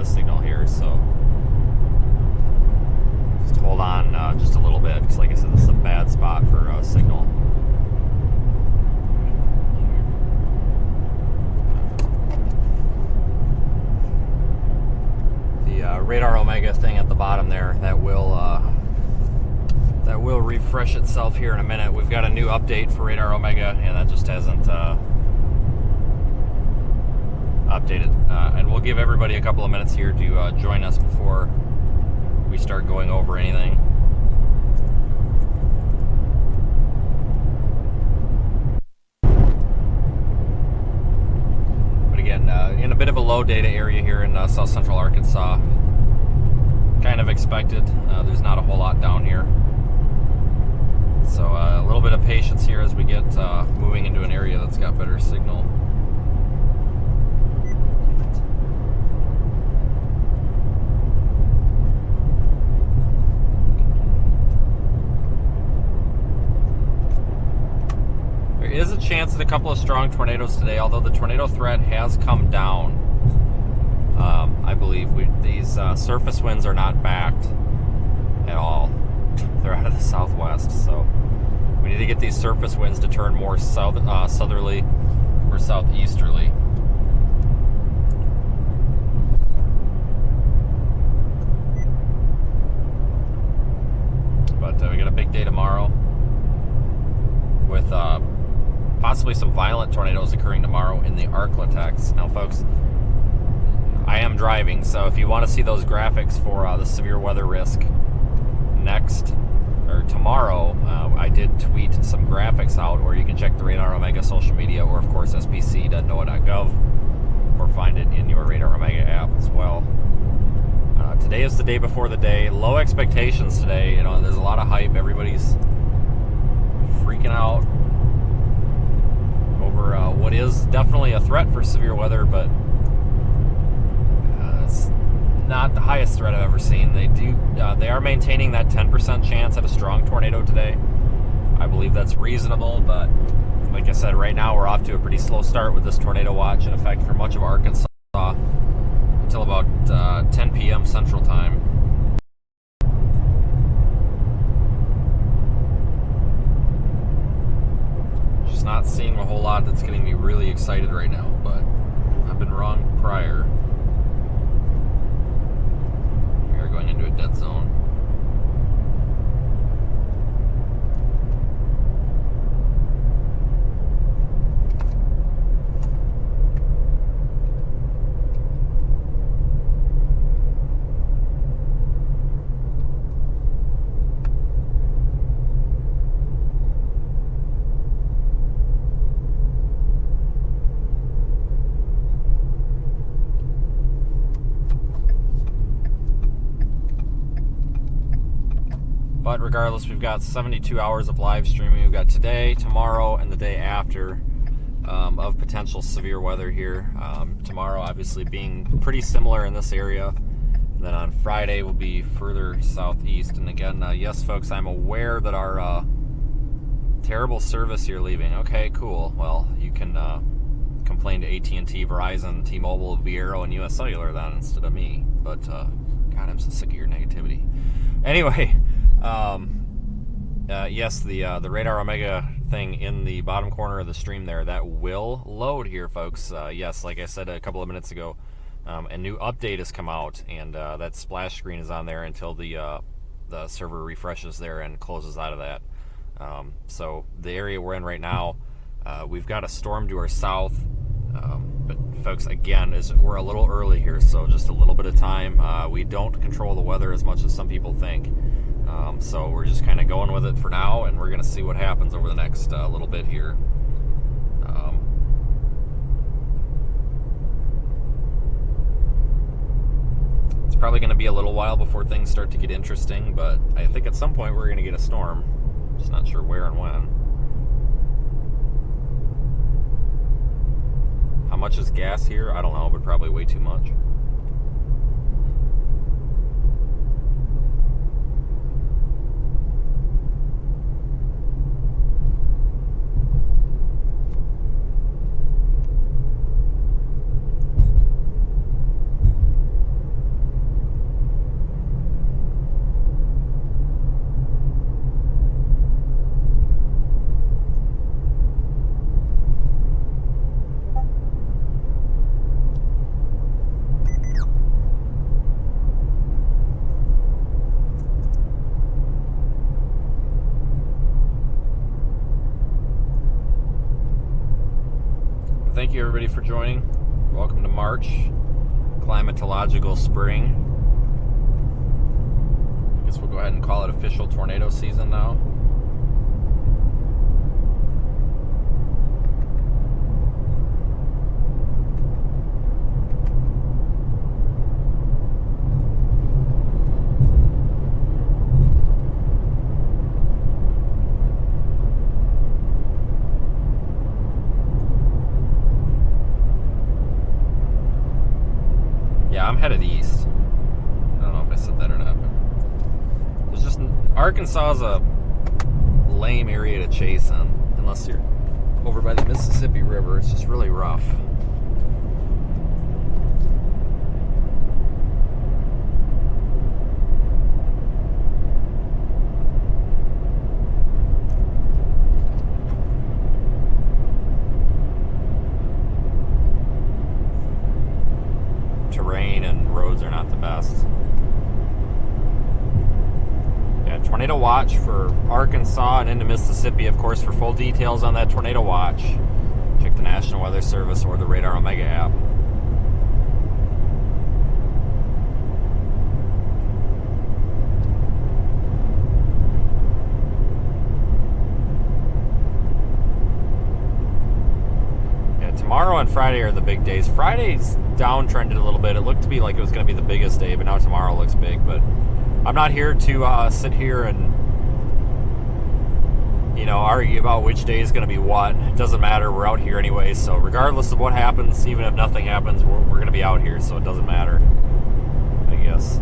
of signal here, so just hold on just a little bit, because like I said, this is a bad spot for signal. The radar Omega thing at the bottom there, that will refresh itself here in a minute. We've got a new update for radar Omega, and that just hasn't updated. And we'll give everybody a couple of minutes here to join us before we start going over anything. But again, in a bit of a low data area here in south central Arkansas. Kind of expected. There's not a whole lot down here. So a little bit of patience here as we get moving into an area that's got better signal. There is a chance at a couple of strong tornadoes today, although the tornado threat has come down. I believe these surface winds are not backed at all. They're out of the southwest, so we need to get these surface winds to turn more southerly or southeasterly. But we got a big day tomorrow with possibly some violent tornadoes occurring tomorrow in the Arklatex. Now, folks, I am driving, so if you want to see those graphics for the severe weather risk tomorrow, I did tweet some graphics out, or you can check the Radar Omega social media, or of course spc.noaa.gov, or find it in your Radar Omega app as well. Today is the day before the day. Low expectations today. You know, there's a lot of hype. Everybody's freaking out over what is definitely a threat for severe weather, but it's not the highest threat I've ever seen. They are maintaining that 10% chance at a strong tornado today. I believe that's reasonable, but like I said, right now we're off to a pretty slow start with this tornado watch in effect for much of Arkansas until about 10 p.m. Central Time. Just not seeing a whole lot that's getting me really excited right now, but I've been wrong prior. Going into a dead zone. But regardless, we've got 72 hours of live streaming. We've got today, tomorrow, and the day after of potential severe weather here. Tomorrow, obviously, being pretty similar in this area. And then on Friday, we'll be further southeast. And again, yes, folks, I'm aware that our terrible service you're leaving. Okay, cool. Well, you can complain to AT&T, Verizon, T-Mobile, Viero, and US Cellular then instead of me. But, God, I'm so sick of your negativity. Anyway... yes, the Radar Omega thing in the bottom corner of the stream there, that will load here, folks. Yes, like I said a couple of minutes ago, a new update has come out, and that splash screen is on there until the server refreshes there and closes out of that. So the area we're in right now, we've got a storm to our south, but folks, again, we're a little early here, so just a little bit of time. We don't control the weather as much as some people think. So we're just kind of going with it for now, and we're going to see what happens over the next little bit here. It's probably going to be a little while before things start to get interesting, but I think at some point we're going to get a storm. Just not sure where and when. How much is gas here? I don't know, but probably way too much. you everybody for joining. Welcome to March, climatological spring. I guess we'll go ahead and call it official tornado season now. Yeah, I'm headed east. I don't know if I said that or not, but there's just Arkansas is a lame area to chase on unless you're over by the Mississippi River. It's just really rough. Terrain and roads are not the best. Yeah, tornado watch for Arkansas and into Mississippi, of course. For full details on that tornado watch, check the National Weather Service or the Radar Omega app. Tomorrow and Friday are the big days. Friday's downtrended a little bit. It looked to be like it was going to be the biggest day, but now tomorrow looks big. But I'm not here to sit here and, argue about which day is going to be what. It doesn't matter. We're out here anyway. So regardless of what happens, even if nothing happens, we're going to be out here. So it doesn't matter, I guess.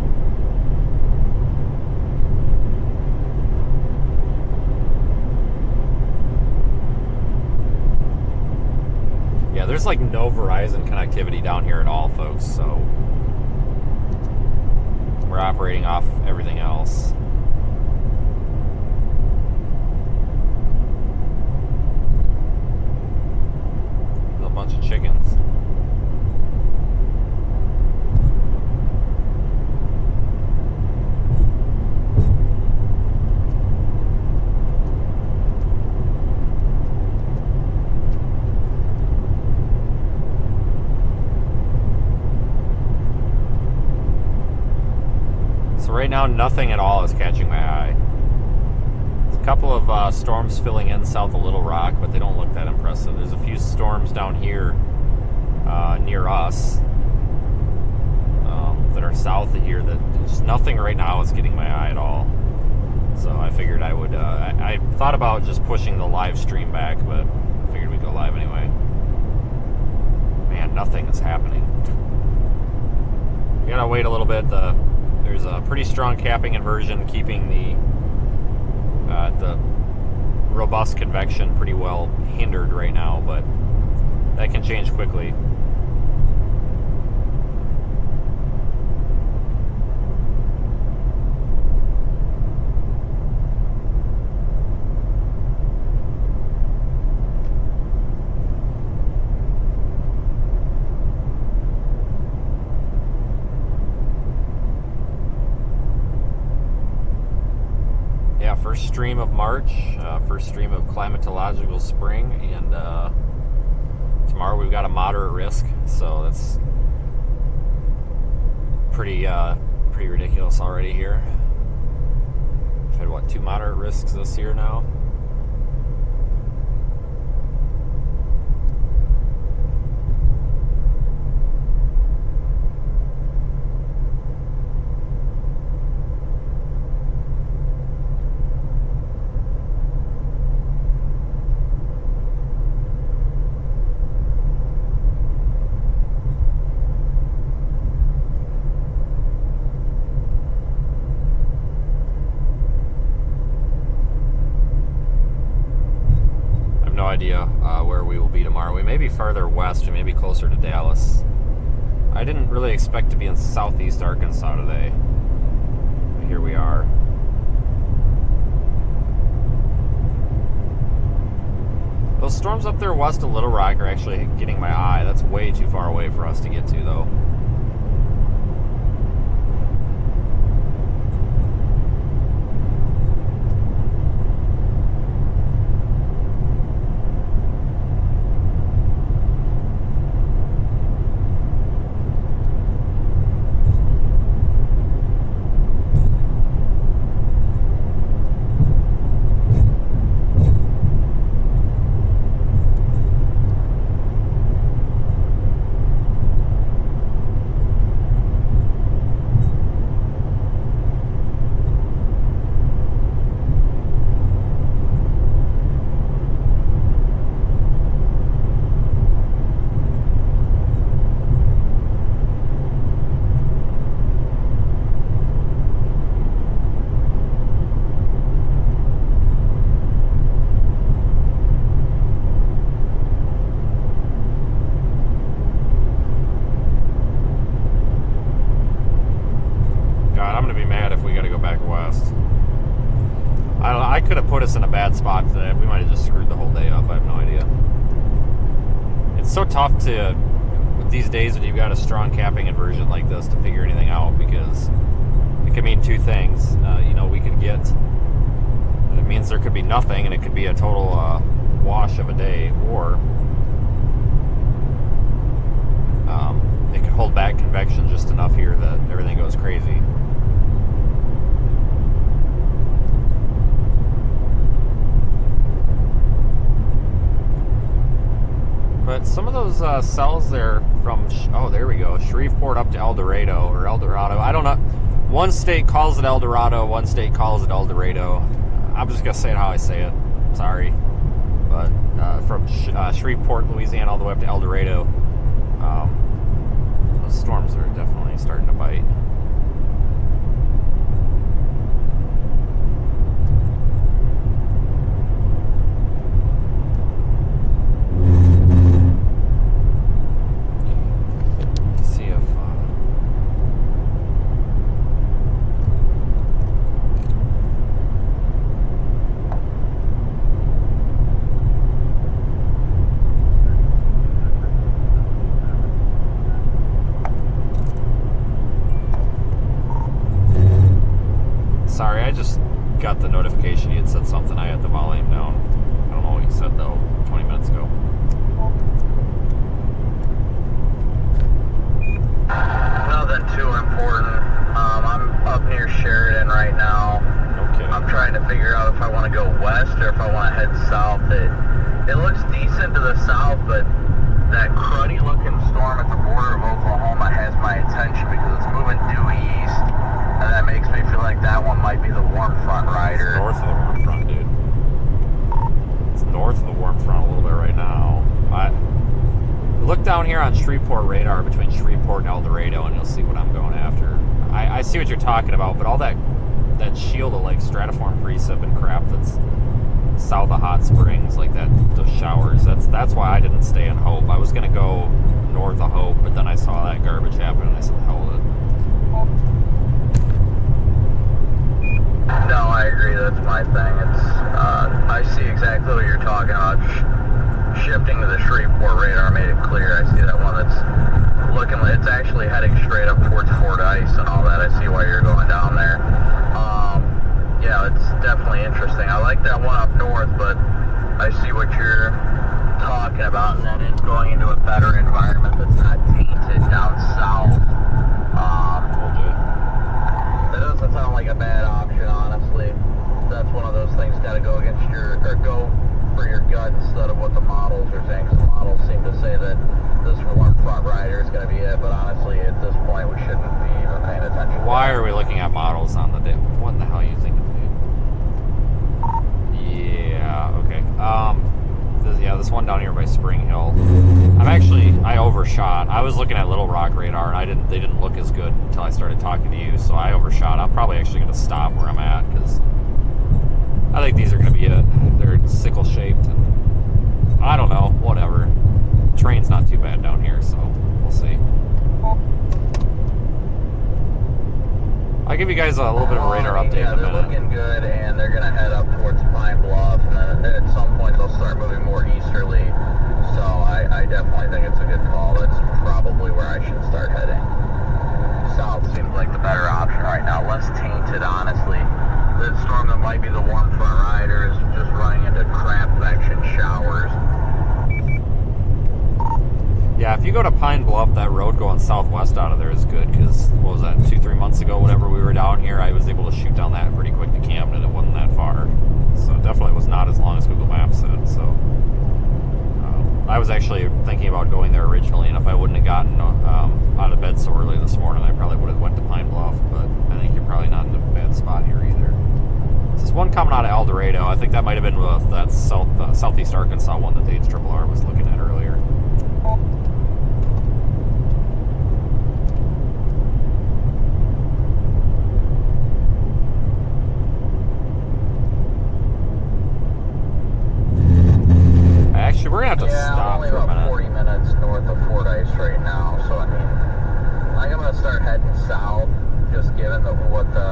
Yeah, there's like no Verizon connectivity down here at all, folks, so we're operating off everything else. There's a bunch of chickens. Right now, nothing at all is catching my eye. There's a couple of storms filling in south of Little Rock, but they don't look that impressive. There's a few storms down here near us that are south of here that just nothing right now is getting my eye at all. So I figured I would, I thought about just pushing the live stream back, but I figured we'd go live anyway. Man, nothing is happening. You gotta wait a little bit. There's a pretty strong capping inversion keeping the robust convection pretty well hindered right now, but that can change quickly. First stream of March, first stream of climatological spring, and tomorrow we've got a moderate risk, so that's pretty ridiculous already here. We've had, what, 2 moderate risks this year now? Idea where we will be tomorrow. We may be farther west. We may be closer to Dallas. I didn't really expect to be in southeast Arkansas today, but here we are. Those storms up there west of Little Rock are actually getting my eye. That's way too far away for us to get to, though. put us in a bad spot today. We might have just screwed the whole day up. I have no idea. It's so tough to, with these days when you've got a strong capping inversion like this, to figure anything out, because it could mean two things. You know, we could get, it means there could be nothing and it could be a total wash of a day, or it could hold back convection just enough here that everything goes crazy. But some of those cells there from, oh, there we go, Shreveport up to El Dorado, or El Dorado. I don't know. One state calls it El Dorado, one state calls it El Dorado. I'm just going to say it how I say it. Sorry. But from Shreveport, Louisiana, all the way up to El Dorado, those storms are definitely starting to bite. Sorry, I just got the notification you had said something. I had the volume down. I don't know what you said, though, 20 minutes ago. Nothing too important. I'm up near Sheridan right now. Okay. I'm trying to figure out if I want to go west or if I want to head south. It looks decent to the south, but that cruddy-looking storm at the border of Oklahoma has my attention because it's moving due east. And that makes me feel like that one might be the warm front rider. It's north of the warm front, dude. It's north of the warm front a little bit right now. Look down here on Shreveport radar between Shreveport and El Dorado, and you'll see what I'm going after. I see what you're talking about, but all that shield of like stratiform precip and crap that's south of Hot Springs, like that, those showers. That's why I didn't stay in Hope. I was gonna go north of Hope, but then I saw that garbage happen, and I said, hell with it. No, I agree. That's my thing. It's I see exactly what you're talking about. Shifting to the Shreveport radar made it clear. I see that one that's looking like it's actually heading straight up towards Fordyce and all that. I see why you're going down there. Yeah, it's definitely interesting. I like that one up north, but I see what you're talking about, and that is going into a better environment that's not tainted down south. That doesn't sound like a bad option, honestly. That's one of those things got to go against your, or go for your gut instead of what the models are saying. The models seem to say that this warm front rider is going to be it, but honestly, at this point, we shouldn't be even paying attention. Why are we looking at models on the day? What in the hell are you thinking, dude? Yeah, okay. This one down here by Spring Hill. I overshot. I was looking at Little Rock radar, and they didn't look as good until I started talking to you, so I overshot. I'm probably actually going to stop where I'm at, because I think these are going to be they're sickle shaped, and I don't know, whatever. Terrain's not too bad down here, so we'll see. I'll give you guys a little bit of a radar update in a minute. They're looking good, and they're going to head up towards Pine Bluff, and then at some point they'll start moving more easterly. So I definitely think it's a good call. That's probably where I should start heading. South seems like the better option right now. Less tainted, honestly. The storm that might be the warm front rider is just running into crap convection showers. Yeah, if you go to Pine Bluff, that road going southwest out of there is good, because, what was that, 2-3 months ago, whenever we were down here, I was able to shoot down that pretty quick to Camden, and it wasn't that far. So it definitely was not as long as Google Maps said, so. I was actually thinking about going there originally, and if I wouldn't have gotten out of bed so early this morning, I probably would have went to Pine Bluff, but I think you're probably not in a bad spot here either. There's one coming out of El Dorado. I think that might have been with that southeast Arkansas one that the HRRR was looking at earlier. Actually, we're going to have to stop only for a about minute. 40 minutes north of Fordyce right now, so I mean, I think I'm going to start heading south, just given what the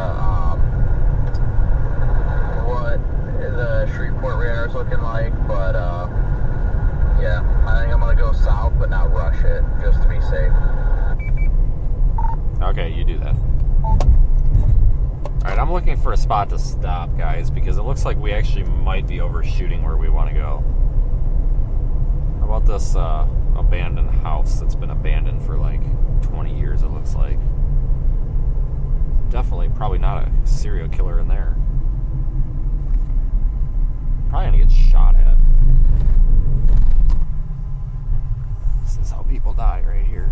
Okay, you do that. Alright, I'm looking for a spot to stop, guys, because it looks like we actually might be overshooting where we want to go. How about this abandoned house that's been abandoned for like 20 years, it looks like. Definitely, probably not a serial killer in there. Probably gonna get shot at. This is how people die right here.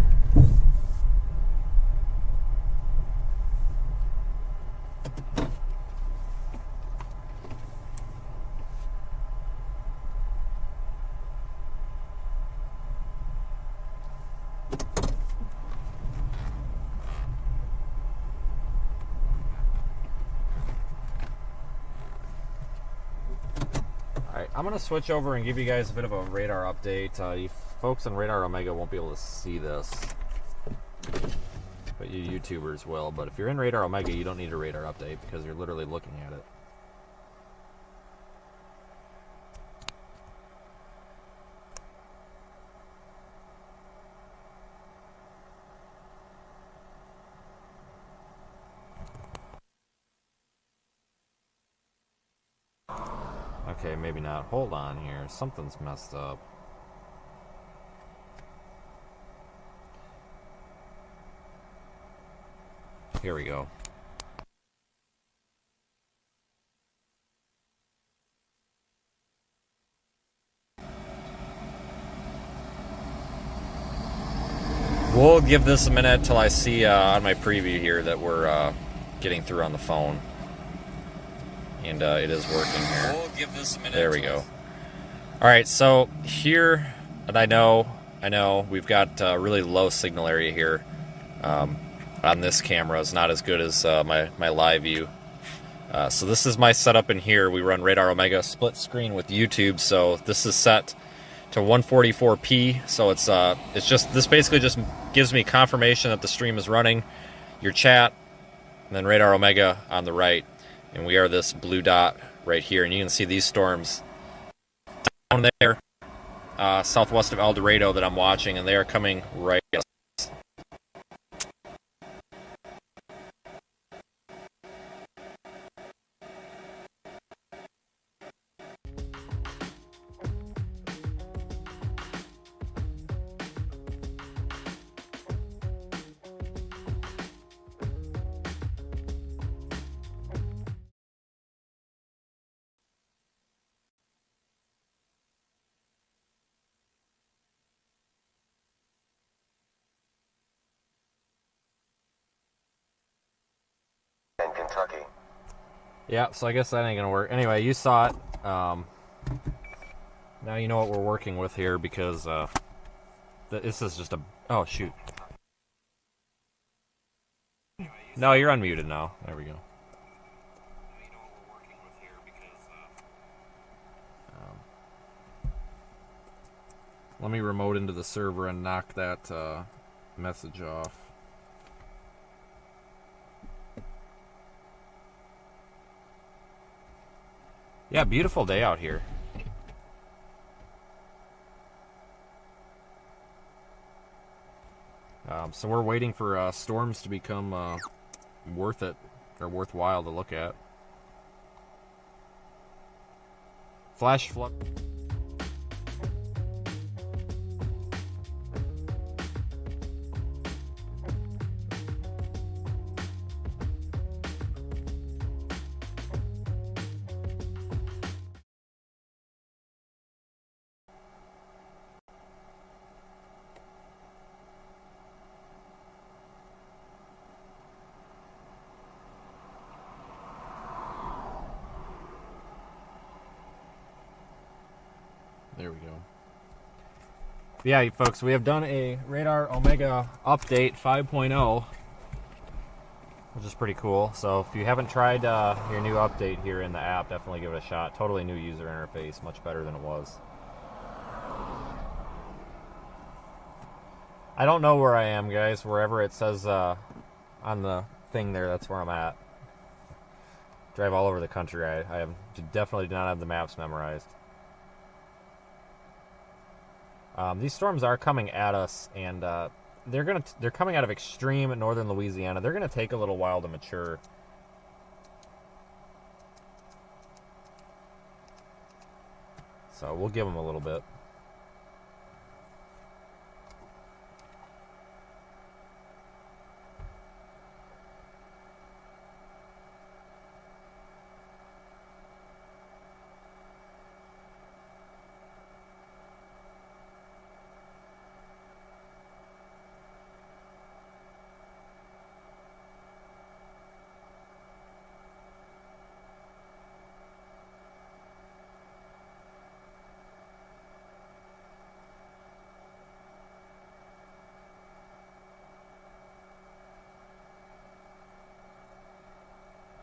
I'm going to switch over and give you guys a bit of a radar update. You folks on Radar Omega won't be able to see this, but you YouTubers will. But if you're in Radar Omega, you don't need a radar update because you're literally looking at it. Okay, maybe not. Hold on here. Something's messed up. Here we go. We'll give this a minute till I see on my preview here that we're getting through on the phone. And it is working here. We'll give this a minute. There we go. All right, so here, and I know we've got a really low signal area here on this camera. It's not as good as my live view. So this is my setup in here. We run Radar Omega split screen with YouTube. So this is set to 144p. So it's just, this basically just gives me confirmation that the stream is running. Your chat, and then Radar Omega on the right. And we are this blue dot right here, and you can see these storms down there, southwest of El Dorado that I'm watching, and they are coming right at us. In Kentucky. Yeah, so I guess that ain't gonna work. Anyway, you saw it. Now you know what we're working with here because this is just a... Oh, shoot. No, you're unmuted now. There we go. Let me remote into the server and knock that message off. Yeah, beautiful day out here. So we're waiting for storms to become worth it or worthwhile to look at. Flash flood. There we go. Yeah, folks, we have done a Radar Omega update 5.0, which is pretty cool. So if you haven't tried your new update here in the app, definitely give it a shot. Totally new user interface, much better than it was. I don't know where I am, guys. Wherever it says on the thing there, that's where I'm at. Drive all over the country. I definitely do not have the maps memorized. These storms are coming at us, and they're coming out of extreme northern Louisiana. They're gonna take a little while to mature. So we'll give them a little bit.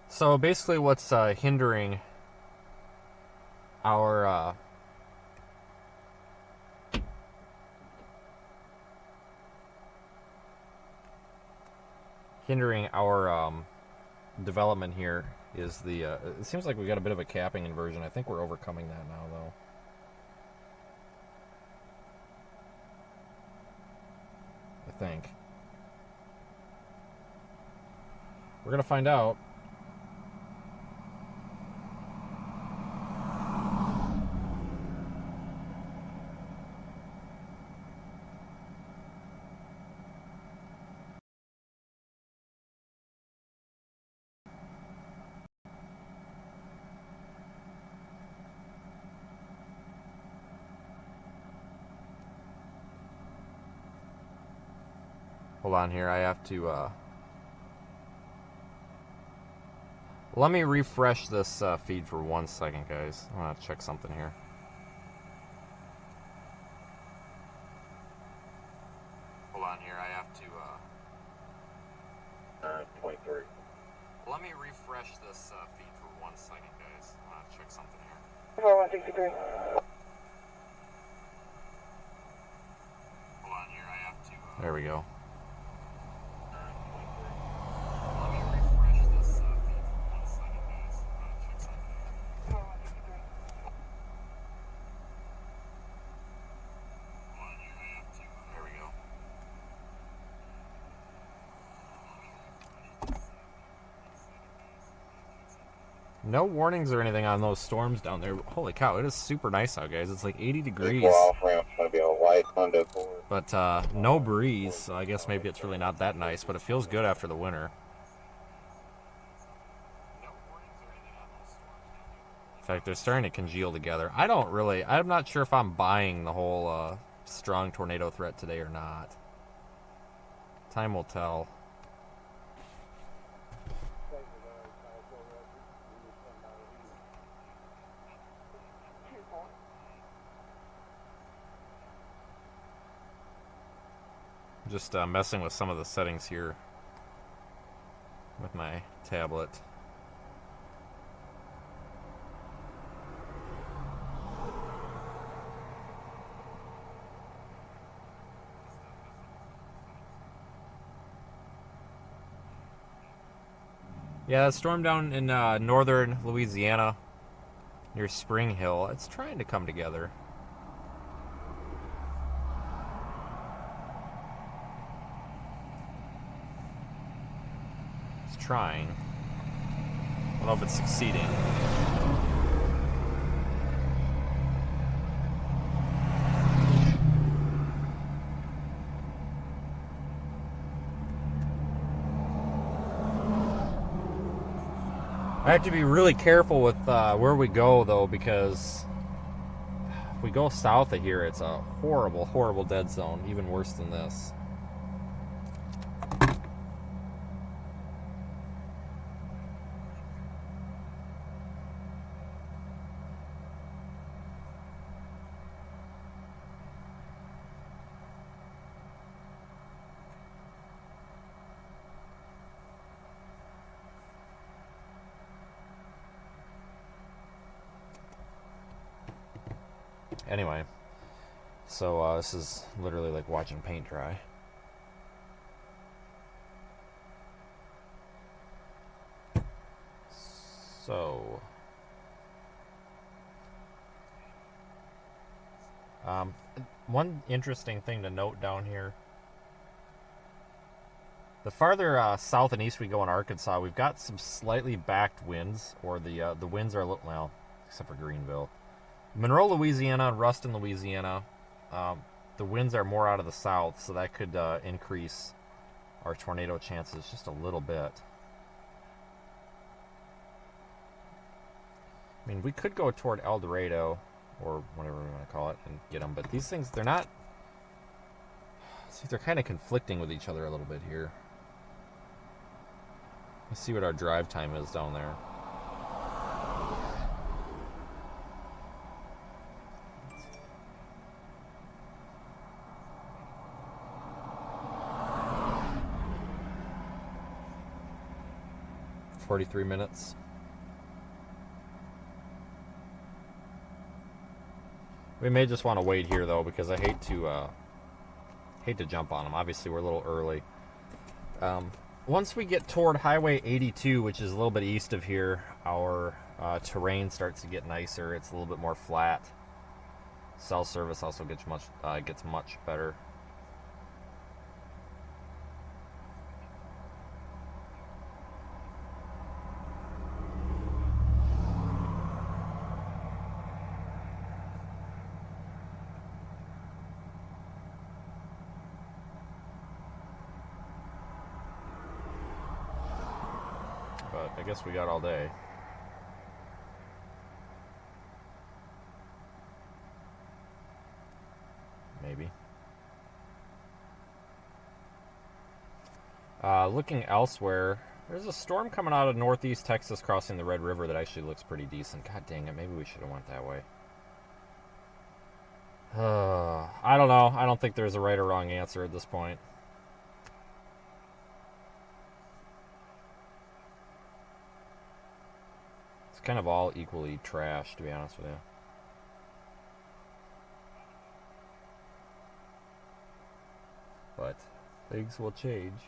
So basically, what's hindering our development here is the. It seems like we got a bit of a capping inversion. I think we're overcoming that now, though. I think we're gonna find out. Hold on here. I have to. Let me refresh this feed for 1 second, guys. I want to check something here. Hold on here. I have to. 23. Let me refresh this feed for 1 second, guys. I want to check something here. 4163. Hold on here. I have to. There we go. No warnings or anything on those storms down there. Holy cow, it is super nice out, guys. It's like 80 degrees. But no breeze, so I guess maybe it's really not that nice, but it feels good after the winter. In fact, they're starting to congeal together. I'm not sure if I'm buying the whole strong tornado threat today or not. Time will tell. Just messing with some of the settings here with my tablet. Yeah, that storm down in northern Louisiana near Spring Hill, it's trying to come together. Trying. I don't know if it's succeeding. I have to be really careful with where we go, though, because if we go south of here, it's a horrible, horrible dead zone, even worse than this. Anyway, so this is literally like watching paint dry. So, one interesting thing to note down here The farther south and east we go in Arkansas, we've got some slightly backed winds, or the winds are a little, well, except for Greenville. Monroe, Louisiana, and Ruston, Louisiana, the winds are more out of the south, so that could increase our tornado chances just a little bit. I mean, we could go toward El Dorado, or whatever we want to call it, and get them, but these things, they're not, see, they're kind of conflicting with each other a little bit here. Let's see what our drive time is down there. "43 minutes. We may just want to wait here though, because I hate to jump on them. Obviously, we're a little early. Once we get toward Highway 82, which is a little bit east of here, our terrain starts to get nicer. It's a little bit more flat. Cell service also gets much better. But I guess we got all day. Maybe. Looking elsewhere, there's a storm coming out of northeast Texas crossing the Red River that actually looks pretty decent. God dang it, maybe we should have went that way. I don't know. I don't think there's a right or wrong answer at this point. It's kind of all equally trash, to be honest with you. But things will change.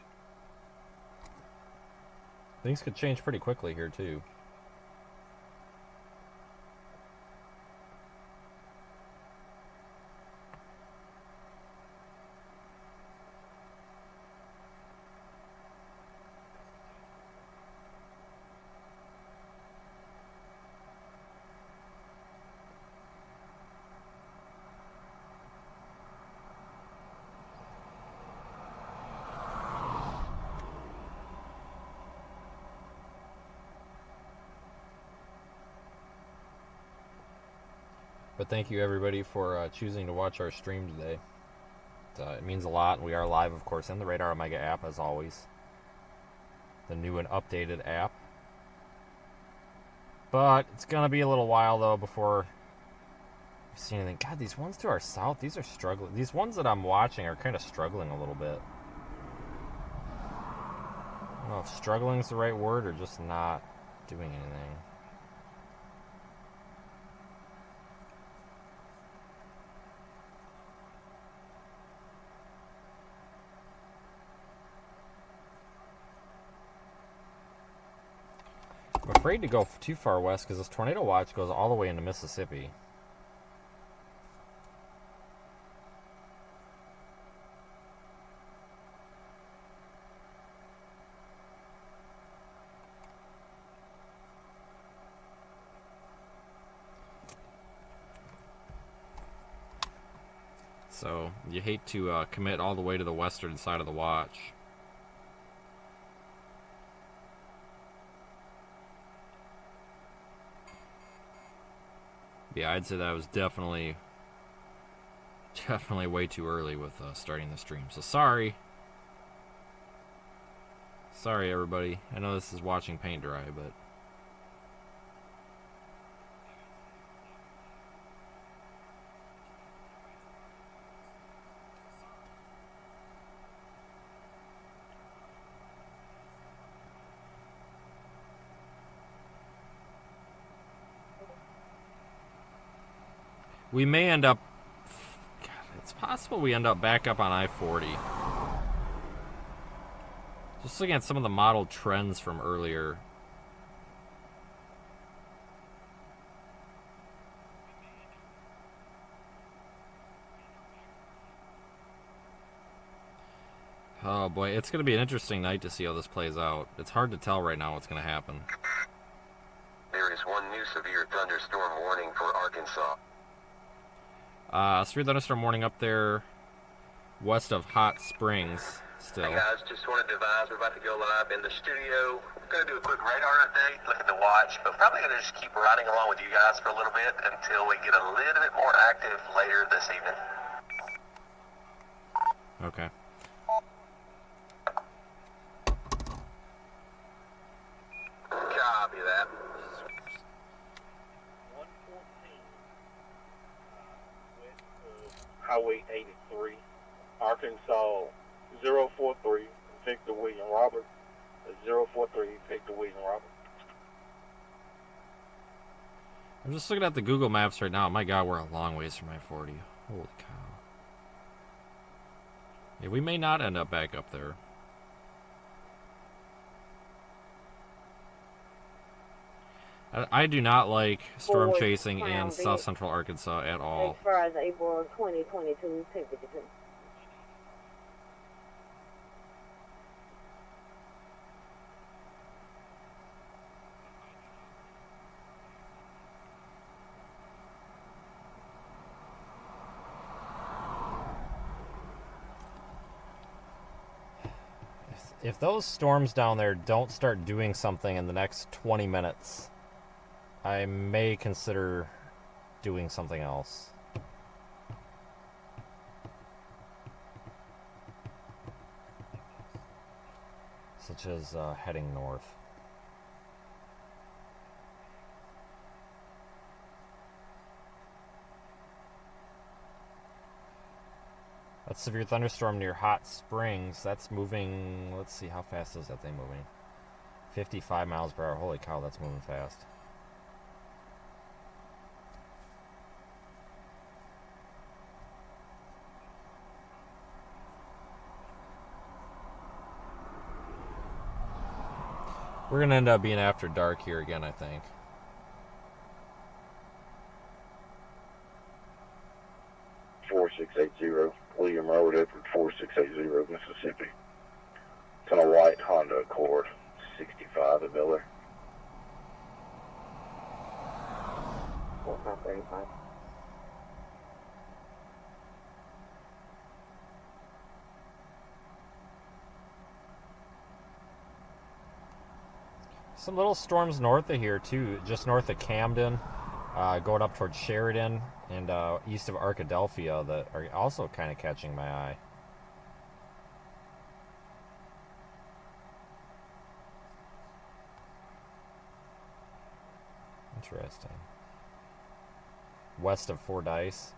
Things could change pretty quickly here, too. But thank you, everybody, for choosing to watch our stream today. It means a lot. We are live, of course, in the Radar Omega app, as always. The new and updated app. But it's going to be a little while, though, before we see anything. God, these ones to our south, these are struggling. These ones that I'm watching are kind of struggling a little bit. I don't know if struggling is the right word or just not doing anything. I'm afraid to go too far west because this tornado watch goes all the way into Mississippi. So you hate to commit all the way to the western side of the watch. Yeah, I'd say that was definitely way too early with starting the stream. So sorry. Sorry, everybody. I know this is watching paint dry, but... we may end up... God, it's possible we end up back up on I-40. Just looking at some of the model trends from earlier. Oh Oh boy, it's going to be an interesting night to see how this plays out. It's hard to tell right now what's going to happen. There is one new severe thunderstorm warning for Arkansas. Severe thunderstorm warning up there west of Hot Springs still. Hey guys, just wanted to advise we're about to go live in the studio. We're going to do a quick radar update, look at the watch, but probably going to just keep riding along with you guys for a little bit until we get a little bit more active later this evening. Okay. Copy that. 114 west of Highway 83, Arkansas 043, Victor William Robert. 043, Victor William Robert. I'm just looking at the Google Maps right now. My God, we're a long ways from I-40. Holy cow. Yeah, we may not end up back up there. I do not like storm chasing in south central Arkansas at all. As far as April 2022 temperature. If those storms down there don't start doing something in the next 20 minutes, I may consider doing something else. Such as heading north. That's severe thunderstorm near Hot Springs. That's moving, let's see, how fast is that thing moving? 55 miles per hour. Holy cow, that's moving fast. We're going to end up being after dark here again, I think. William Road, Edward 4680, Mississippi. It's on a white Honda Accord, 65 a Miller. 4535. Some little storms north of here too, just north of Camden, going up towards Sheridan and east of Arkadelphia that are also kind of catching my eye. Interesting. West of Fordyce.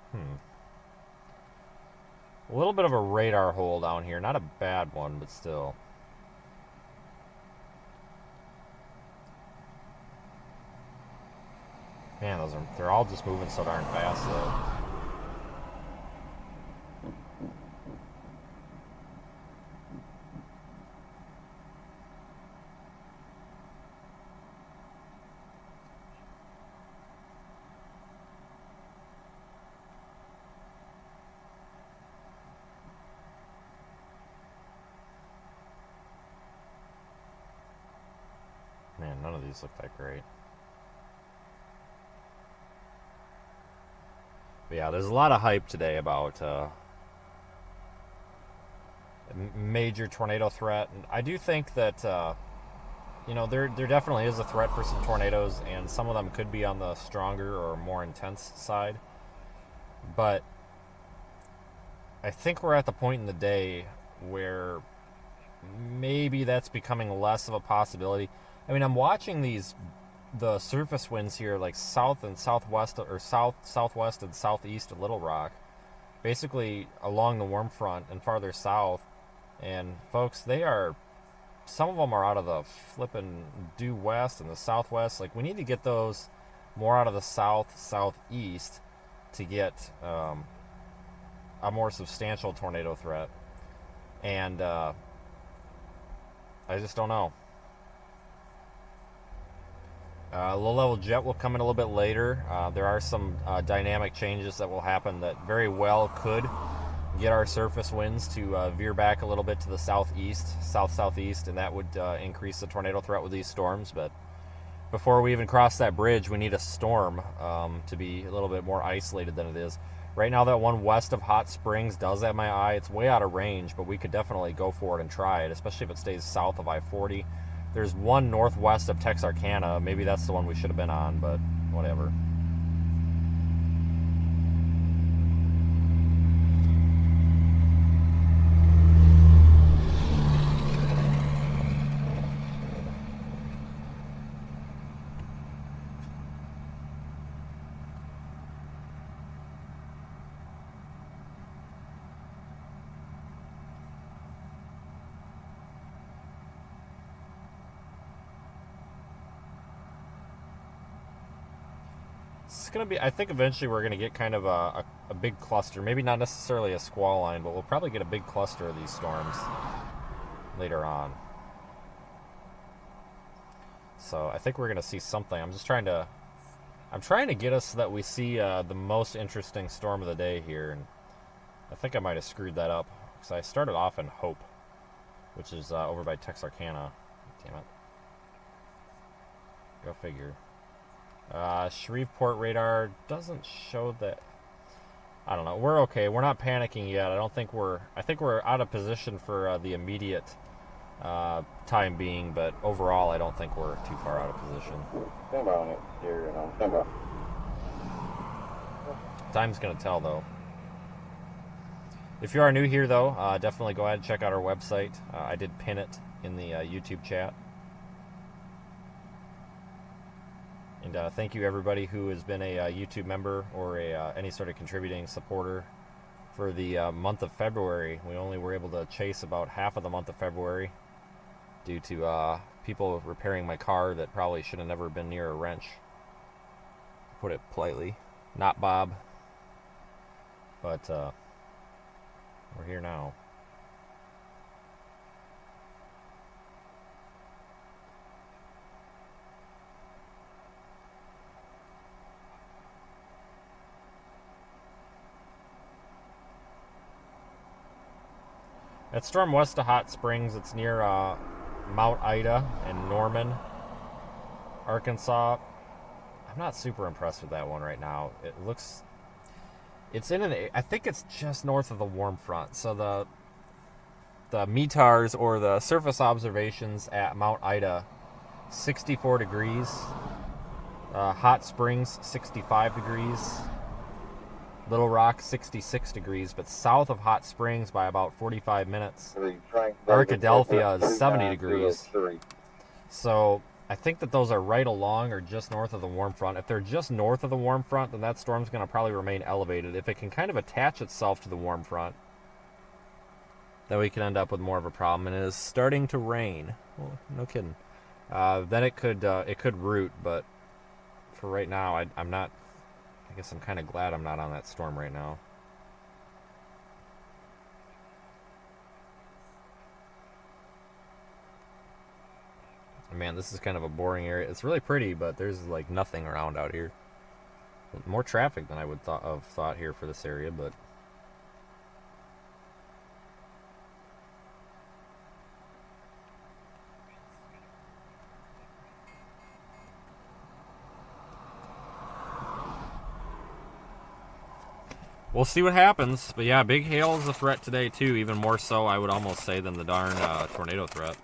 A little bit of a radar hole down here. Not a bad one, but still. Man, they're all just moving so darn fast, though. Man, none of these look that great. But yeah, there's a lot of hype today about major tornado threat, and I do think that you know, there definitely is a threat for some tornadoes, and some of them could be on the stronger or more intense side. But I think we're at the point in the day where maybe that's becoming less of a possibility. I mean, I'm watching the surface winds here, like south and southwest, or southwest and southeast of Little Rock, basically along the warm front and farther south. And folks, some of them are out of the flippin' due west and the southwest. Like, we need to get those more out of the southeast to get a more substantial tornado threat. And I just don't know. Low-level jet will come in a little bit later. There are some dynamic changes that will happen that very well could get our surface winds to veer back a little bit to the southeast, south-southeast, and that would increase the tornado threat with these storms. But before we even cross that bridge, we need a storm to be a little bit more isolated than it is. Right now, that one west of Hot Springs does have my eye. It's way out of range, but we could definitely go for it and try it, especially if it stays south of I-40. There's one northwest of Texarkana. Maybe that's the one we should have been on, but whatever. It's going to be, I think eventually we're going to get kind of a big cluster. Maybe not necessarily a squall line, but we'll probably get a big cluster of these storms later on. So I think we're going to see something. I'm trying to get us so that we see the most interesting storm of the day here. And I think I might have screwed that up because I started off in Hope, which is over by Texarkana. Damn it. Go figure. Shreveport radar doesn't show that. I don't know. We're okay. We're not panicking yet. I think we're out of position for the immediate time being, but overall, I don't think we're too far out of position. Stand by on it. Steer, stand by. Time's gonna tell, though. If you are new here, though, definitely go ahead and check out our website. I did pin it in the YouTube chat. And thank you everybody who has been a YouTube member or any sort of contributing supporter for the month of February. We only were able to chase about half of the month of February due to people repairing my car that probably should have never been near a wrench, to put it politely. Not Bob, but we're here now. That storm west of Hot Springs, it's near Mount Ida and Norman, Arkansas. I'm not super impressed with that one right now. It's in I think it's just north of the warm front. So the METARs, or the surface observations at Mount Ida, 64 degrees. Hot Springs, 65 degrees. Little Rock, 66 degrees, but south of Hot Springs by about 45 minutes. Arkadelphia is 70 degrees. So I think that those are right along or just north of the warm front. If they're just north of the warm front, then that storm's going to probably remain elevated. If it can kind of attach itself to the warm front, then we can end up with more of a problem. And it is starting to rain. Well, no kidding. Then it could root, but for right now, I'm not. I guess I'm kind of glad I'm not on that storm right now. Man, this is kind of a boring area. It's really pretty, but there's like nothing around out here. More traffic than I would have thought here for this area, but we'll see what happens. But yeah, big hail is a threat today too, even more so I would almost say than the darn tornado threat.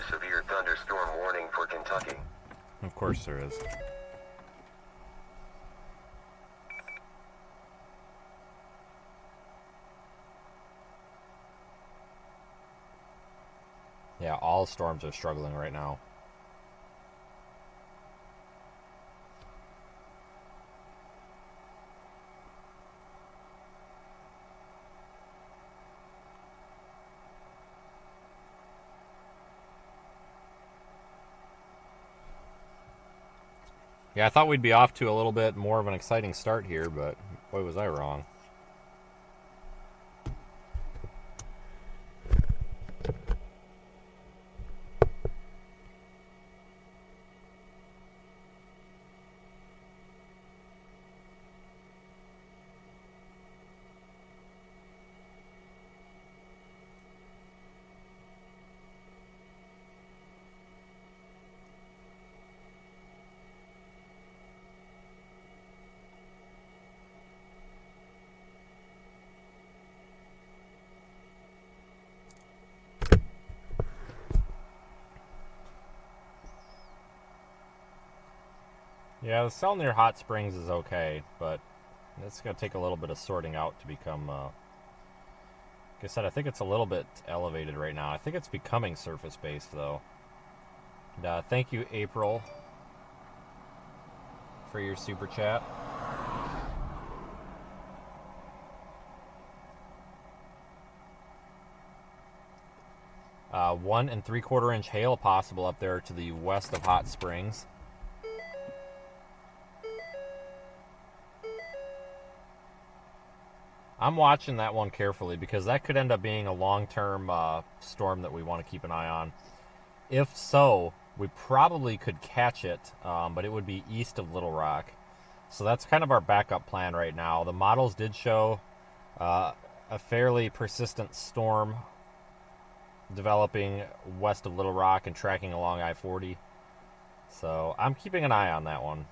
severe thunderstorm warning for Kentucky. Of course there is. Yeah, all storms are struggling right now. Yeah, I thought we'd be off to a little bit more of an exciting start here, but boy, was I wrong. Yeah, the cell near Hot Springs is okay, but it's going to take a little bit of sorting out to become, like I said, I think it's a little bit elevated right now. I think it's becoming surface-based, though. And, thank you, April, for your super chat. Uh, 1 3/4 inch hail possible up there to the west of Hot Springs. I'm watching that one carefully because that could end up being a long-term storm that we want to keep an eye on. If so, we probably could catch it, but it would be east of Little Rock. So that's kind of our backup plan right now. The models did show a fairly persistent storm developing west of Little Rock and tracking along I-40. So I'm keeping an eye on that one.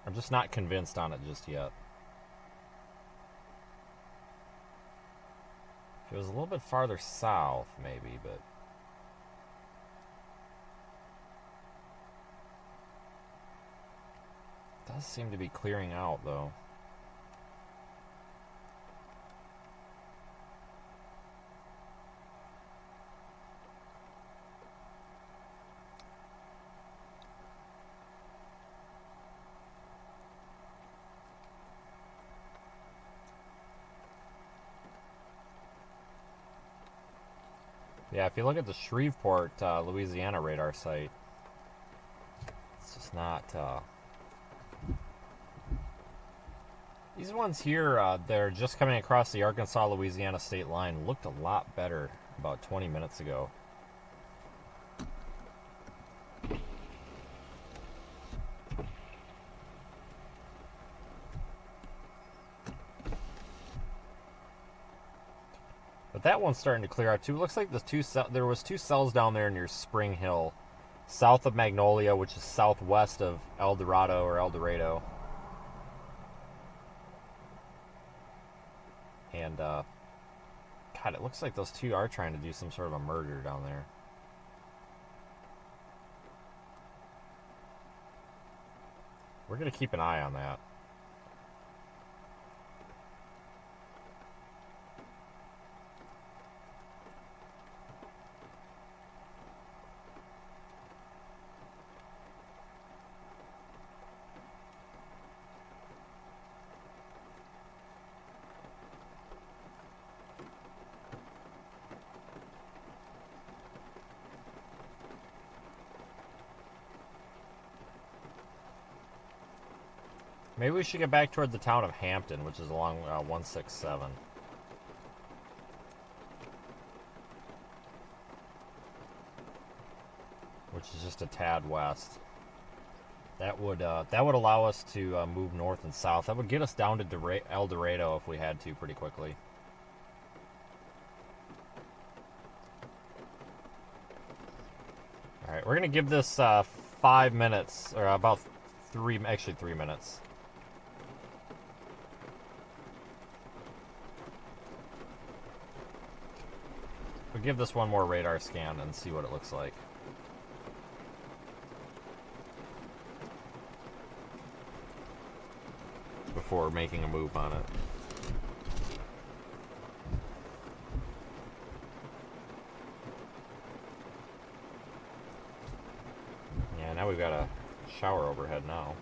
I'm just not convinced on it just yet. If it was a little bit farther south, maybe, but... it does seem to be clearing out, though. Yeah, if you look at the Shreveport, Louisiana radar site, it's just not... These ones here, they're just coming across the Arkansas-Louisiana state line, looked a lot better about 20 minutes ago. But that one's starting to clear out too. It looks like there was two cells down there near Spring Hill, south of Magnolia, which is southwest of El Dorado. And, God, it looks like those two are trying to do some sort of a murder down there. We're going to keep an eye on that. Maybe we should get back toward the town of Hampton, which is along 167. Which is just a tad west. That would allow us to move north and south. That would get us down to El Dorado if we had to pretty quickly. All right, we're gonna give this 5 minutes, or about 3 minutes. We'll give this one more radar scan and see what it looks like. Before making a move on it. Yeah, now we've got a shower overhead now.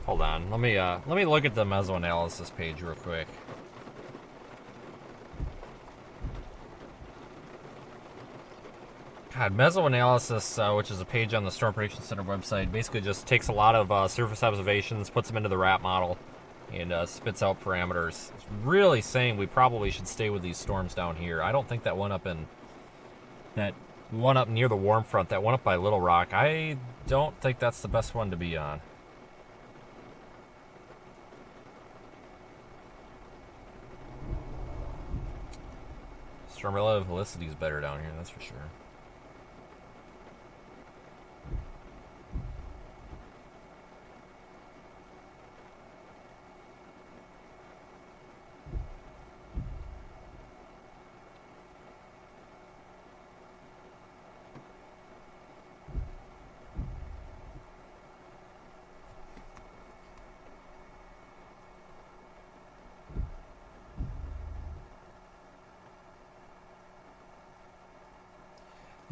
Hold on, let me look at the mesoanalysis page real quick. God, mesoanalysis, which is a page on the Storm Prediction Center website, basically just takes a lot of surface observations, puts them into the RAP model, and spits out parameters. It's really saying we probably should stay with these storms down here. I don't think that one up near the warm front, that one up by Little Rock, I don't think that's the best one to be on. Storm relative helicity is better down here, that's for sure.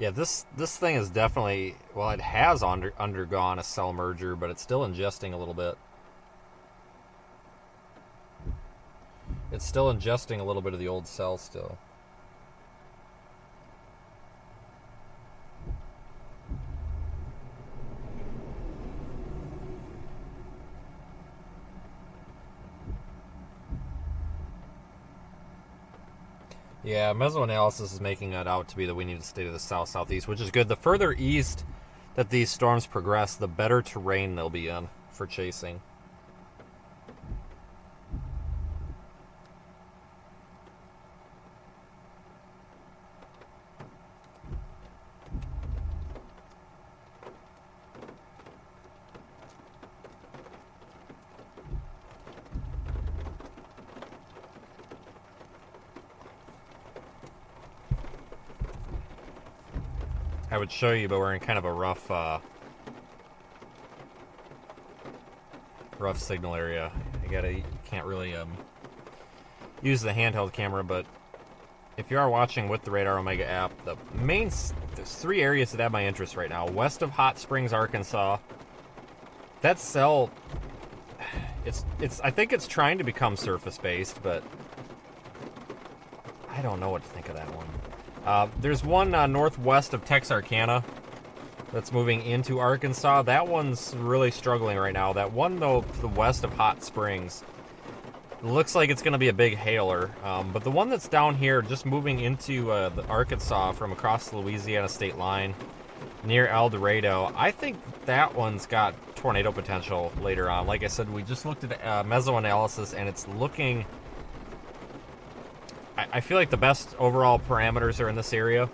Yeah, this thing is definitely, well, it has undergone a cell merger, but it's still ingesting a little bit. It's still ingesting a little bit of the old cell still. Yeah, mesoanalysis is making it out to be that we need to stay to the south-southeast, which is good. The further east that these storms progress, the better terrain they'll be in for chasing. I would show you, but we're in kind of a rough signal area. Can't really use the handheld camera, but if you are watching with the Radar Omega app, there's 3 areas that have my interest right now. West of Hot Springs, Arkansas. That cell, I think it's trying to become surface-based, but I don't know what to think of that one. There's one northwest of Texarkana that's moving into Arkansas. That one's really struggling right now. That one, though, to the west of Hot Springs, looks like it's going to be a big hailer. But the one that's down here, just moving into the Arkansas from across the Louisiana state line near El Dorado, I think that one's got tornado potential later on. Like I said, we just looked at mesoanalysis, and it's looking... I feel like the best overall parameters are in this area.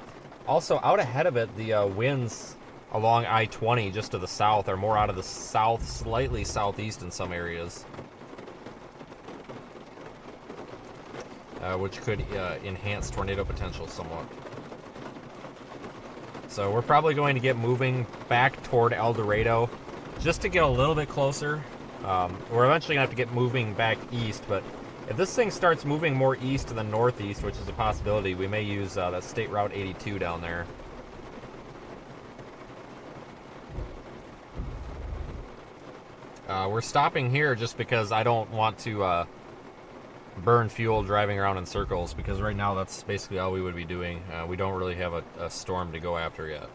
Also, out ahead of it, the winds along I-20 just to the south are more out of the south, slightly southeast in some areas. Which could enhance tornado potential somewhat. So we're probably going to get moving back toward El Dorado just to get a little bit closer. We're eventually going to have to get moving back east, but if this thing starts moving more east to the northeast, which is a possibility, we may use that State Route 82 down there. We're stopping here just because I don't want to burn fuel driving around in circles, because right now that's basically all we would be doing. We don't really have a storm to go after yet.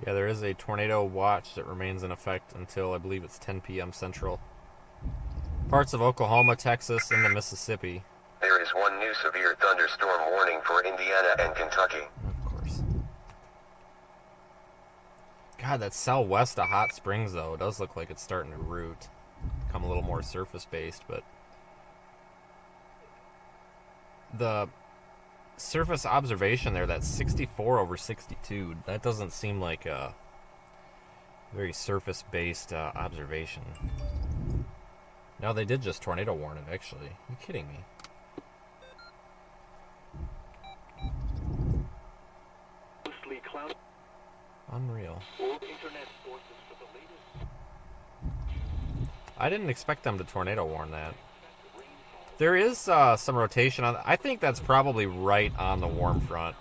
Yeah, there is a tornado watch that remains in effect until I believe it's 10 p.m. Central. Parts of Oklahoma, Texas, into Mississippi. There is one new severe thunderstorm warning for Indiana and Kentucky. Of course. God, that southwest of Hot Springs, though, it does look like it's starting to root. Become a little more surface-based, but the surface observation there, that's 64 over 62. That doesn't seem like a very surface-based observation. No, they did just tornado warn it, actually. Are you kidding me? Unreal. I didn't expect them to tornado warn that. There is some rotation on. I think that's probably right on the warm front.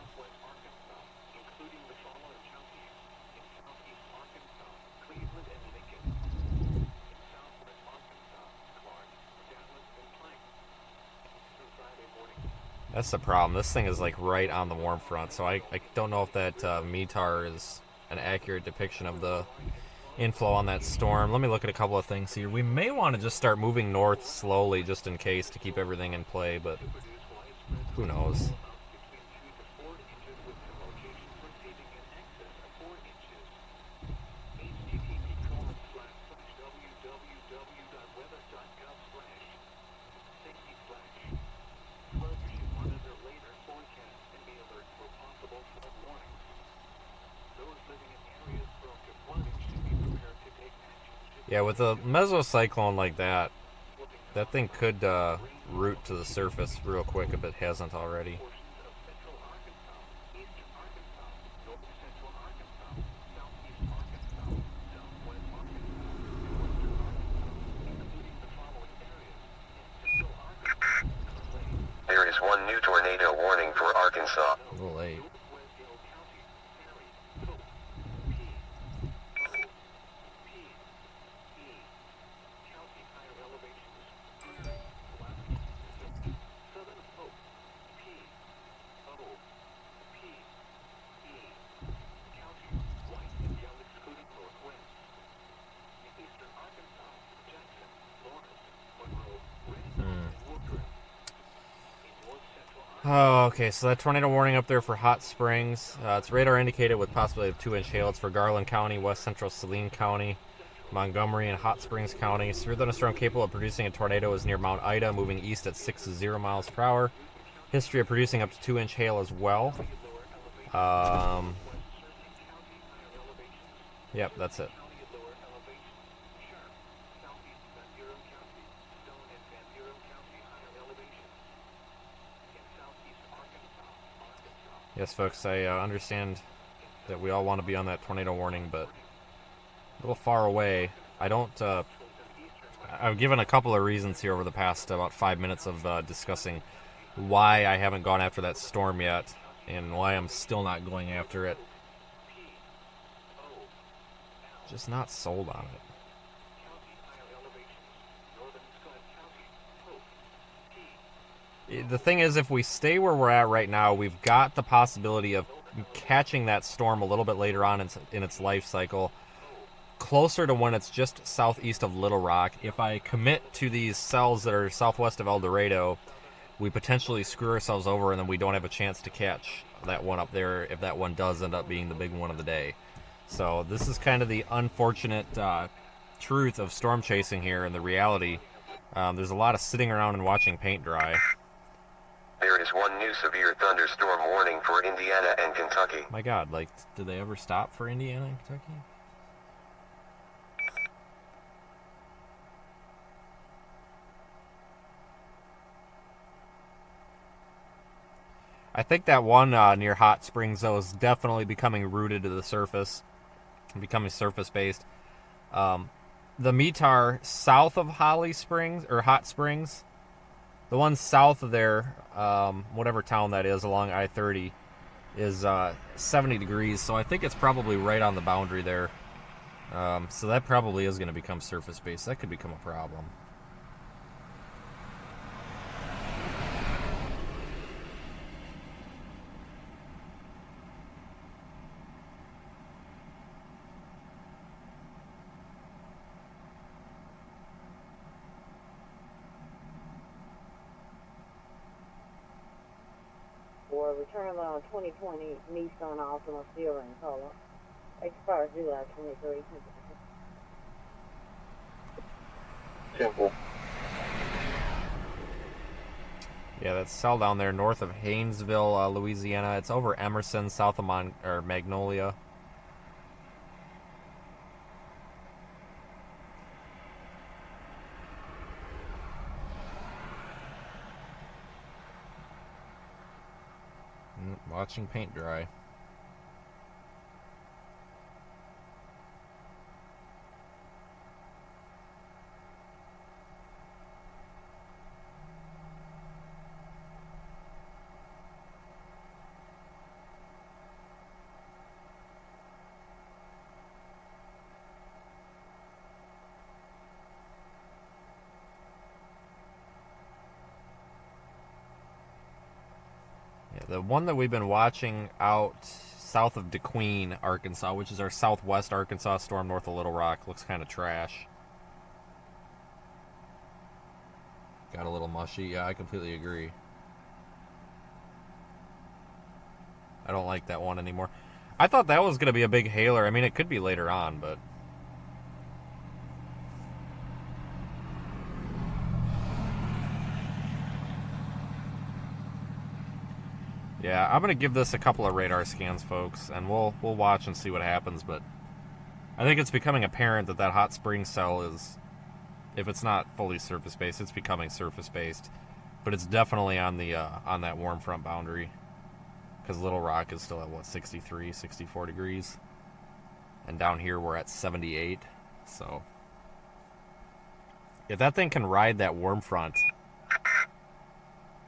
That's the problem. This thing is like right on the warm front, so I don't know if that METAR is an accurate depiction of the inflow on that storm. Let me look at a couple of things here. We may want to just start moving north slowly just in case to keep everything in play, but who knows. Yeah, with a mesocyclone like that, that thing could root to the surface real quick if it hasn't already. There is one new tornado warning for Arkansas. A little late. Oh, okay, so that tornado warning up there for Hot Springs. It's radar indicated with possibility of 2-inch hail. It's for Garland County, west central Saline County, Montgomery, and Hot Springs County. Severe thunderstorm capable of producing a tornado is near Mount Ida, moving east at 60 miles per hour. History of producing up to 2-inch hail as well. Yep, that's it. Yes, folks, I understand that we all want to be on that tornado warning, but a little far away. I don't... I've given a couple of reasons here over the past about 5 minutes of discussing why I haven't gone after that storm yet and why I'm still not going after it. Just not sold on it. The thing is, if we stay where we're at right now, we've got the possibility of catching that storm a little bit later on in its life cycle, closer to when it's just southeast of Little Rock. If I commit to these cells that are southwest of El Dorado, we potentially screw ourselves over, and then we don't have a chance to catch that one up there if that one does end up being the big one of the day. So this is kind of the unfortunate truth of storm chasing here and the reality. There's a lot of sitting around and watching paint dry. There is one new severe thunderstorm warning for Indiana and Kentucky. My God, like, did they ever stop for Indiana and Kentucky? I think that one near Hot Springs, though, is definitely becoming rooted to the surface, becoming surface-based. The METAR south of Holly Springs, or Hot Springs, the one south of there, whatever town that is along I-30, is 70 degrees, so I think it's probably right on the boundary there. So that probably is going to become surface-based. That could become a problem. return on 2020 Nissan Altima silver in color. Expires July 23. Simple. Yeah, that's cell down there north of Haynesville, Louisiana. It's over Emerson, south of Magnolia. Watching paint dry. The one that we've been watching out south of DeQueen, Arkansas, which is our southwest Arkansas storm north of Little Rock, looks kind of trash. Got a little mushy. Yeah, I completely agree. I don't like that one anymore. I thought that was going to be a big hailer. I mean, it could be later on, but... Yeah, I'm going to give this a couple of radar scans, folks, and we'll watch and see what happens, but I think it's becoming apparent that hot spring cell is, if it's not fully surface-based, it's becoming surface-based, but it's definitely on the on that warm front boundary, because Little Rock is still at, what, 63, 64 degrees, and down here we're at 78, so if that thing can ride that warm front...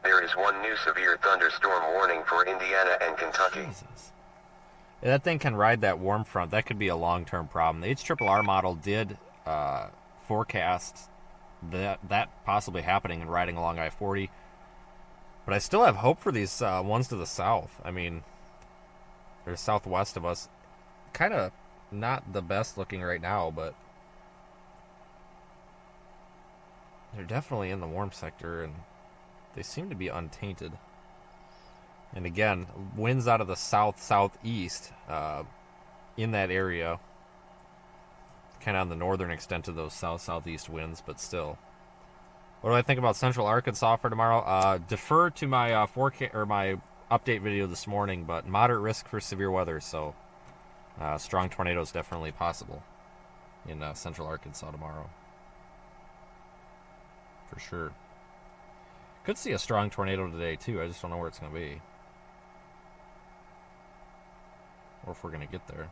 There is one new severe thunderstorm warning for Indiana and Kentucky. Jesus. If that thing can ride that warm front, that could be a long-term problem. The HRRR model did forecast that possibly happening and riding along I-40, but I still have hope for these ones to the south. I mean, they're southwest of us. Kind of not the best looking right now, but they're definitely in the warm sector, and they seem to be untainted. And again, winds out of the south-southeast in that area. Kind of on the northern extent of those south-southeast winds, but still. What do I think about Central Arkansas for tomorrow? Defer to my forecast or my update video this morning, but moderate risk for severe weather, so strong tornadoes definitely possible in Central Arkansas tomorrow. For sure. Could see a strong tornado today, too. I just don't know where it's going to be. Or if we're going to get there.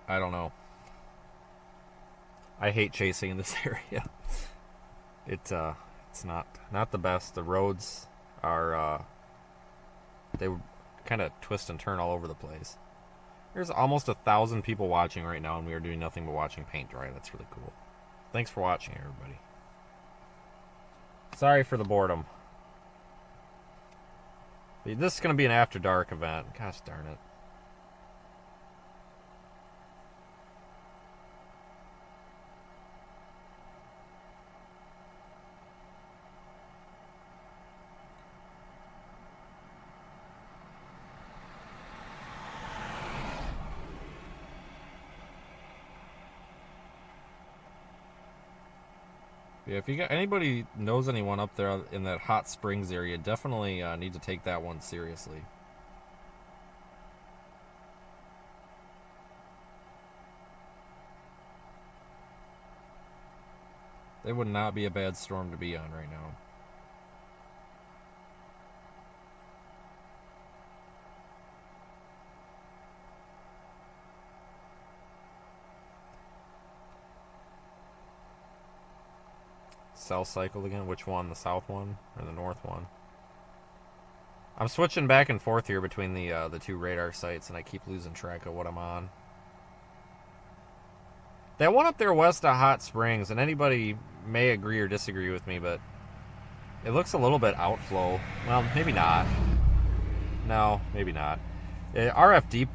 I don't know. I hate chasing in this area. It's not the best. The roads are they kind of twist and turn all over the place. There's almost 1,000 people watching right now, and we are doing nothing but watching paint dry. That's really cool. Thanks for watching, everybody. Sorry for the boredom. This is going to be an after dark event. Gosh darn it. Yeah, if you got anybody knows anyone up there in that Hot Springs area, definitely need to take that one seriously. They would not be a bad storm to be on right now. Cell cycled again? Which one? The south one or the north one? I'm switching back and forth here between the two radar sites, and I keep losing track of what I'm on. That one up there west of Hot Springs, and anybody may agree or disagree with me, but it looks a little bit outflow. Well, maybe not. No, maybe not. RFD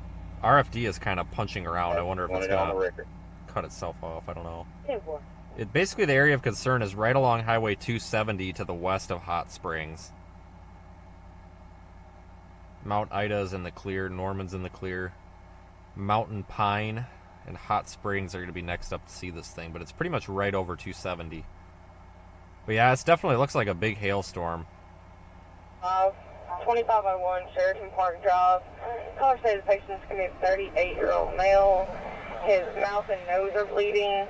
is kind of punching around. I wonder if it's going to cut itself off. I don't know. Basically, the area of concern is right along Highway 270 to the west of Hot Springs. Mount Ida's in the clear. Norman's in the clear. Mountain Pine and Hot Springs are going to be next up to see this thing, but it's pretty much right over 270. But yeah, it definitely looks like a big hailstorm. 2501 Sheraton Park Drive. Caller say the patient's going to be a 38-year-old male. His mouth and nose are bleeding.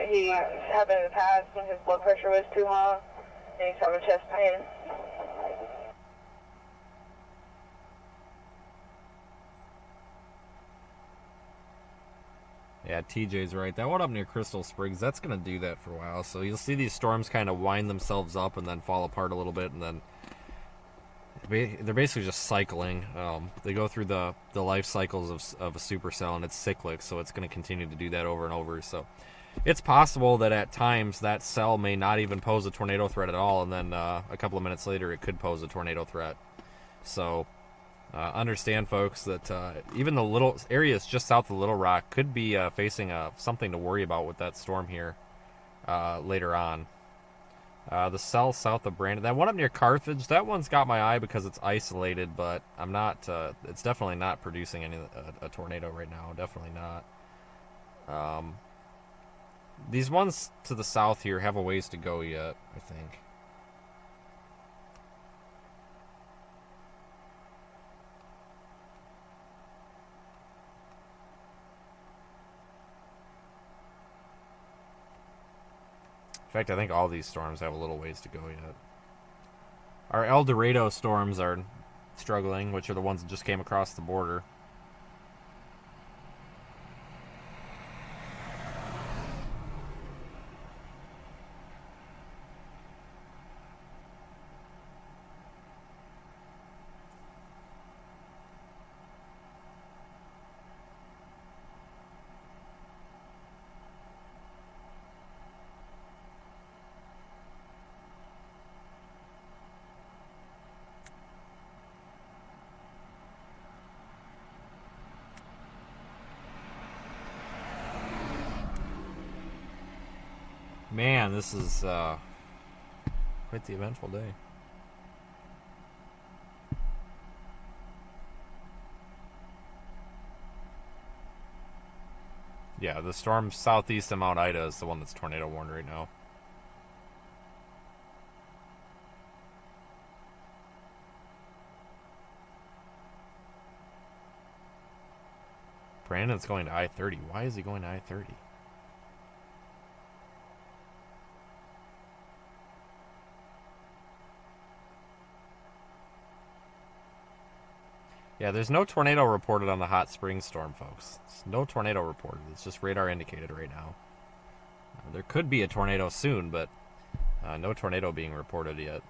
He happened in the past when his blood pressure was too high, and he's having chest pain. Yeah, TJ's right. That one up near Crystal Springs, that's going to do that for a while. So you'll see these storms kind of wind themselves up and then fall apart a little bit, and then they're basically just cycling. They go through the life cycles of a supercell, and it's cyclic, so it's going to continue to do that over and over. So it's possible that at times that cell may not even pose a tornado threat at all, and then a couple of minutes later it could pose a tornado threat. So understand, folks, that even the little areas just south of Little Rock could be facing something to worry about with that storm here later on. The cell south of Brandon, that one up near Carthage, that one's got my eye because it's isolated, but I'm not. It's definitely not producing a tornado right now. Definitely not. These ones to the south here have a ways to go yet, I think. In fact, I think all these storms have a little ways to go yet. Our El Dorado storms are struggling, which are the ones that just came across the border. Man, this is quite the eventful day. Yeah, the storm southeast of Mount Ida is the one that's tornado warned right now. Brandon's going to I-30. Why is he going to I-30? Yeah, there's no tornado reported on the Hot Springs storm, folks. There's no tornado reported. It's just radar indicated right now. There could be a tornado soon, but no tornado being reported yet.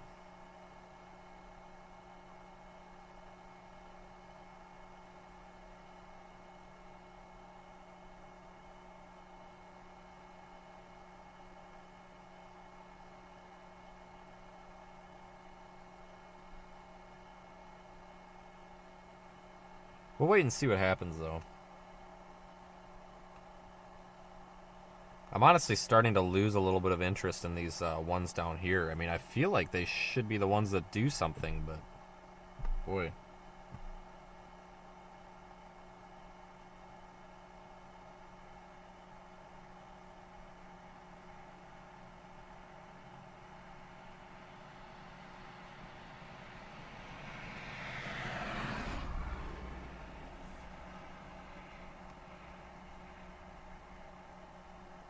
We'll wait and see what happens, though. I'm honestly starting to lose a little bit of interest in these ones down here. I mean, I feel like they should be the ones that do something, but boy.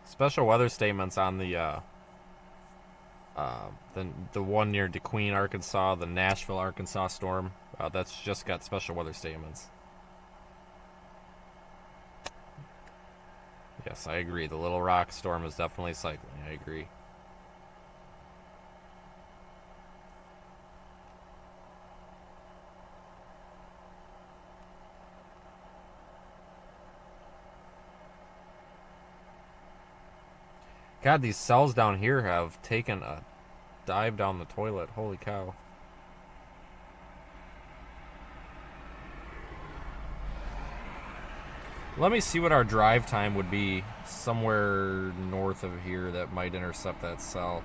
Special weather statements on the one near DeQueen, Arkansas, the Nashville, Arkansas storm. That's just got special weather statements. Yes, I agree. The Little Rock storm is definitely cycling. I agree. God, these cells down here have taken a dive down the toilet. Holy cow. Let me see what our drive time would be somewhere north of here that might intercept that cell.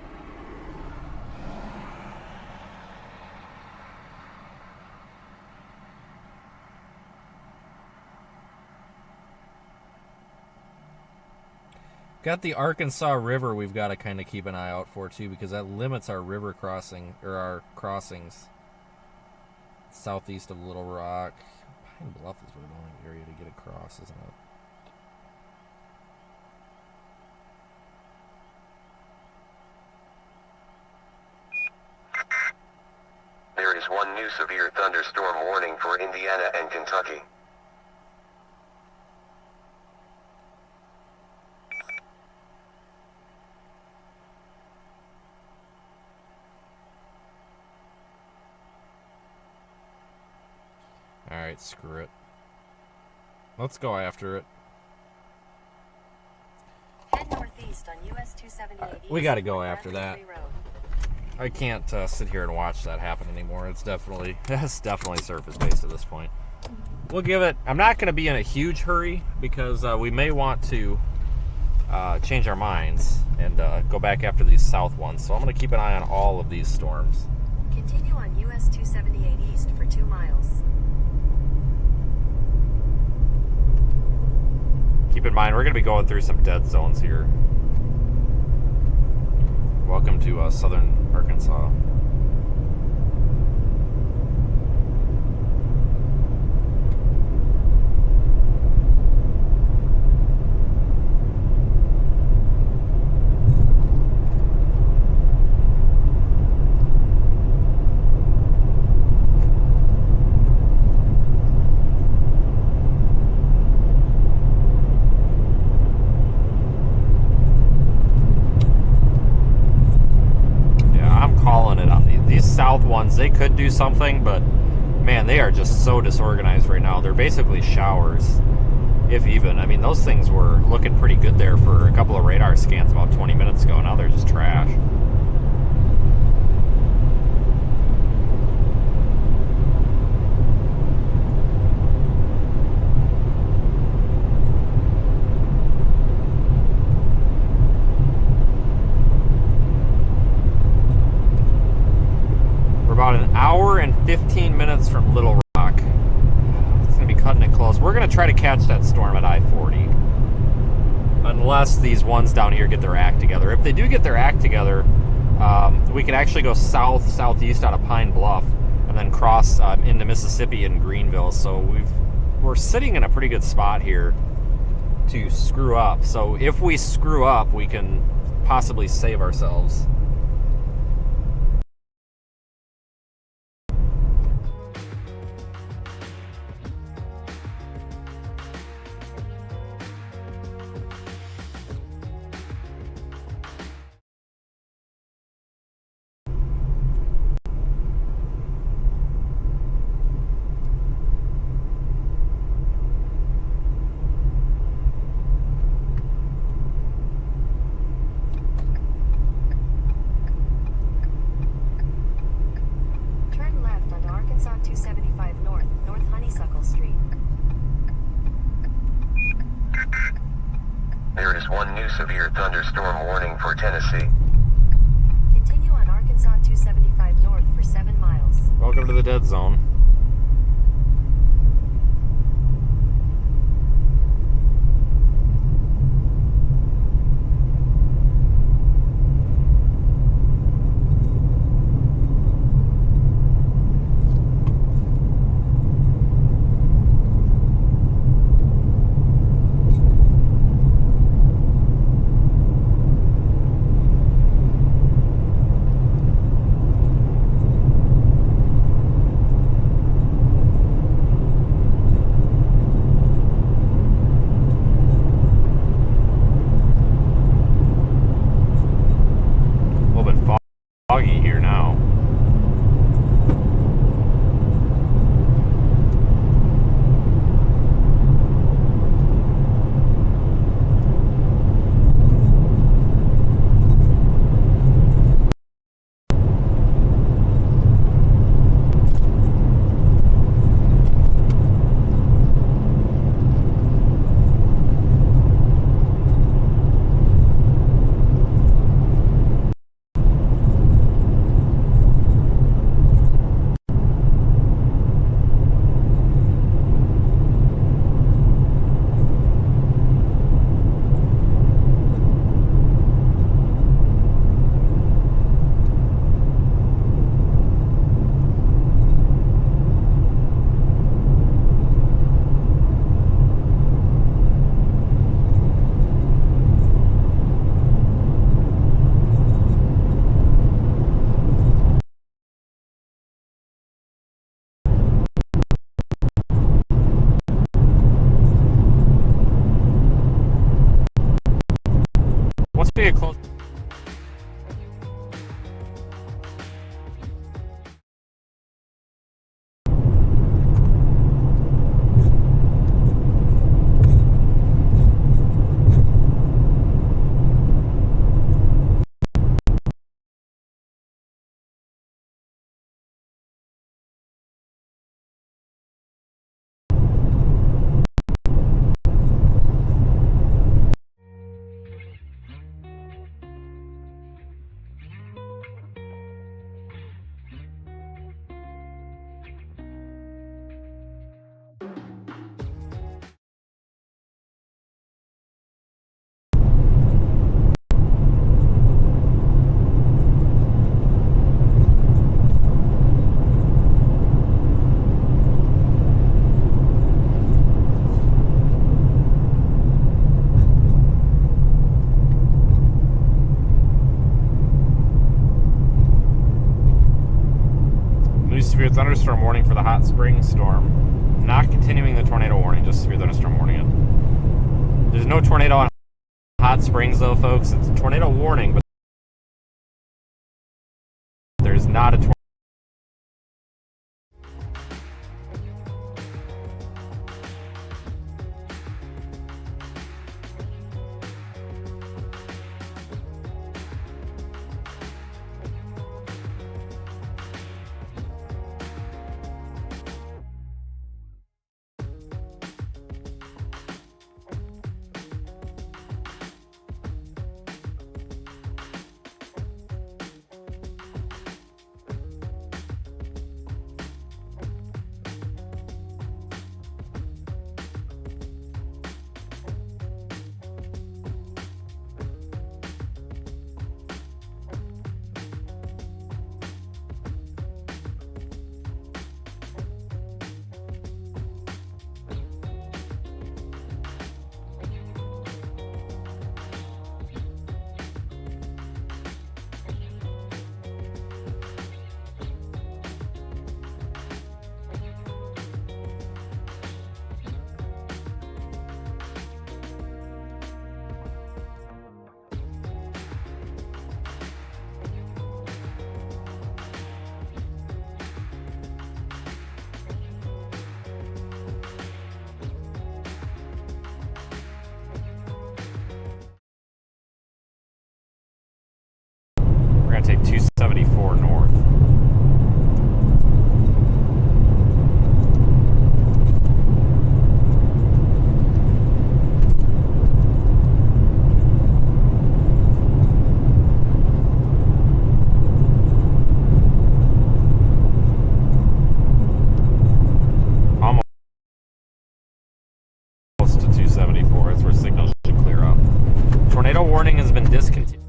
Got the Arkansas River we've got to kind of keep an eye out for too, because that limits our river crossing, or our crossings. Southeast of Little Rock. Pine Bluff is really the only area to get across, isn't it? There is one new severe thunderstorm warning for Indiana and Kentucky. Alright, screw it. Let's go after it. Head northeast on US 278 We gotta go after that. I can't sit here and watch that happen anymore. It's definitely surface based at this point. We'll give it. I'm not going to be in a huge hurry because we may want to change our minds and go back after these south ones. So I'm going to keep an eye on all of these storms. Continue on US 278 east for 2 miles. Keep in mind, we're going to be going through some dead zones here. Welcome to southern Arkansas. South ones, they could do something, but man, they are just so disorganized right now. They're basically showers, if even. I mean, those things were looking pretty good there for a couple of radar scans about 20 minutes ago. Now they're just trash. About an hour and 15 minutes from Little Rock. It's going to be cutting it close. We're going to try to catch that storm at I-40. Unless these ones down here get their act together. If they do get their act together, we can actually go southeast out of Pine Bluff and then cross into Mississippi and Greenville. So we're sitting in a pretty good spot here to screw up. So if we screw up, we can possibly save ourselves. Severe thunderstorm warning for Tennessee. Continue on Arkansas 275 north for 7 miles. Welcome to the dead zone. Foggy here now. gonna get close. Severe thunderstorm warning for the hot spring storm. Not continuing the tornado warning, just severe thunderstorm warning it. There's no tornado on Hot Springs though, folks. It's a tornado warning, but there's not a tornado. We're gonna take 274 north. Almost to 274. That's where signals should clear up. Tornado warning has been discontinued.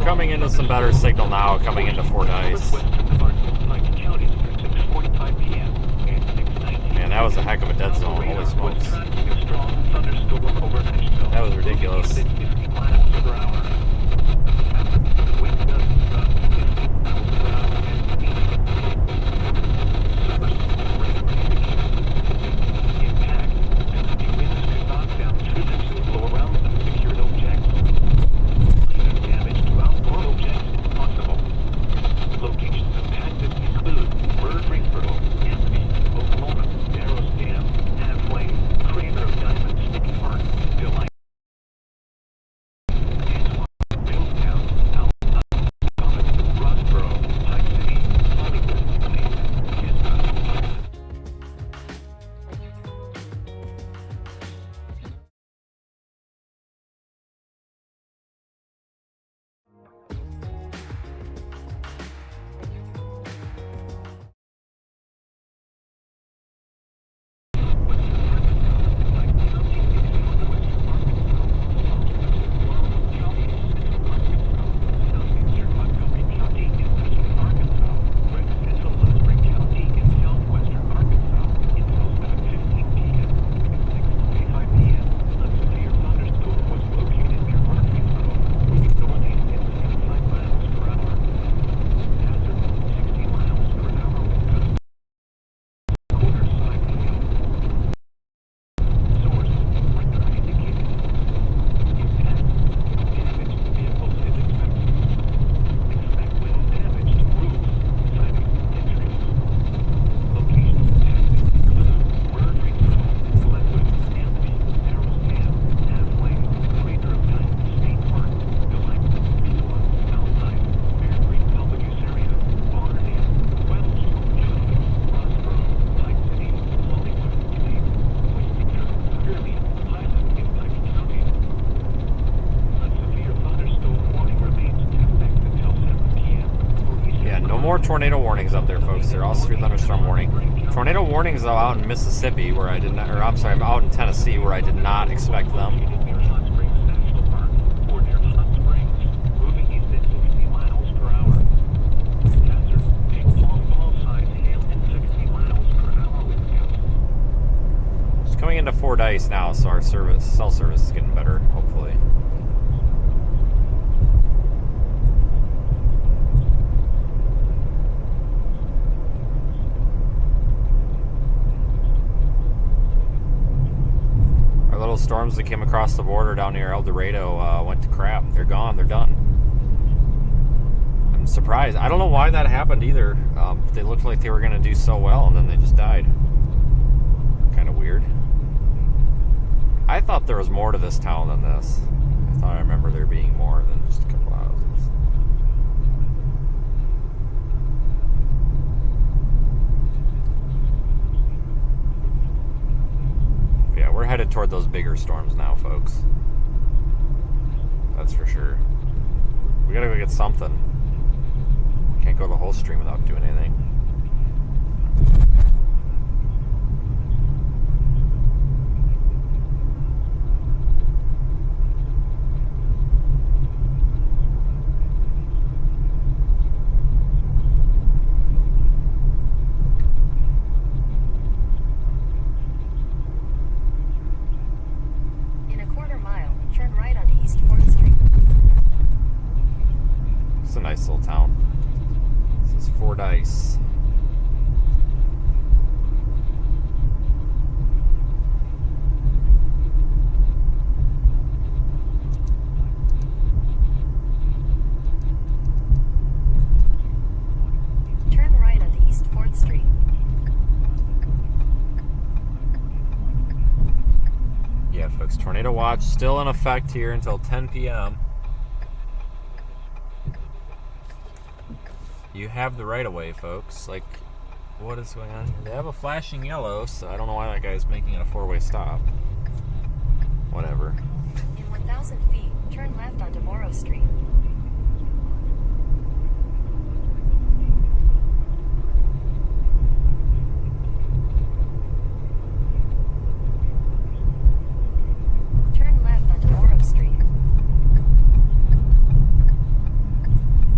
Coming into some better signal now, coming into Fordyce. Man, that was a heck of a dead zone, holy smokes. That was ridiculous. Tornado warnings up there, folks. There are all severe thunderstorm warning. Tornado warnings though out in Mississippi, where I did not, or I'm sorry, out in Tennessee, where I did not expect them. Just coming into Fordyce now, so our cell service is getting better, hopefully. storms that came across the border down near El Dorado went to crap. They're gone. They're done. I'm surprised. I don't know why that happened either. They looked like they were going to do so well, and then they just died. Kind of weird. I thought there was more to this town than this. I thought I remember there being more than just a couple houses. Yeah, we're headed toward those bigger storms now, folks. That's for sure. We gotta go get something. Can't go the whole stream without doing anything. Nice little town. This is Fordyce. Turn right onto East 4th Street. Yeah, folks, tornado watch still in effect here until 10 p.m. You have the right of way, folks. Like, what is going on here? They have a flashing yellow, so I don't know why that guy's making it a four-way stop. Whatever. In 1,000 feet, turn left onto Morrow Street. Turn left onto Morrow Street.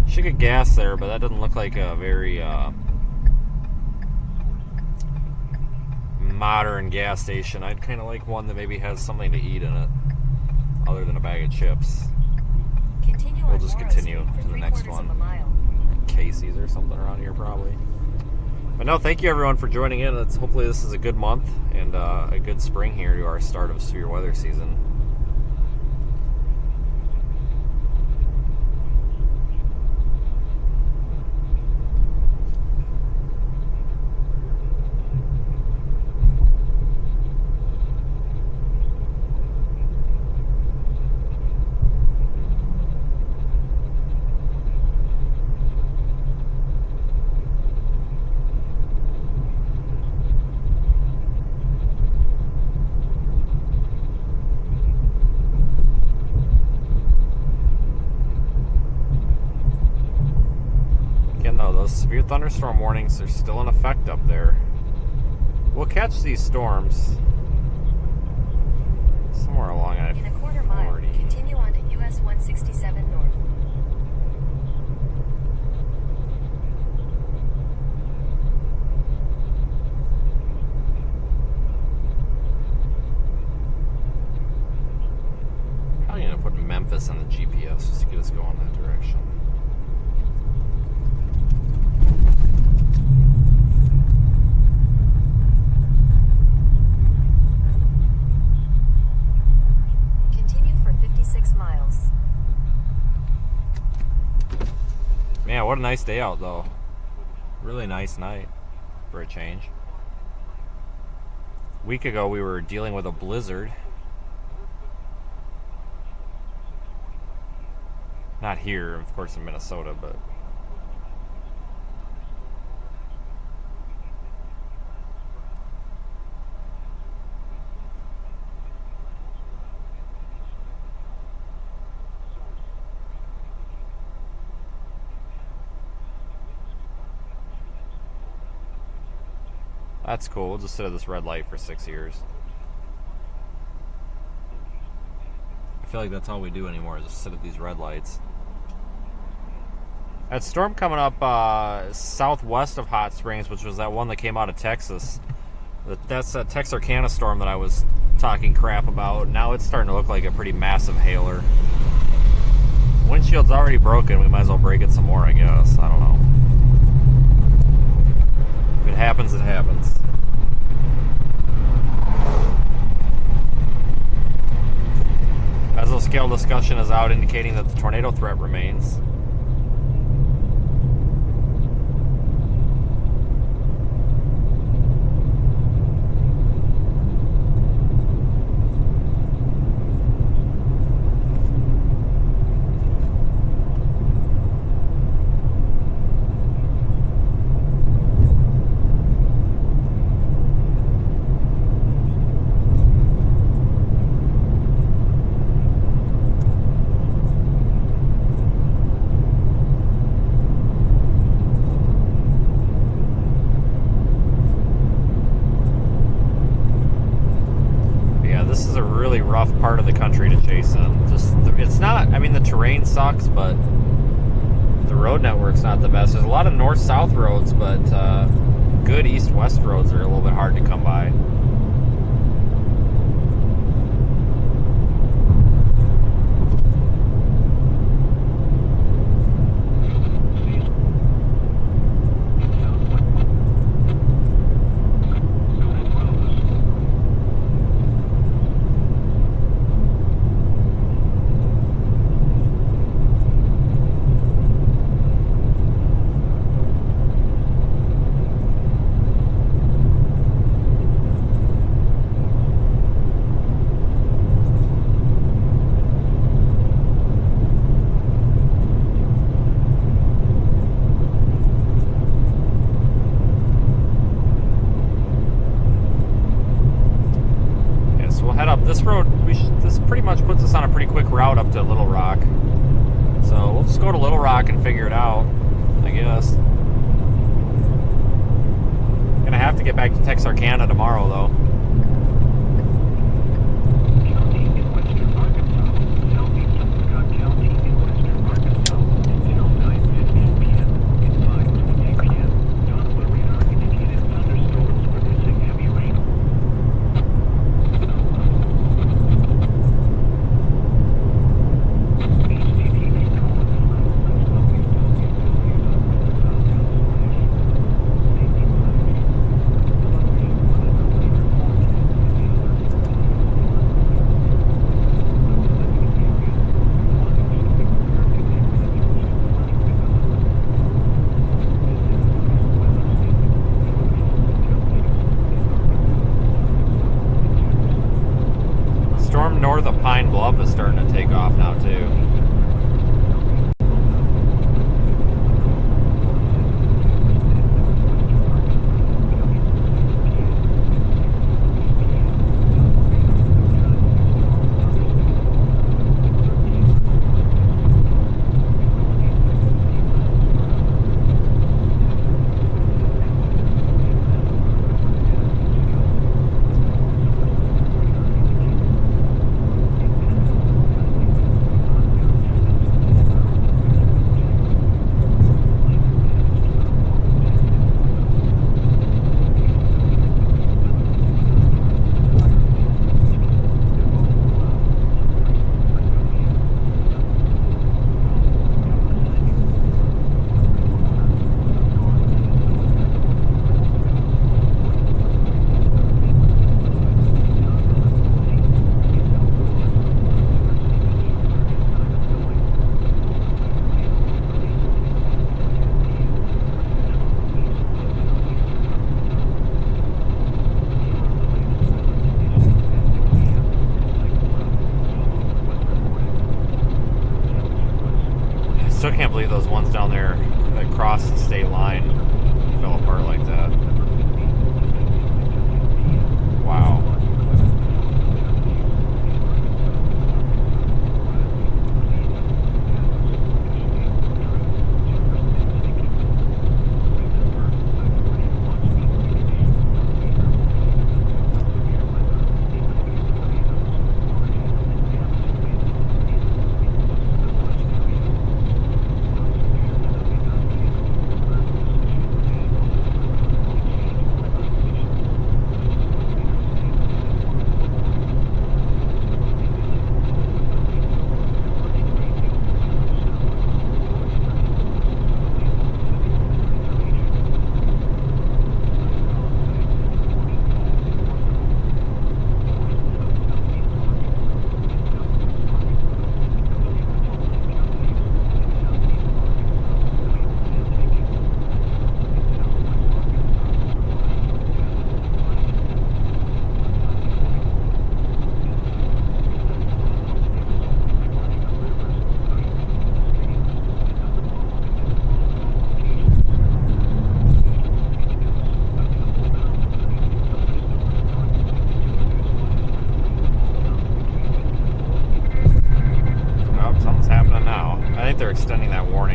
Should get gas there, but that doesn't look like a very modern gas station. I'd kind of like one that maybe has something to eat in it, other than a bag of chips. We'll just continue to the next one. Casey's or something around here, probably. But no, thank you everyone for joining in. Hopefully this is a good month and a good spring here to our start of severe weather season. Those severe thunderstorm warnings are still in effect up there. We'll catch these storms somewhere along I-40. In a quarter mile, continue on to US 167 North. Probably gonna put Memphis on the GPS just to get us going that direction. Man, what a nice day out, though. Really nice night for a change. A week ago, we were dealing with a blizzard. Not here, of course, in Minnesota, but... That's cool. We'll just sit at this red light for 6 years. I feel like that's all we do anymore, is just sit at these red lights. That storm coming up southwest of Hot Springs, which was that one that came out of Texas. That's that Texarkana storm that I was talking crap about. Now it's starting to look like a pretty massive hailer. Windshield's already broken. We might as well break it some more, I guess. I don't know. If it happens, it happens. Mesoscale discussion is out indicating that the tornado threat remains. Rough part of the country to chase in. Just it's not, I mean, the terrain sucks, but the road network's not the best. There's a lot of north-south roads, but good east-west roads are a little bit hard to come by. This road, this pretty much puts us on a pretty quick route up to Little Rock. So we'll just go to Little Rock and figure it out, I guess. Gonna have to get back to Texarkana tomorrow, though. North of Pine Bluff is starting to take off now too. Still can't believe those ones down there that crossed the state line fell apart like that. Wow.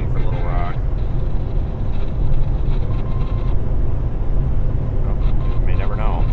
warning for Little Rock. Oh, you may never know.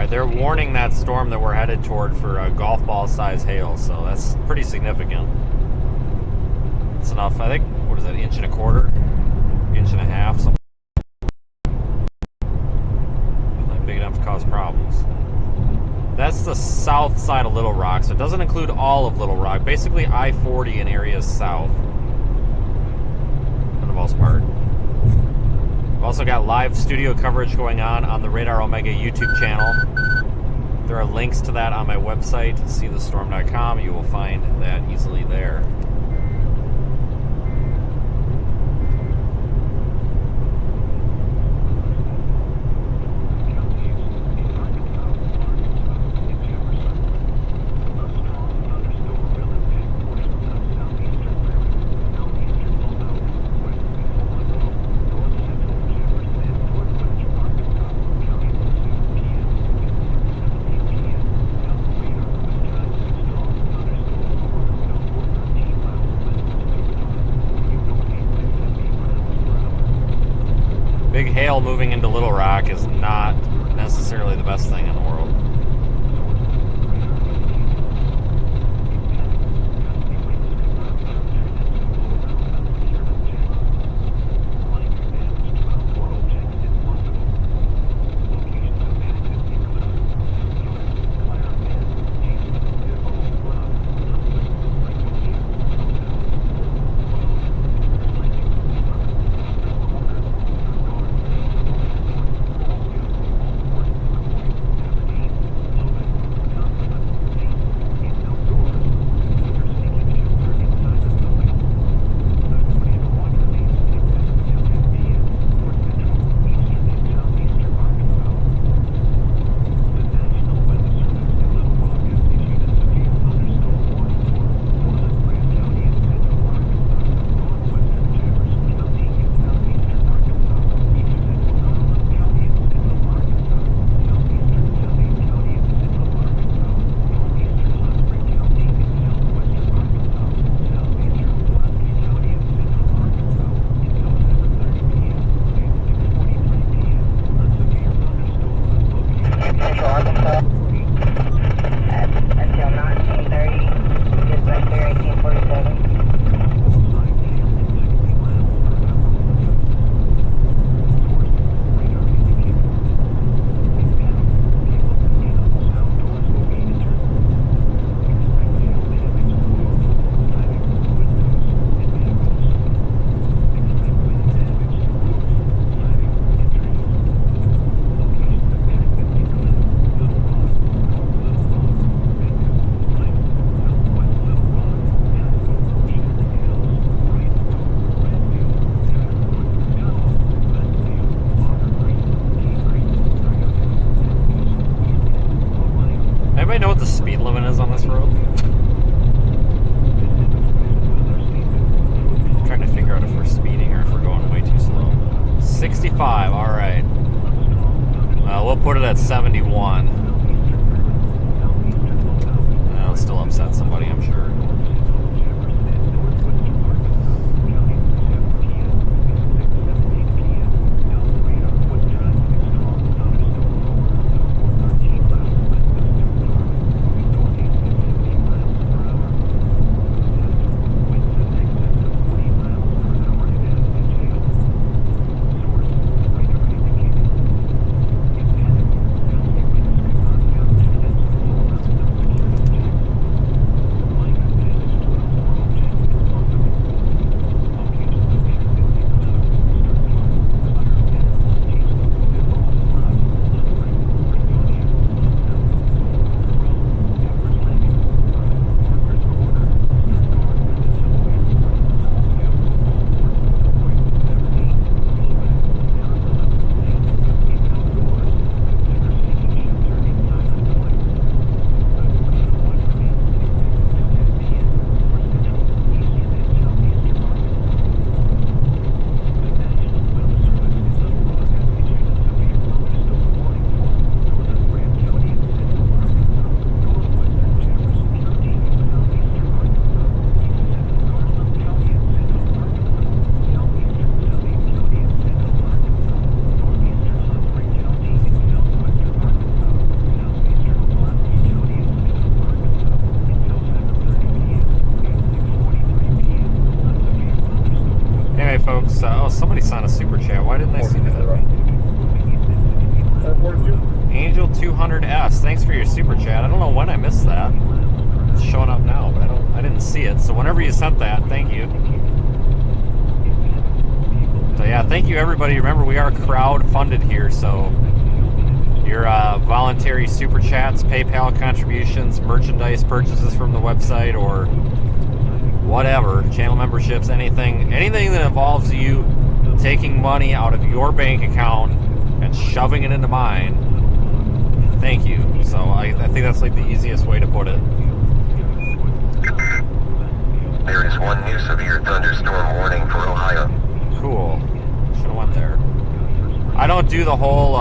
They're warning that storm that we're headed toward for a golf ball size hail, so that's pretty significant. It's enough, I think, what is that, inch and a quarter? Inch and a half, something like big enough to cause problems. That's the south side of Little Rock, so it doesn't include all of Little Rock. Basically I-40 in areas south, for the most part. We've also got live studio coverage going on the Radar Omega YouTube channel. There are links to that on my website, seethestorm.com. You will find that easily there. Big hail moving into Little Rock is not necessarily the best thing in the world. folks. Oh, somebody signed a super chat. Why didn't I see that? Angel 200S. Thanks for your super chat. I don't know when I missed that. It's showing up now, but I didn't see it. So whenever you sent that, thank you. So yeah, thank you everybody. Remember, we are crowd funded here, so your voluntary super chats, PayPal contributions, merchandise purchases from the website, or whatever, channel memberships, anything that involves you taking money out of your bank account and shoving it into mine, thank you. So I think that's like the easiest way to put it. There is one new severe thunderstorm warning for Ohio. Cool. Should have went there. I don't do the whole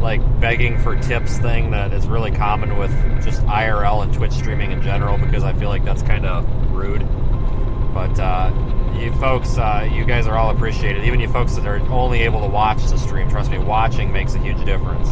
like begging for tips thing that is really common with just IRL and Twitch streaming in general, because I feel like that's kind of rude. But you folks, you guys are all appreciated. Even you folks that are only able to watch the stream, trust me, watching makes a huge difference.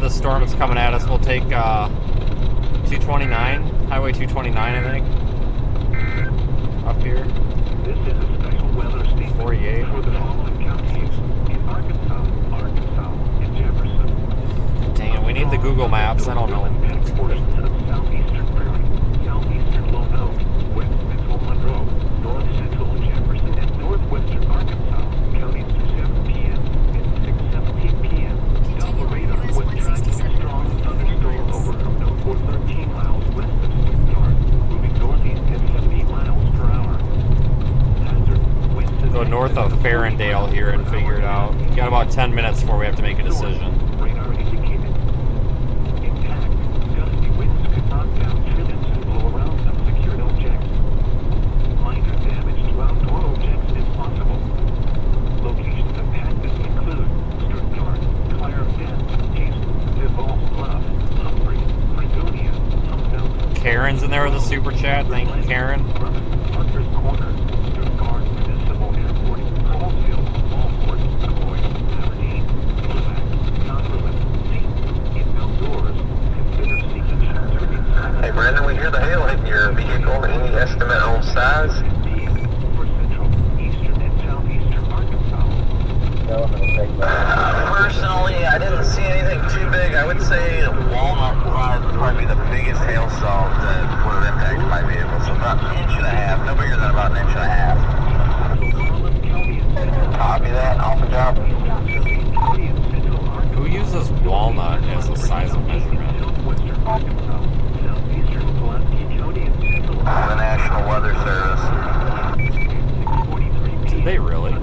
Storm that's coming at us. We'll take 229, Highway 229, I think, up here. This is a special weather statement 48 for the following counties in Arkansas, and Jefferson. Dang it, we need the Google Maps. I don't know. Portions of southeastern Prairie, southeastern Lone Oak, west central Monroe, north central Jefferson, and northwestern Arkansas counties through 7 p.m. and 6:17 p.m. Delta radar was tracking a strong thunderstorm over Hermno for 13 miles west of Stuttgart, moving northeast at 70 miles per hour. Go north of Ferndale here and figure it out. Got about 10 minutes before we have to make a decision. Radar indicated. Intact, gusty winds could knock down trillions and blow around unsecured objects. Minor damage to outdoor objects is possible. Locations impacted include Stuttgart, Clarendon, Hazel, Devon, Bluff, Humphrey, Fredonia, Humboldt. Karen's in there with a super chat. Thank you, Karen. Hunter's Corner, Stuttgart, Municipal Airport, Hallsville, Walport, Coy, Aberdeen, Quebec, Cumberland, Seton. In outdoors, consider seeking shelter inside. Hey Brandon, we hear the hail hitting your vehicle. Any estimate on size? For central, eastern, and southeastern Arkansas. Personally, I didn't see anything too big. I would say Walnut would probably be the biggest hailstorm that would have impacted my vehicle. So about an inch and a half, no bigger than about an inch and a half. Copy that, off the job. Who uses walnut as a size of measurement? The National Weather Service. Did they really?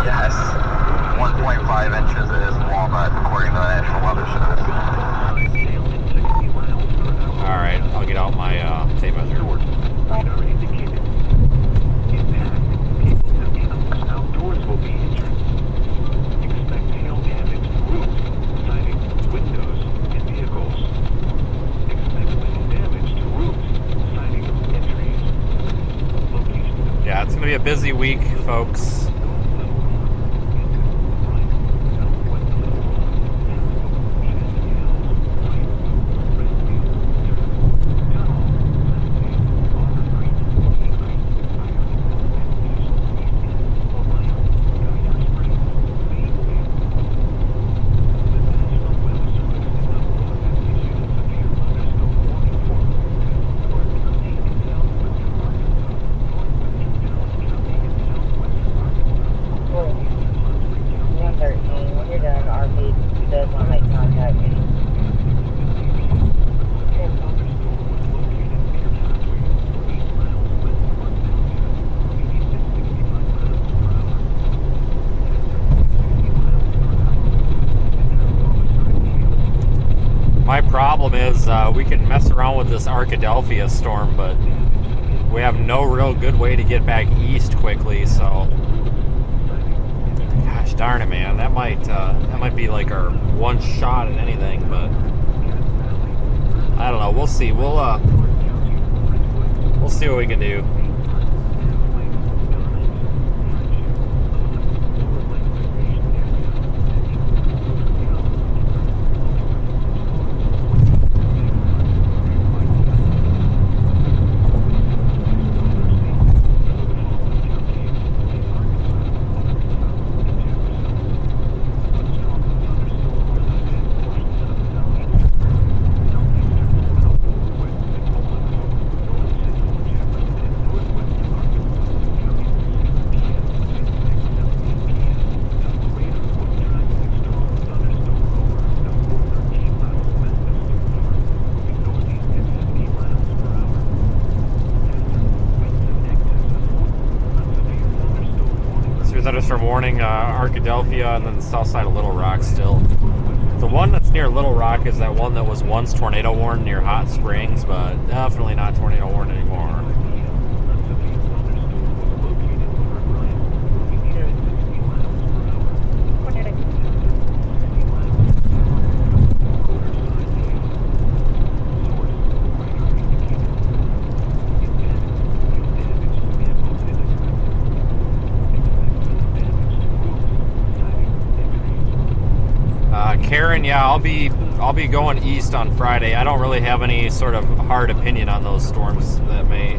Yes. 1.5 inches is walnut, according to the National Weather Service. Alright, I'll get out my tape measure. Outdoors will be injured. Expect hail damage to roofs, siding, windows, and vehicles. Expect wind damage to roofs, siding, and trees. Locations. Yeah, it's going to be a busy week, folks. problem is we can mess around with this Arkadelphia storm, but we have no real good way to get back east quickly, so gosh darn it, man. That might be like our one shot at anything, but I don't know. We'll see. We'll see what we can do. Thunderstorm warning, Arkadelphia, and then the south side of Little Rock still. The one that's near Little Rock is that one that was once tornado warned near Hot Springs, but definitely not tornado warned anymore. Karen, yeah, I'll be going east on Friday. I don't really have any sort of hard opinion on those storms that may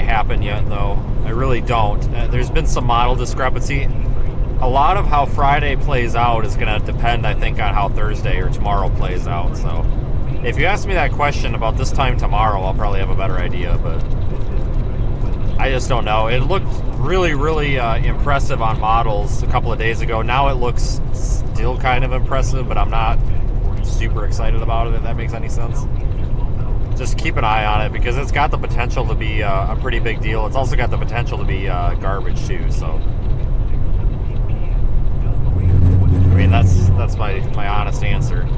happen yet, though. I really don't. There's been some model discrepancy. A lot of how Friday plays out is going to depend, I think, on how Thursday or tomorrow plays out. So, if you ask me that question about this time tomorrow, I'll probably have a better idea. But I just don't know. It looked really, really impressive on models a couple of days ago. Now it looks still kind of impressive, but I'm not super excited about it, if that makes any sense. Just keep an eye on it, because it's got the potential to be a pretty big deal. It's also got the potential to be garbage too, so I mean, that's my honest answer.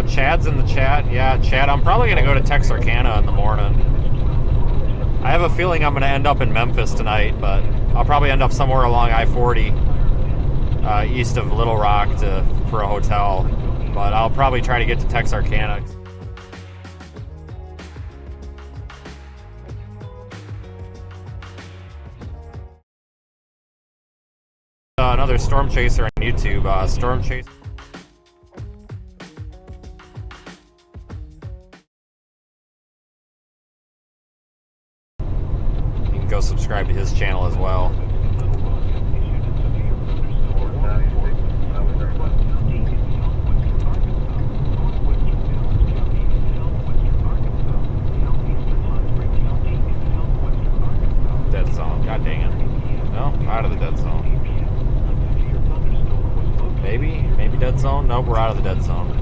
Chad's in the chat. Yeah, Chad, I'm probably going to go to Texarkana in the morning. I have a feeling I'm going to end up in Memphis tonight, but I'll probably end up somewhere along I-40 east of Little Rock for a hotel. But I'll probably try to get to Texarkana. Another Storm Chaser on YouTube. Storm Chaser. Go subscribe to his channel as well. Dead zone. God dang it. No, out of the dead zone. Maybe dead zone? Nope, we're out of the dead zone.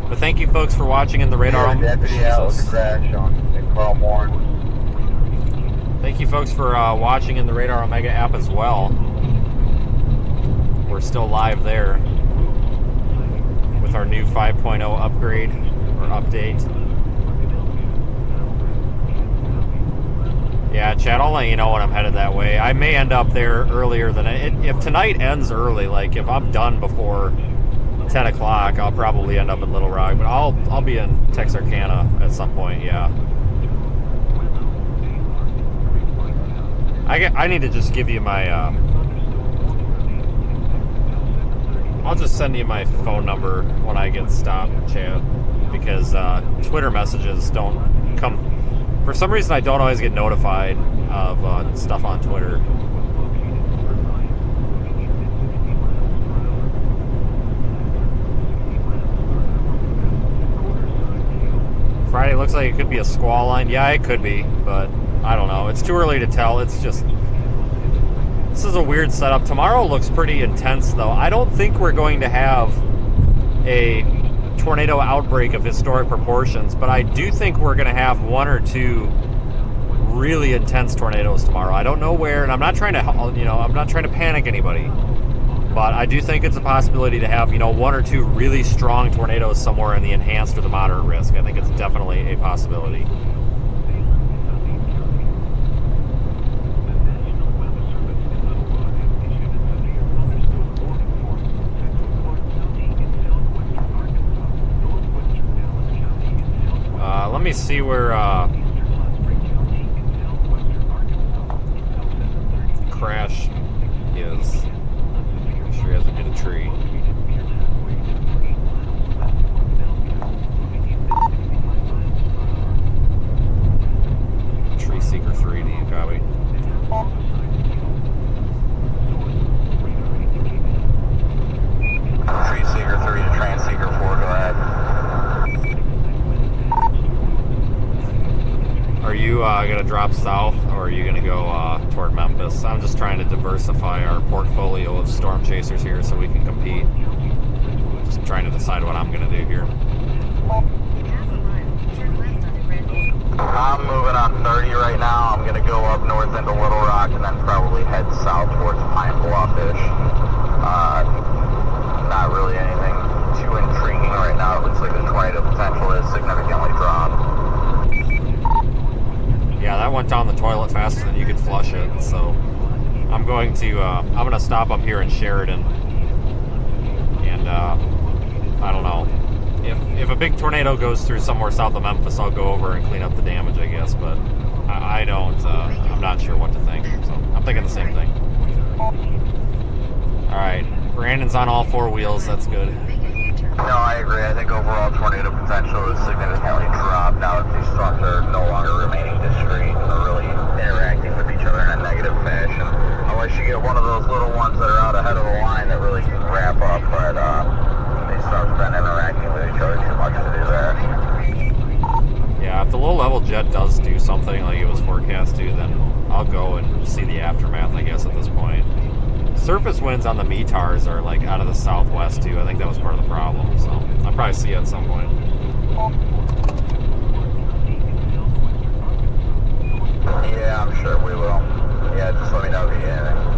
But thank you folks for watching in the radar. Deputy out with the crash on Carl Moore. Thank you folks for watching in the Radar Omega app as well. We're still live there with our new 5.0 upgrade or update. Yeah, Chad, I'll let you know when I'm headed that way. I may end up there earlier than if tonight ends early. Like if I'm done before 10 o'clock, I'll probably end up in Little Rock, but I'll be in Texarkana at some point. Yeah. I need to just give you my. I'll just send you my phone number when I get stopped, Chad, because Twitter messages don't come. For some reason, I don't always get notified of stuff on Twitter. Friday looks like it could be a squall line. Yeah, it could be, but I don't know. It's too early to tell. It's This is a weird setup. Tomorrow looks pretty intense, though. I don't think we're going to have a tornado outbreak of historic proportions, but I do think we're going to have one or two really intense tornadoes tomorrow. I don't know where, and I'm not trying to, I'm not trying to panic anybody, but I do think it's a possibility to have, one or two really strong tornadoes somewhere in the enhanced or the moderate risk. I think it's definitely a possibility. Let me see where crash is. Make sure he hasn't hit a tree. Tree Seeker 3, do you copy? Tree Seeker 3 to Train Seeker 4, go ahead. Are you going to drop south, or are you going to go toward Memphis? I'm just trying to diversify our portfolio of storm chasers here so we can compete. Just trying to decide what I'm going to do here. I'm moving on 30 right now. I'm going to go up north into Little Rock and then probably head south towards Pine Bluff-ish. Not really anything too intriguing right now. It looks like the tornado potential is significantly dropped. Yeah, that went down the toilet faster than you could flush it, so I'm going to stop up here in Sheridan, and I don't know. If a big tornado goes through somewhere south of Memphis, I'll go over and clean up the damage, I guess, but I'm not sure what to think, so I'm thinking the same thing. Alright, Brandon's on all four wheels, that's good. No, I agree. I think overall tornado potential is significantly dropped now that these storms are no longer remaining discrete and are really interacting with each other in a negative fashion. Unless you get one of those little ones that are out ahead of the line that really can wrap up, but these storms have been interacting with each other too much to do that. Yeah, if the low-level jet does do something like it was forecast to, then I'll go and see the aftermath, I guess, at this point. Surface winds on the METARs are like out of the southwest too. I think that was part of the problem, so I'll probably see it at some point. Yeah, I'm sure we will. Yeah, just let me know if you get anything.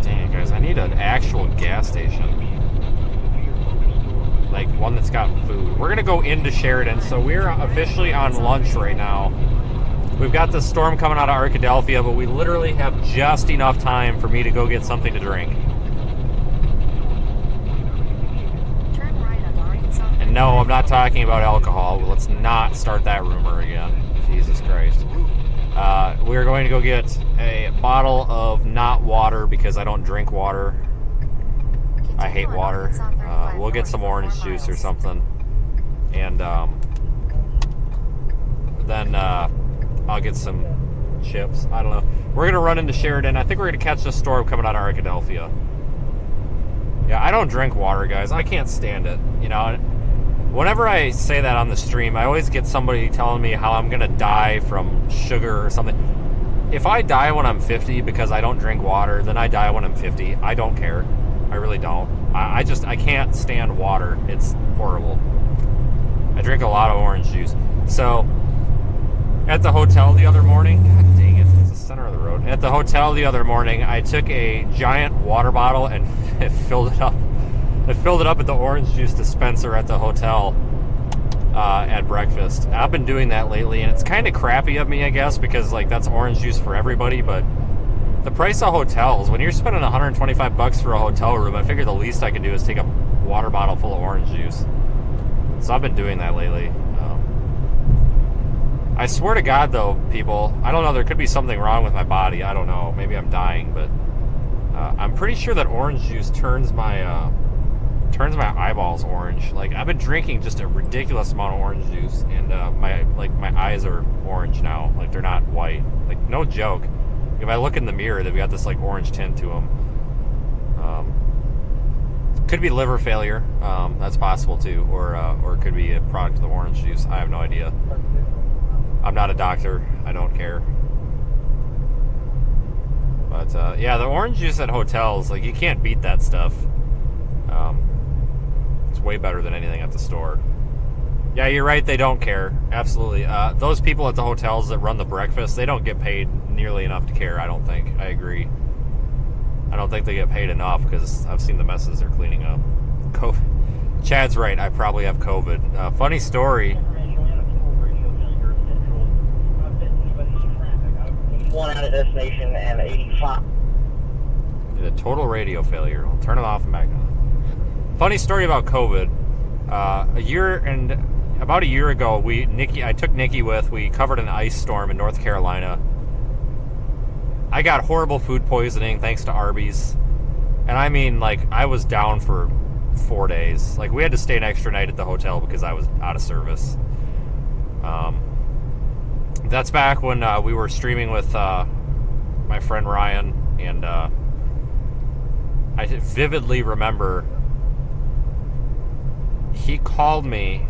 Dang it, guys, I need an actual gas station. Like one that's got food. We're gonna go into Sheridan, so we're officially on lunch right now. We've got this storm coming out of Arkadelphia, but we literally have just enough time for me to go get something to drink. And no, I'm not talking about alcohol. Let's not start that rumor again. Jesus Christ. We're going to go get a bottle of not water because I don't drink water. I hate water. We'll get some orange juice or something. And then I'll get some chips. I don't know. We're going to run into Sheridan. I think we're going to catch this storm coming out of Arkadelphia. Yeah, I don't drink water, guys. I can't stand it. Whenever I say that on the stream, I always get somebody telling me how I'm going to die from sugar or something. If I die when I'm 50 because I don't drink water, then I die when I'm 50. I don't care. I really don't. I can't stand water. It's horrible. I drink a lot of orange juice. So, at the hotel the other morning, god dang it, it's the center of the road. At the hotel the other morning, I took a giant water bottle and filled it up. I filled it up at the orange juice dispenser at the hotel at breakfast. I've been doing that lately, and it's kind of crappy of me, I guess, because like that's orange juice for everybody, but the price of hotels, when you're spending $125 for a hotel room, I figure the least I can do is take a water bottle full of orange juice. So I've been doing that lately. I swear to God, though, people, I don't know, there could be something wrong with my body. I don't know. Maybe I'm dying, but I'm pretty sure that orange juice turns my eyeballs orange. Like, I've been drinking just a ridiculous amount of orange juice, and my eyes are orange now. Like, they're not white. Like, no joke. If I look in the mirror, they've got this like orange tint to them. Could be liver failure. That's possible too, or it could be a product of the orange juice. I have no idea. I'm not a doctor. I don't care. But yeah, the orange juice at hotels, like, you can't beat that stuff. It's way better than anything at the store. Yeah, you're right, they don't care. Absolutely. Those people at the hotels that run the breakfast, they don't get paid nearly enough to care, I don't think. I agree. I don't think they get paid enough because I've seen the messes they're cleaning up. COVID. Chad's right, I probably have COVID. Funny story. One out of destination and 85. Did a total radio failure. I'll turn it off and back on. Funny story about COVID. About a year ago, I took Nikki with. We covered an ice storm in North Carolina. I got horrible food poisoning thanks to Arby's, and I mean, like, I was down for 4 days. Like, we had to stay an extra night at the hotel because I was out of service. That's back when we were streaming with my friend Ryan, and I vividly remember he called me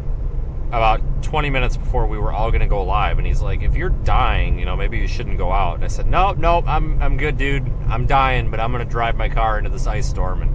about 20 minutes before we were all going to go live, and he's like, if you're dying, maybe you shouldn't go out. And I said, no, I'm good, dude. I'm dying, but I'm going to drive my car into this ice storm. And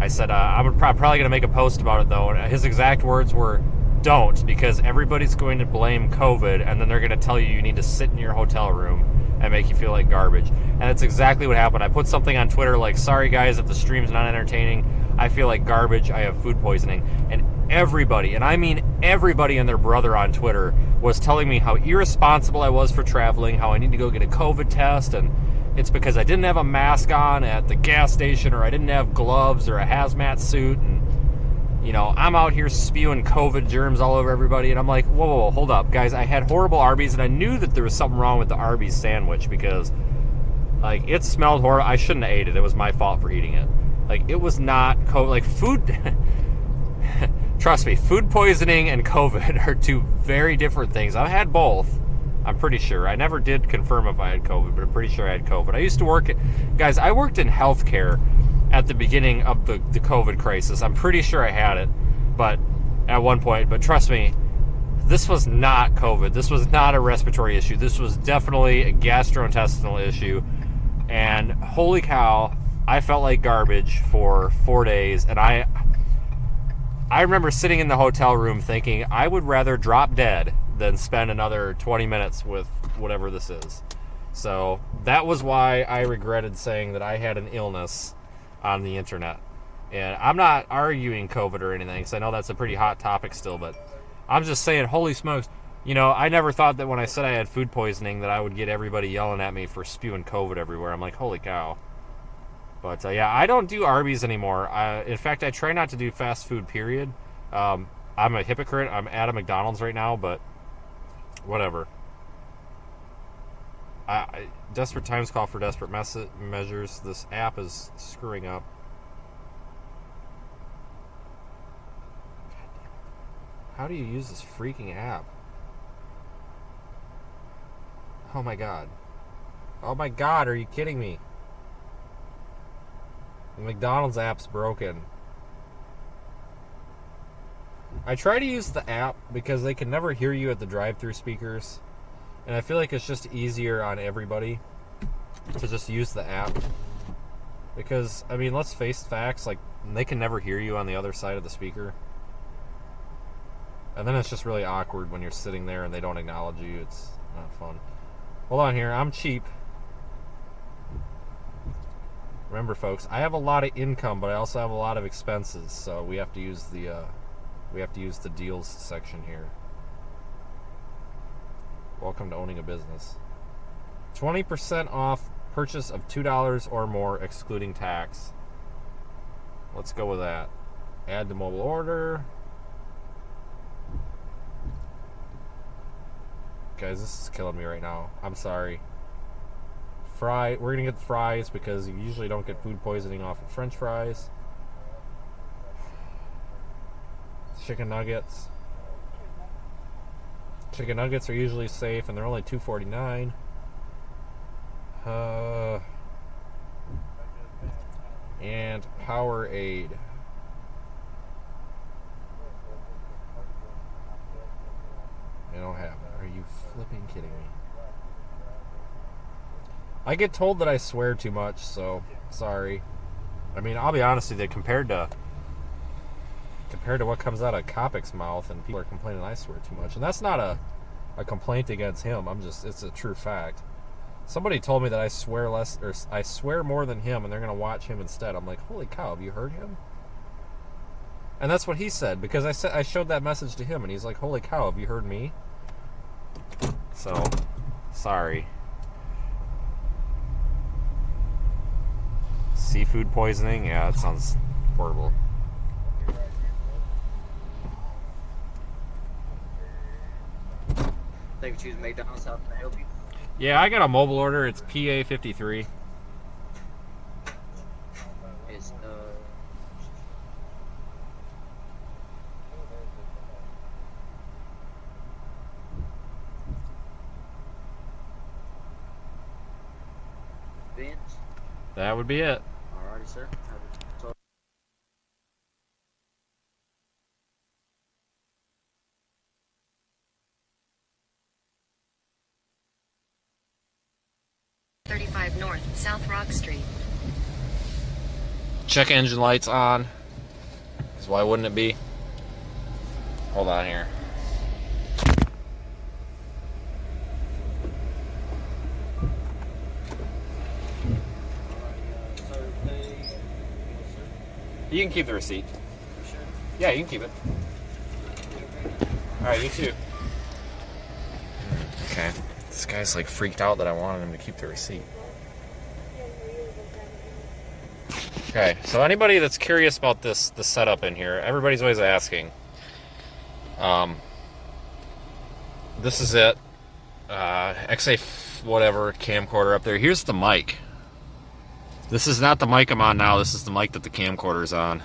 I said, I'm probably going to make a post about it, though. And his exact words were, don't, because everybody's going to blame COVID, and then they're going to tell you need to sit in your hotel room and make you feel like garbage. And that's exactly what happened. I put something on Twitter like, sorry guys if the stream's not entertaining, I feel like garbage, I have food poisoning. And everybody, and I mean everybody and their brother on Twitter, was telling me how irresponsible I was for traveling, how I need to go get a COVID test, and it's because I didn't have a mask on at the gas station, or I didn't have gloves or a hazmat suit, and I'm out here spewing COVID germs all over everybody. And I'm like, whoa, hold up, guys. I had horrible Arby's, and I knew that there was something wrong with the Arby's sandwich because, like, it smelled horrible. I shouldn't have ate it. It was my fault for eating it. Like, it was not COVID. Like, food... Trust me, food poisoning and COVID are two very different things. I've had both, I'm pretty sure. I never did confirm if I had COVID, but I'm pretty sure I had COVID. I used to work... Guys, I worked in healthcare at the beginning of the COVID crisis. I'm pretty sure I had it, but at one point. But trust me, this was not COVID. This was not a respiratory issue. This was definitely a gastrointestinal issue. And holy cow, I felt like garbage for 4 days. And I remember sitting in the hotel room thinking I would rather drop dead than spend another 20 minutes with whatever this is. So that was why I regretted saying that I had an illness on the internet. And I'm not arguing COVID or anything, because I know that's a pretty hot topic still, but I'm just saying, holy smokes, I never thought that when I said I had food poisoning that I would get everybody yelling at me for spewing COVID everywhere. I'm like, holy cow. But yeah, I don't do Arby's anymore. In fact, I try not to do fast food, period. I'm a hypocrite. I'm at a McDonald's right now, but whatever. Desperate times call for desperate measures. This app is screwing up. How do you use this freaking app? Oh my god. Oh my god, are you kidding me? The McDonald's app's broken. I try to use the app because they can never hear you at the drive-thru speakers. And I feel like it's just easier on everybody to just use the app. Because, I mean, let's face facts, like, they can never hear you on the other side of the speaker. And then it's just really awkward when you're sitting there and they don't acknowledge you. It's not fun. Hold on here, I'm cheap. Remember, folks, I have a lot of income, but I also have a lot of expenses, so we have to use the deals section here. Welcome to owning a business. 20% off purchase of $2 or more, excluding tax. Let's go with that. Add to mobile order. Guys, this is killing me right now. I'm sorry. We're gonna get the fries because you usually don't get food poisoning off of French fries. Chicken nuggets. Chicken nuggets are usually safe, and they're only $2.49. And Powerade. I don't have it. Are you flipping kidding me? I get told that I swear too much, so sorry. I mean, I'll be honest with you, compared to what comes out of Kopic's mouth, and people are complaining I swear too much. And that's not a complaint against him. It's a true fact. Somebody told me that I swear less, or I swear more than him, and they're going to watch him instead. I'm like, holy cow, have you heard him? And that's what he said, because I showed that message to him, and he's like, holy cow, have you heard me? So, sorry. Seafood poisoning? Yeah, that sounds horrible. Thank you for choosing McDonald's. How can I help you? Yeah, I got a mobile order. It's PA53. It's Vince. That would be it. Alrighty, sir. North, South Rock Street. Check engine lights on. Because why wouldn't it be? Hold on here. You can keep the receipt. Yeah, you can keep it. Alright, you too. Okay. This guy's like freaked out that I wanted him to keep the receipt. Okay, so anybody that's curious about the setup in here, everybody's always asking. This is it. XA whatever camcorder up there. Here's the mic. This is not the mic I'm on now. This is the mic that the camcorder's on.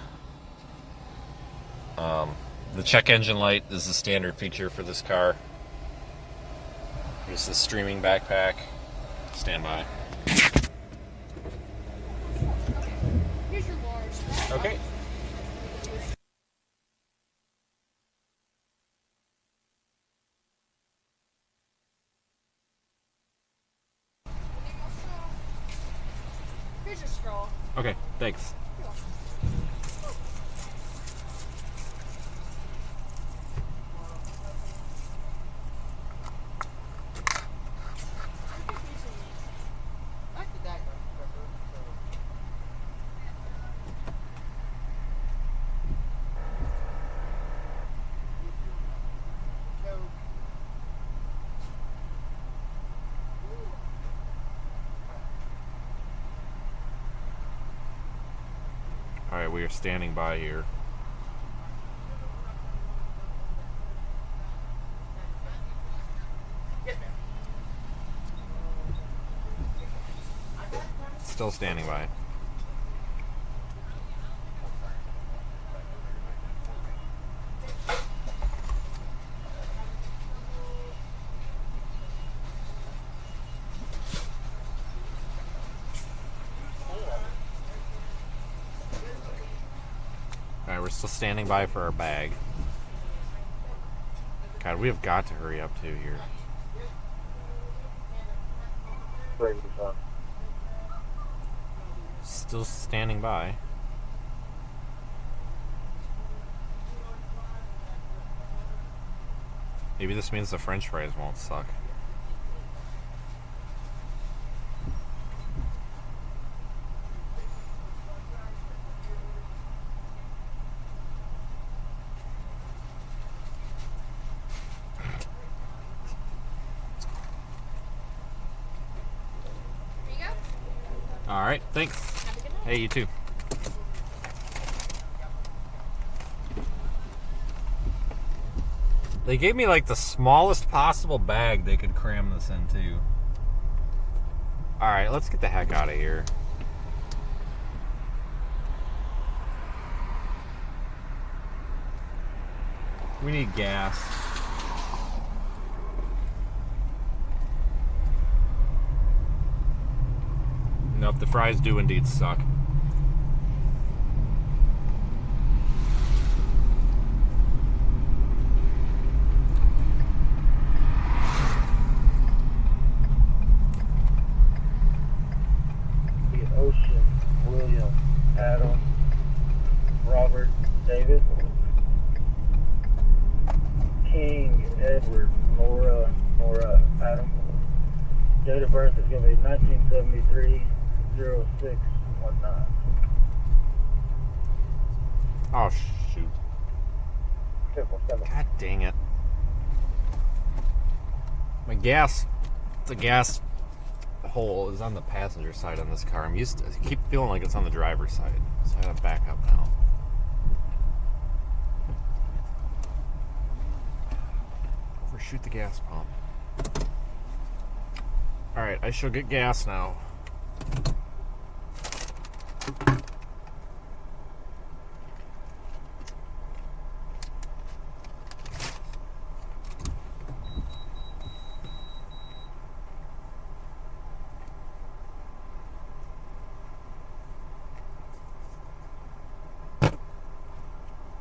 The check engine light is the standard feature for this car. Here's the streaming backpack. Stand by. Okay. Here's your straw. Okay, thanks. Alright, we are standing by here. Still standing by. Alright, we're still standing by for our bag. God, we have got to hurry up too here. Still standing by. Maybe this means the French fries won't suck. Alright, thanks. Hey, you too. They gave me like the smallest possible bag they could cram this into. Alright, let's get the heck out of here. We need gas. Nope, the fries do indeed suck. Edward, Laura, Adam. Date of birth is going to be 1973, 0619. Oh, shoot. 717. God dang it. The gas hole is on the passenger side on this car. I keep feeling like it's on the driver's side, so I gotta back up now. Overshoot the gas pump. Alright, I shall get gas now.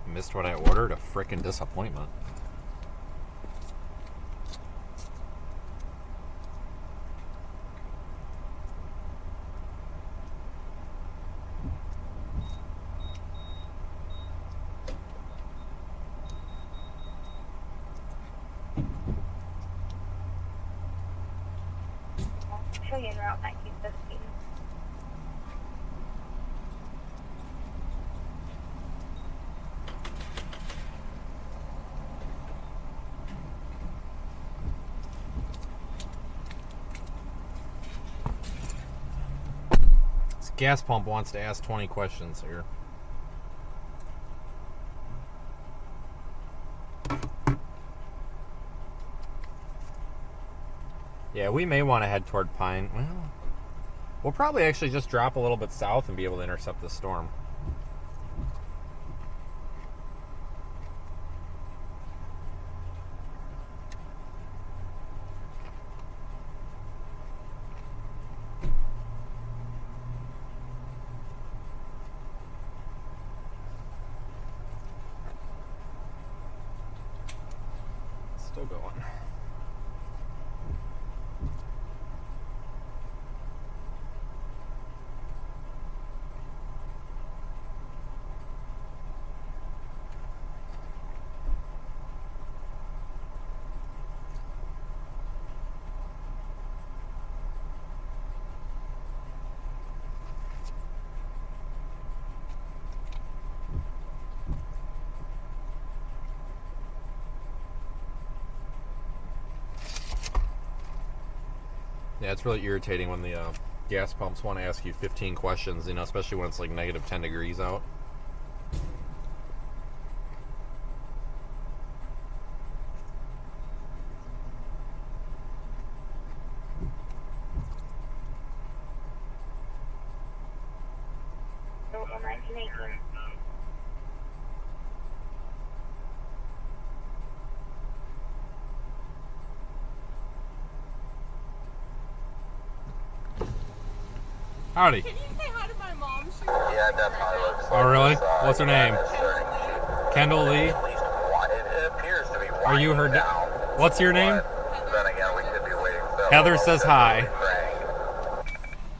Missed what I ordered? A frickin' disappointment. Show you en route 1915. This gas pump wants to ask 20 questions here. Yeah, we may want to head toward Pine. Well, we'll probably actually just drop a little bit south and be able to intercept the storm. Still going. Yeah, it's really irritating when the gas pumps want to ask you 15 questions, you know, especially when it's like negative 10 degrees out. Total 1918. Howdy. Can you say hi to my mom? Yeah, that probably looks like Oh, really? it's, What's her name? Kendall Lee? At least it appears to be Are you her winding da- down. What's your name? But then again, we could be waiting. So Heather says hi. Rang.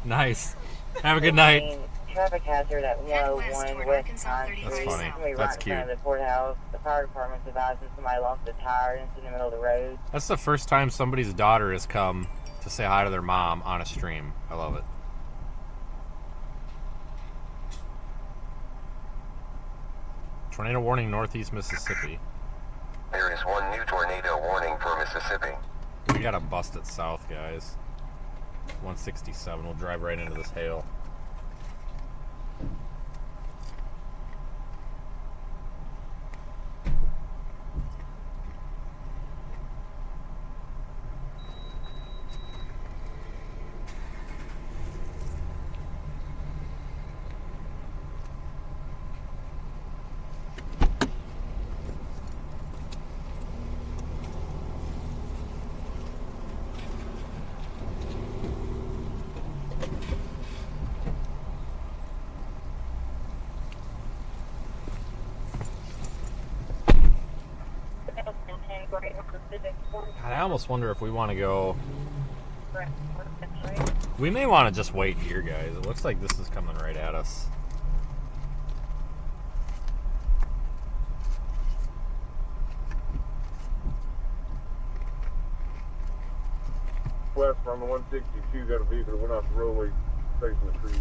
Nice. Have a good night. Traffic hazard at Head 101 west toward West Arkansas Pine 33 That's funny. south. Right That's in cute. front of the courthouse. The fire department's advising somebody lost a tire and it's in the middle of the road. That's the first time somebody's daughter has come to say hi to their mom on a stream. I love it. Tornado warning northeast Mississippi. There is one new tornado warning for Mississippi. We gotta bust it south, guys. 167. We'll drive right into this hail. God, I almost wonder if we want to go. We may want to just wait here, guys. It looks like this is coming right at us. northwest from the 162, got a vehicle that went off the roadway facing the tree.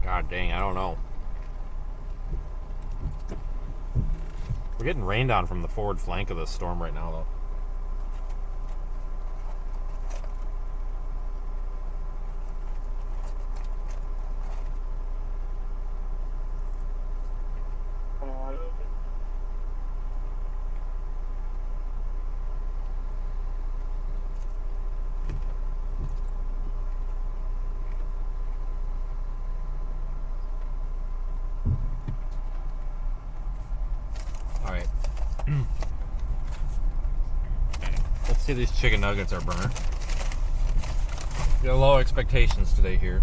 God dang, I don't know. We're getting rained on from the forward flank of the storm right now, though. Alright. Let's see if these chicken nuggets are burnt. Got low expectations today here.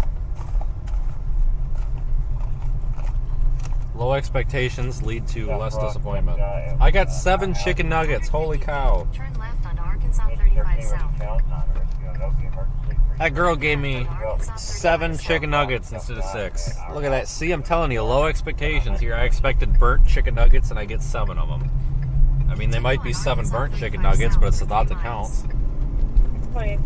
Low expectations lead to less disappointment. I got 7 chicken nuggets. Holy cow. Turn left onto Arkansas 35 South. That girl gave me 7 chicken nuggets instead of 6. Look at that. See, I'm telling you, low expectations here. I expected burnt chicken nuggets and I get 7 of them. I mean, they might be 7 burnt chicken nuggets, but it's the thought that counts. Wait.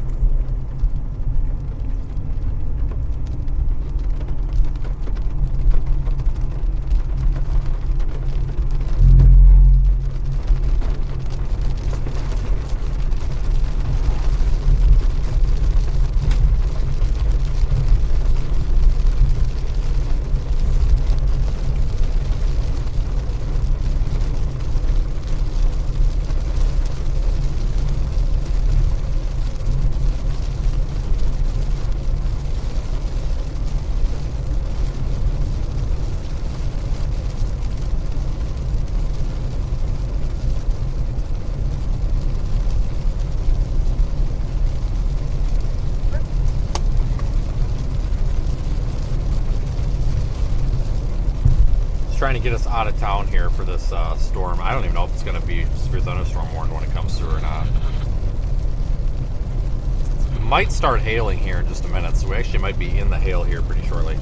Trying to get us out of town here for this storm. I don't even know if it's going to be severe thunderstorm warned when it comes through or not. It might start hailing here in just a minute, so we actually might be in the hail here pretty shortly.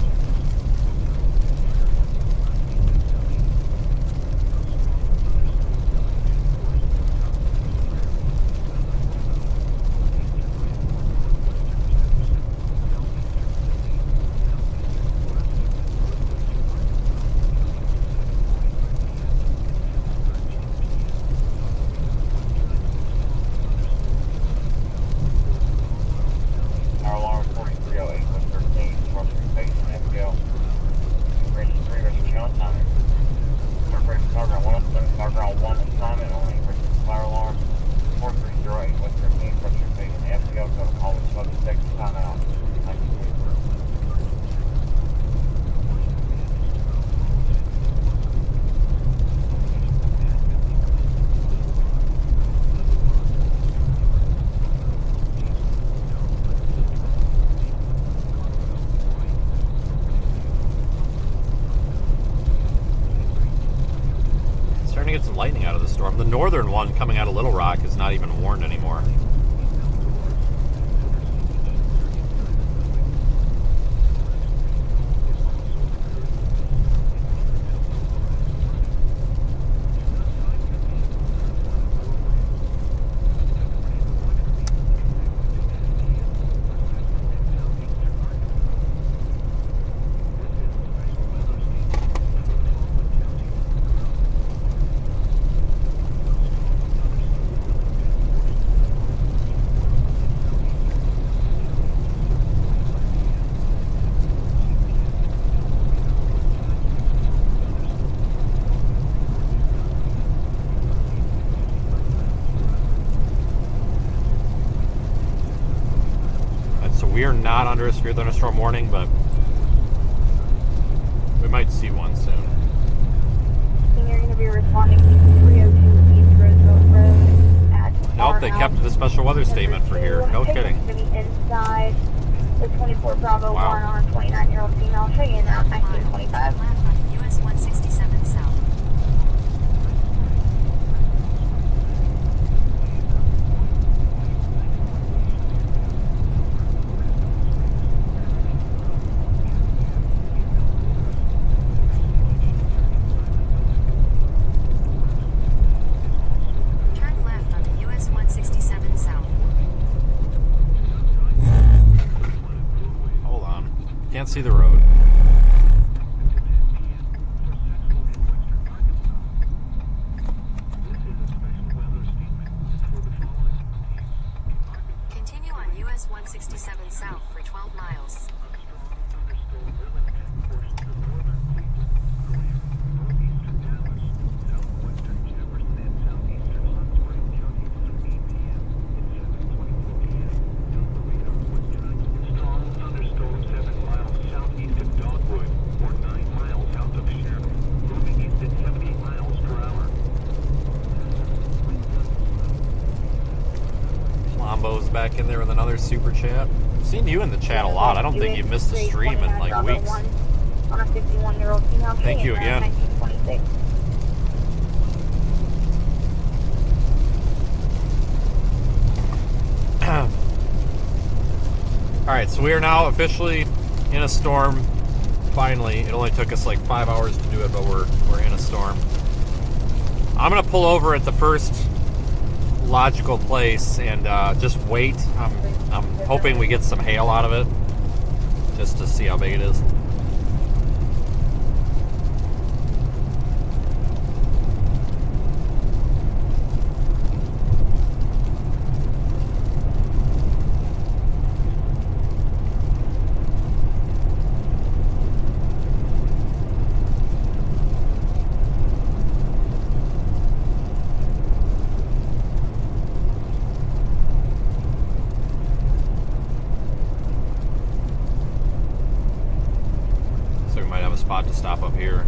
Get some lightning out of the storm. The northern one coming out of Little Rock is not even warned anymore. We are not under a severe thunderstorm warning, but we might see one soon. You're going to be responding to 302 East Roosevelt Road at Nope, they kept the special weather statement for here. No kidding. Inside the 24 Bravo 1 on a 29-year-old female, show you now 1925. US 167 South. Can't see the road. Continue on US 167 south for 12 miles. Lombo's back in there with another super chat. I've seen you in the chat a lot. I don't think you've missed a stream in like weeks. On a 51-year-old female. Thank you again. 1926. Alright, so we are now officially in a storm. Finally. It only took us like 5 hours to do it, but we're in a storm. I'm gonna pull over at the first logical place and just wait. I'm hoping we get some hail out of it, just to see how big it is. Spot to stop up here.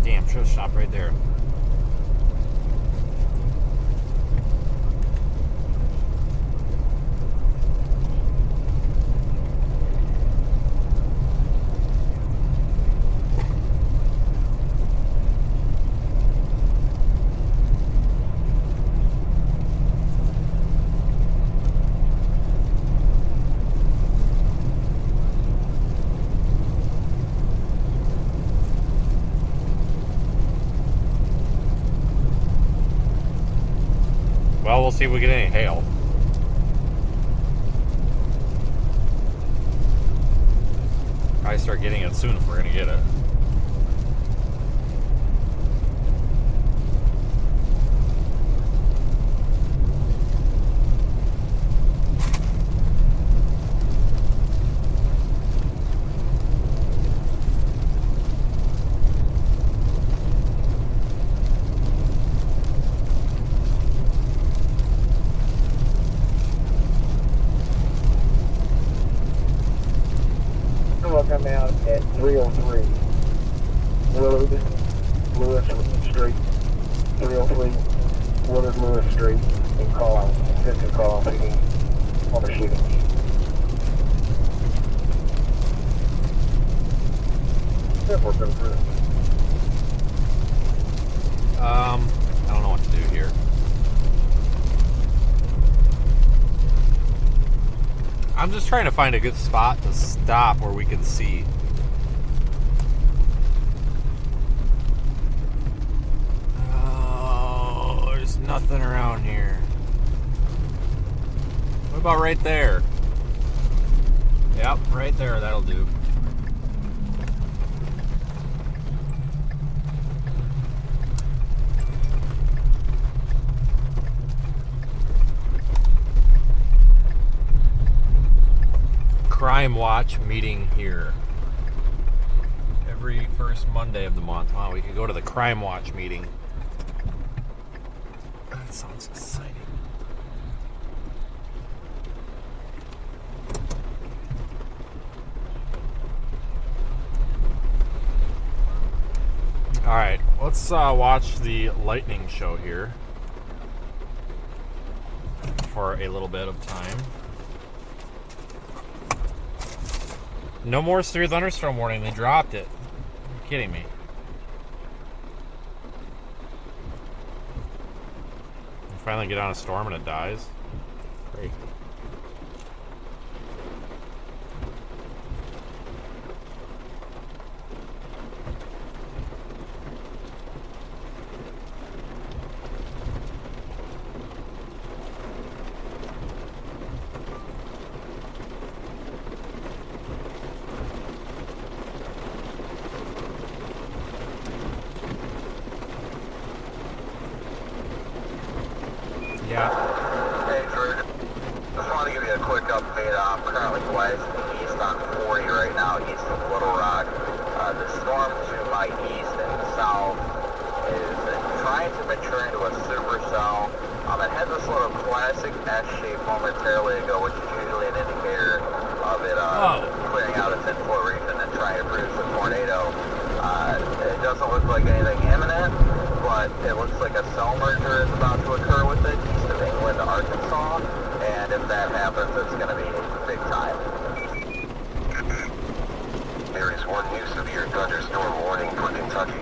Damn, should have stopped right there. Well, we'll see if we get any hail. Probably start getting it soon if we're gonna get it. Come out at 303 Willard Lewis Street, 303 Willard Lewis Street, and call out, assistant call out shooting on the shooting. We're going through. I don't know what to do here. I'm just trying to find a good spot to stop where we can see. Oh, there's nothing around here. What about right there? Yep, right there, that'll do. Crime Watch meeting here. Every first Monday of the month. Wow, we could go to the Crime Watch meeting. That sounds exciting. Alright, let's watch the lightning show here for a little bit of time. No more severe thunderstorm warning. They dropped it. You're kidding me. We finally get on a storm and it dies. Great. Yeah. Hey, Drew. Just wanted to give you a quick update. I'm currently west east on 40 right now, east of Little Rock. The storm to my east and south is trying to mature into a supercell. It had this little classic S shape momentarily ago, which is usually an indicator of it clearing out its input region and trying to produce a tornado. It doesn't look like anything imminent, but it looks like a cell merger is about to occur with it east of England, Arkansas, and if that happens, it's going to be big time. There is one new severe thunderstorm warning for Kentucky.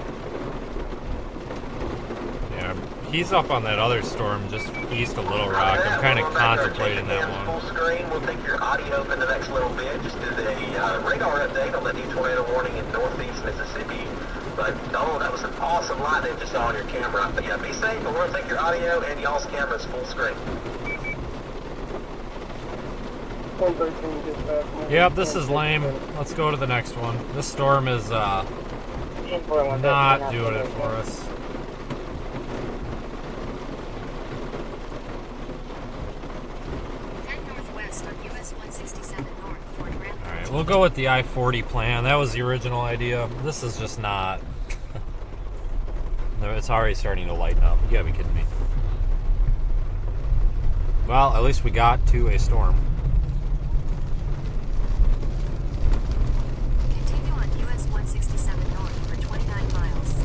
Yeah, he's up on that other storm just east of Little Rock. I'm kind of contemplating that one. Full screen. We'll take your audio in the next little bit. Just did a radar update on the new tornado warning in northeast Mississippi. But no, that was an awesome light they just saw on your camera. But yeah, be safe. But we're gonna take your audio and y'all's cameras full screen. Yep, this is lame. Let's go to the next one. This storm is not doing it for us. Alright, we'll go with the I-40 plan. That was the original idea. This is just not. It's already starting to lighten up. You gotta be kidding me. Well, at least we got to a storm. Continue on US 167 north for 29 miles.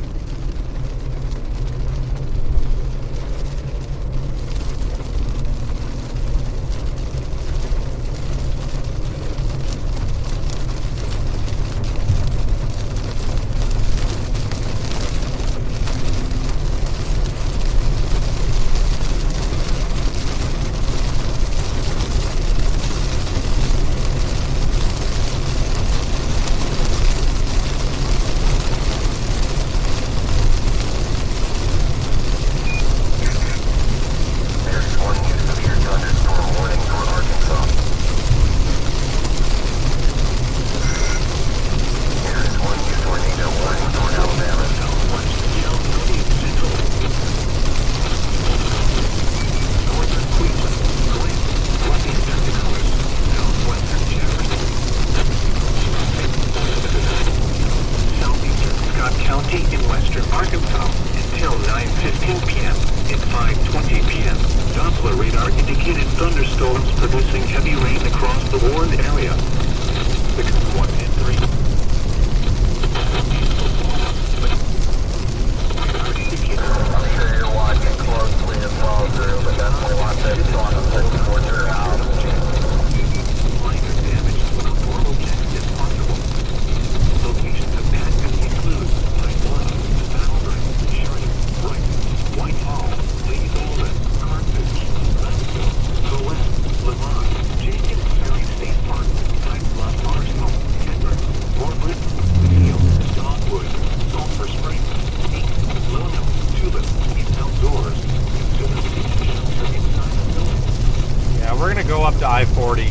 I-40.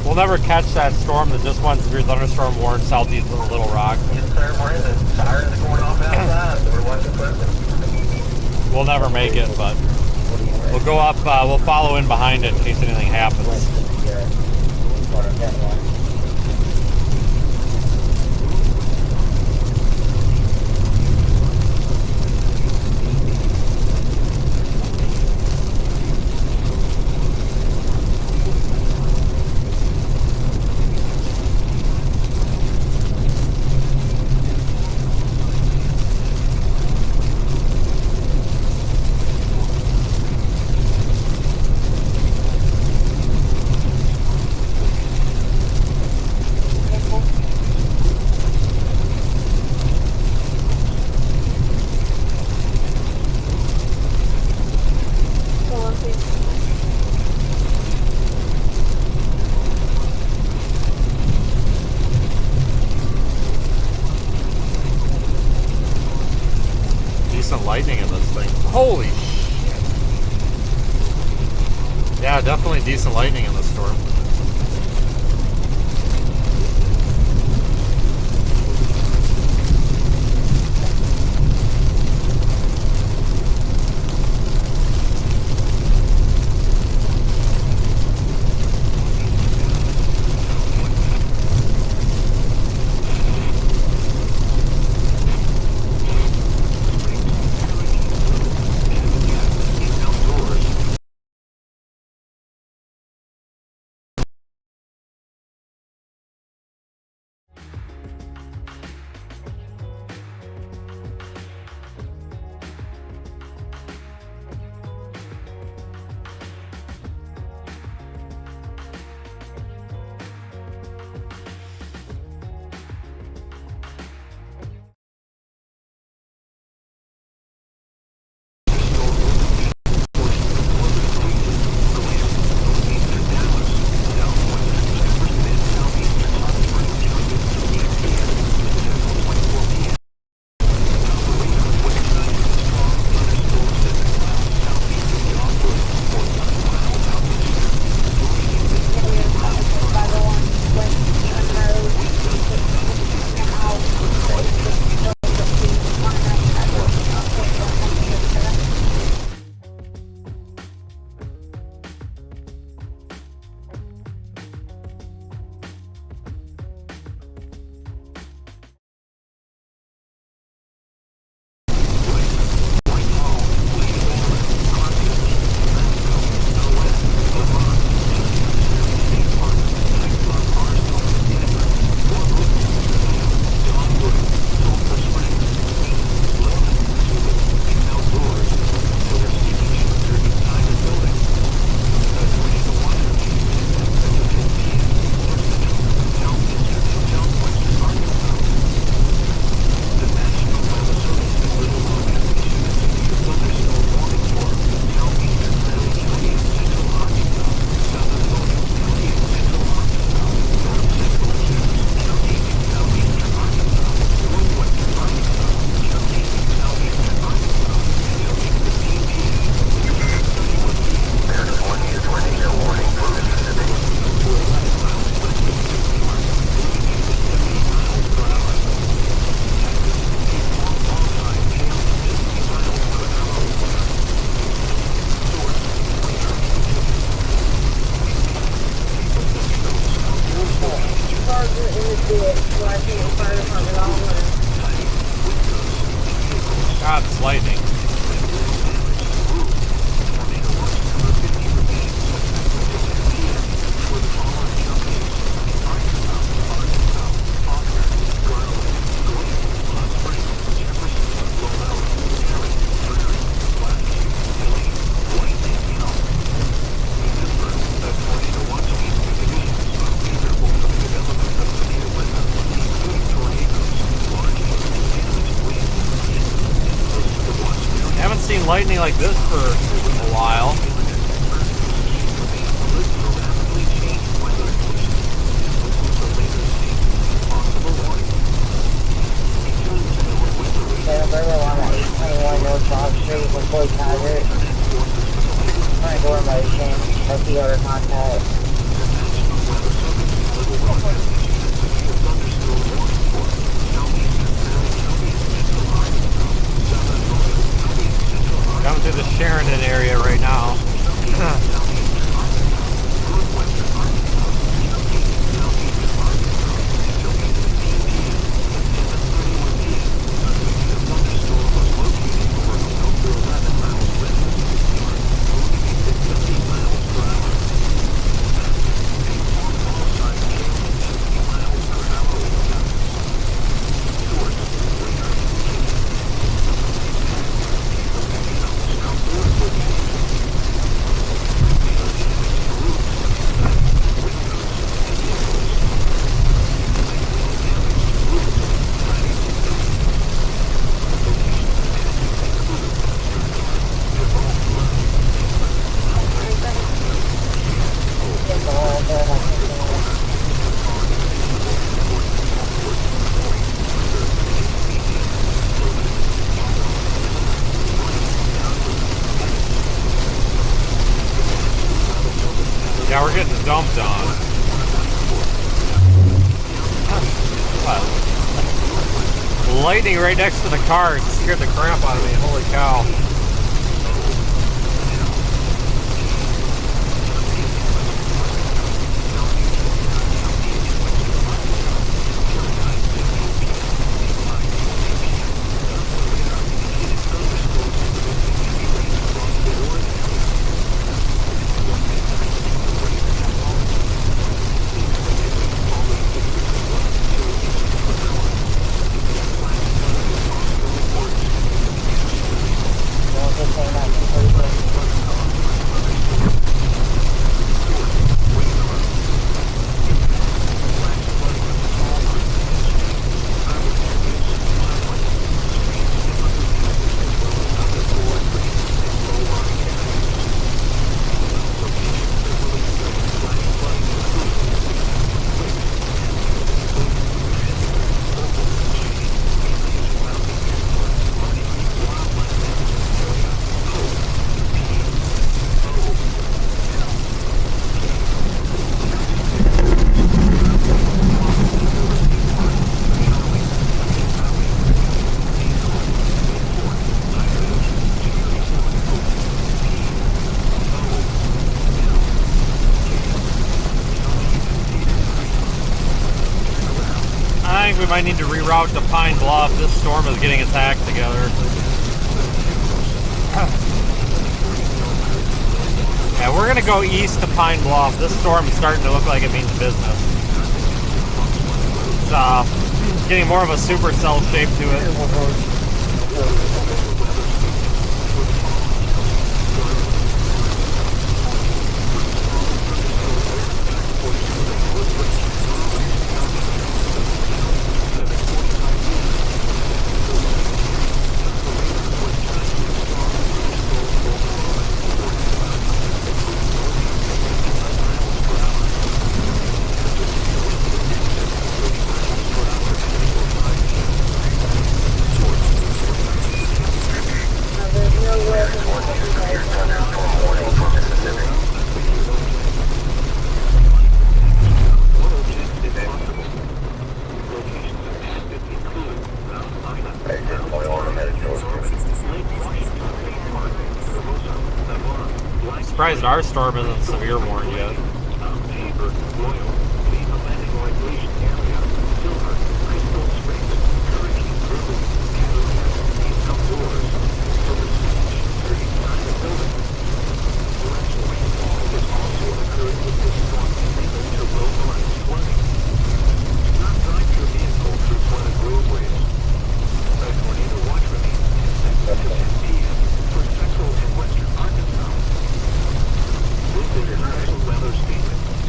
We'll never catch that storm that just went through thunderstorm warned southeast of Little Rock. Sirens going off outside, so we're watching closely. We'll never make it, but we'll go up, we'll follow in behind it in case anything happens. Lightning in this thing. Holy shit. Yeah, definitely decent lightning in this storm. seen lightning like this for a while. North Bond Street with Boyd CHASER. Current door motion. Multi order contact. Coming through the Sheridan area right now. Yeah, we're getting dumped on. Wow. Lightning right next to the car scared the crap out of me. Holy cow. We might need to reroute to Pine Bluff. This storm is getting its act together. Yeah, we're gonna go east to Pine Bluff. This storm is starting to look like it means business. It's getting more of a supercell shape to it. Surprised our storm isn't severe warned yet.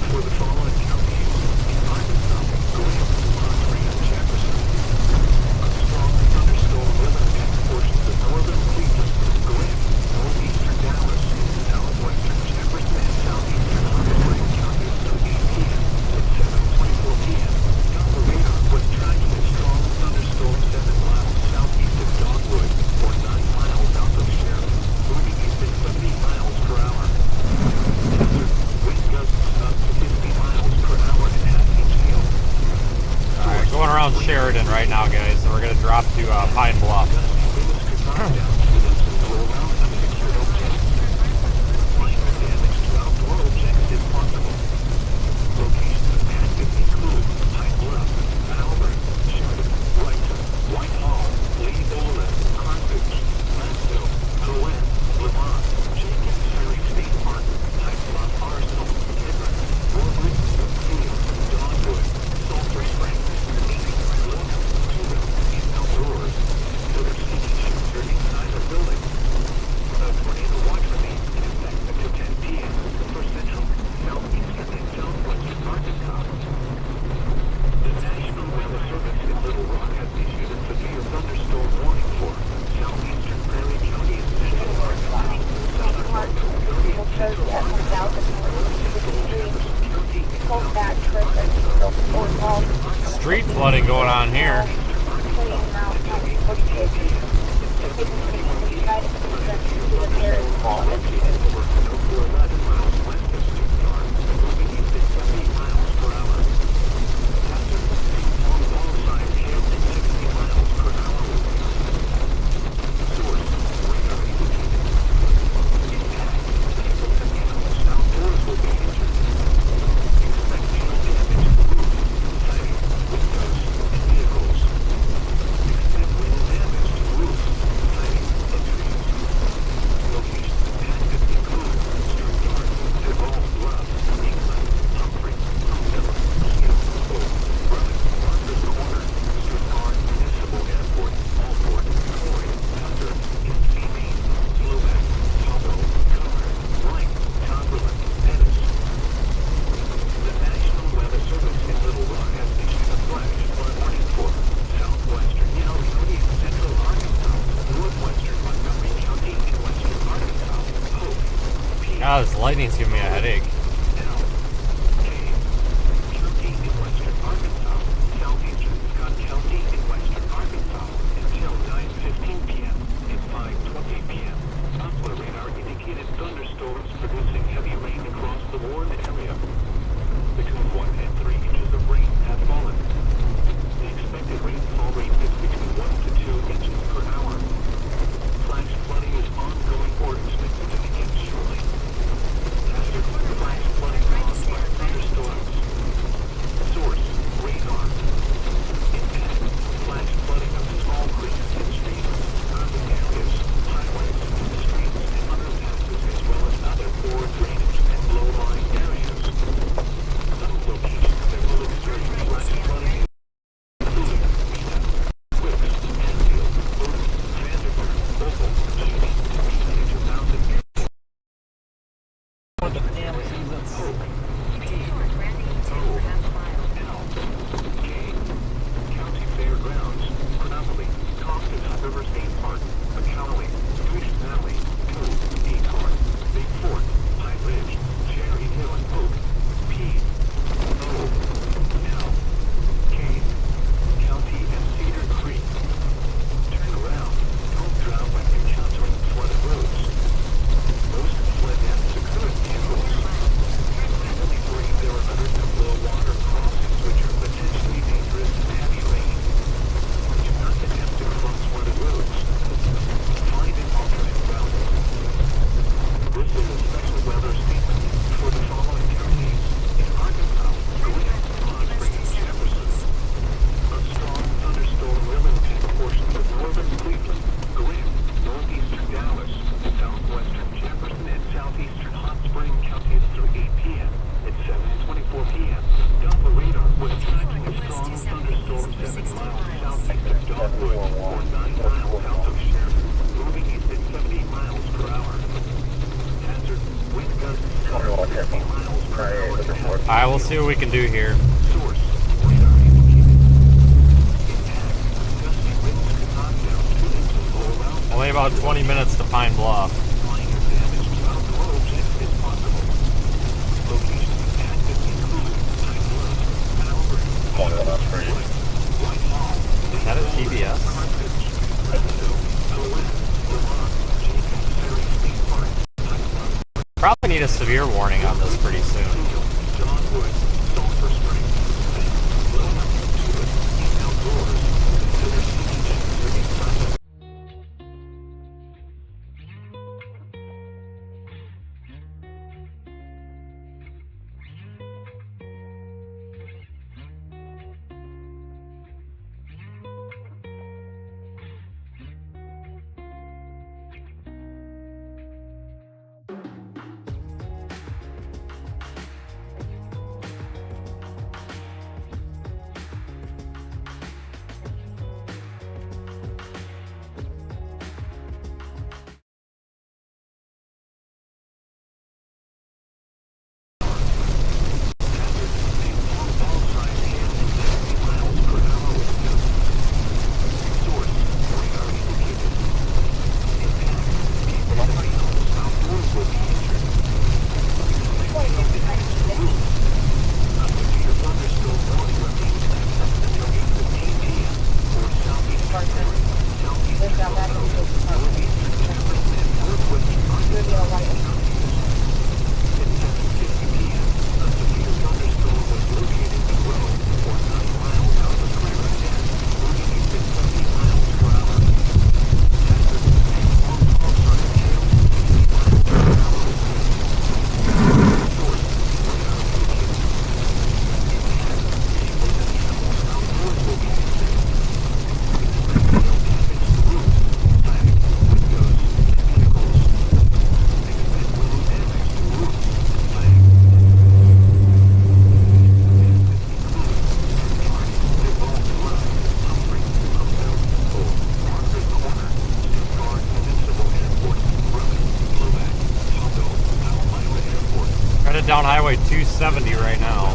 For the following counties. Sheridan right now, guys, and we're gonna drop to Pine Bluff. Street flooding going on here. God, this lightning's giving me a headache. Alright, we'll see what we can do here. Only about 20 minutes to Pine Bluff. Is that a TBS? Probably need a severe warning on this pretty soon. headed down Highway 270 right now.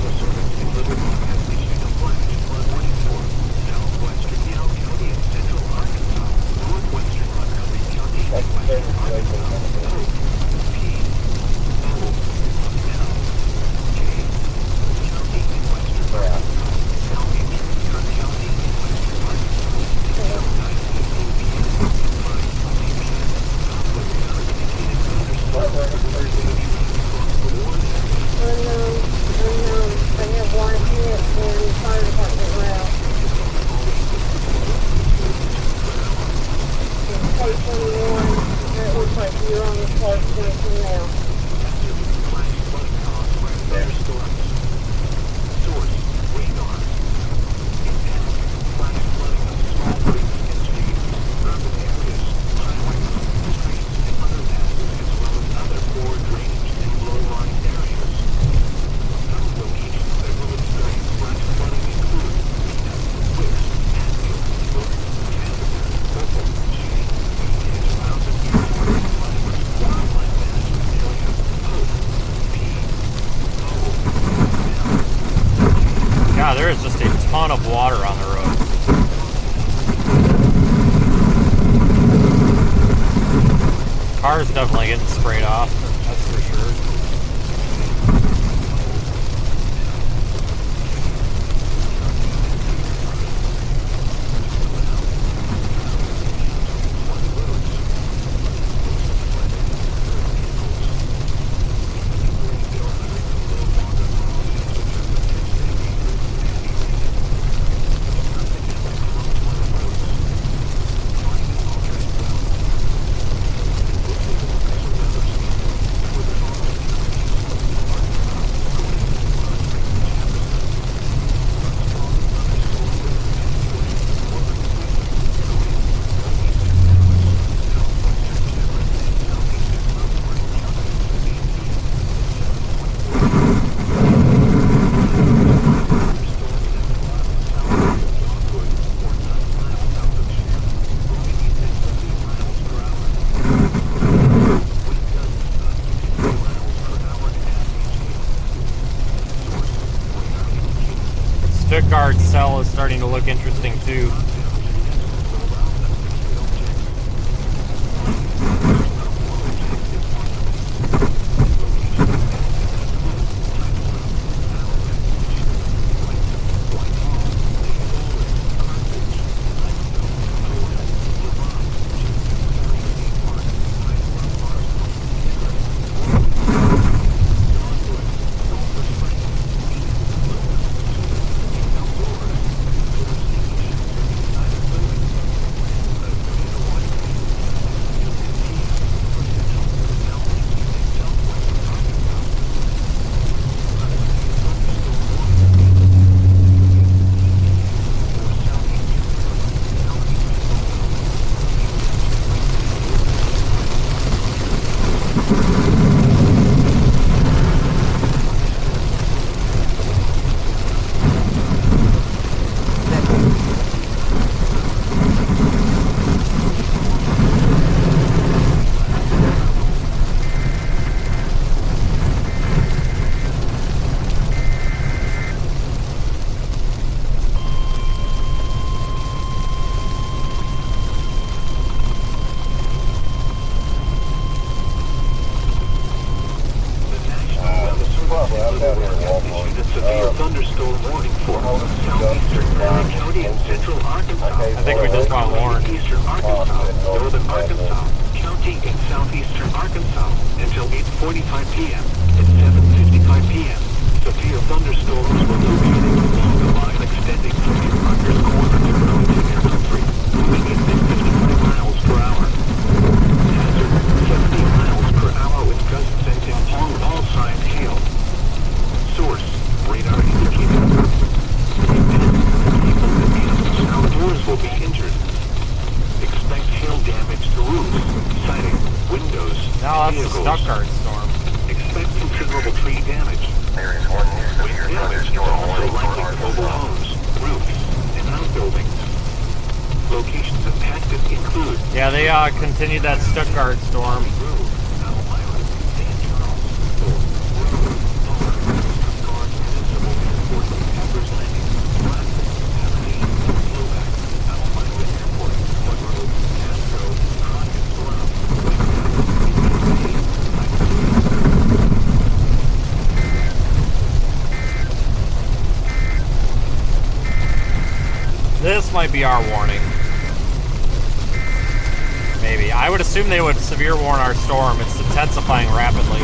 There is just a ton of water on the road. Car's definitely getting sprayed off, that's for sure. Stuttgart cell is starting to look interesting too. I think we just want warned. Eastern Arkansas, northern Arkansas, county in southeastern Arkansas until 8:45 p.m. At 7:55 p.m. Severe thunderstorms were located along the line extending from the Rutgers corner to Burlington Air Country, moving at 55 miles per hour. CHASER, 70 miles per hour with gusts sensing all signs hail. Source, radar indicated. Outdoors will be injured. Expect hail damage to roofs, siding, windows, No, that's vehicles. the Stuttgart storm. Expect considerable tree damage. There is one new Wind severe damage is thunderstorm also warning for likely to mobile Arkansas. homes, roofs, and outbuildings. Locations impacted include Yeah, they continued that Stuttgart storm. Road, Mount Island, St. Charles, might be our warning. Maybe. I would assume they would severe warn our storm. It's intensifying rapidly.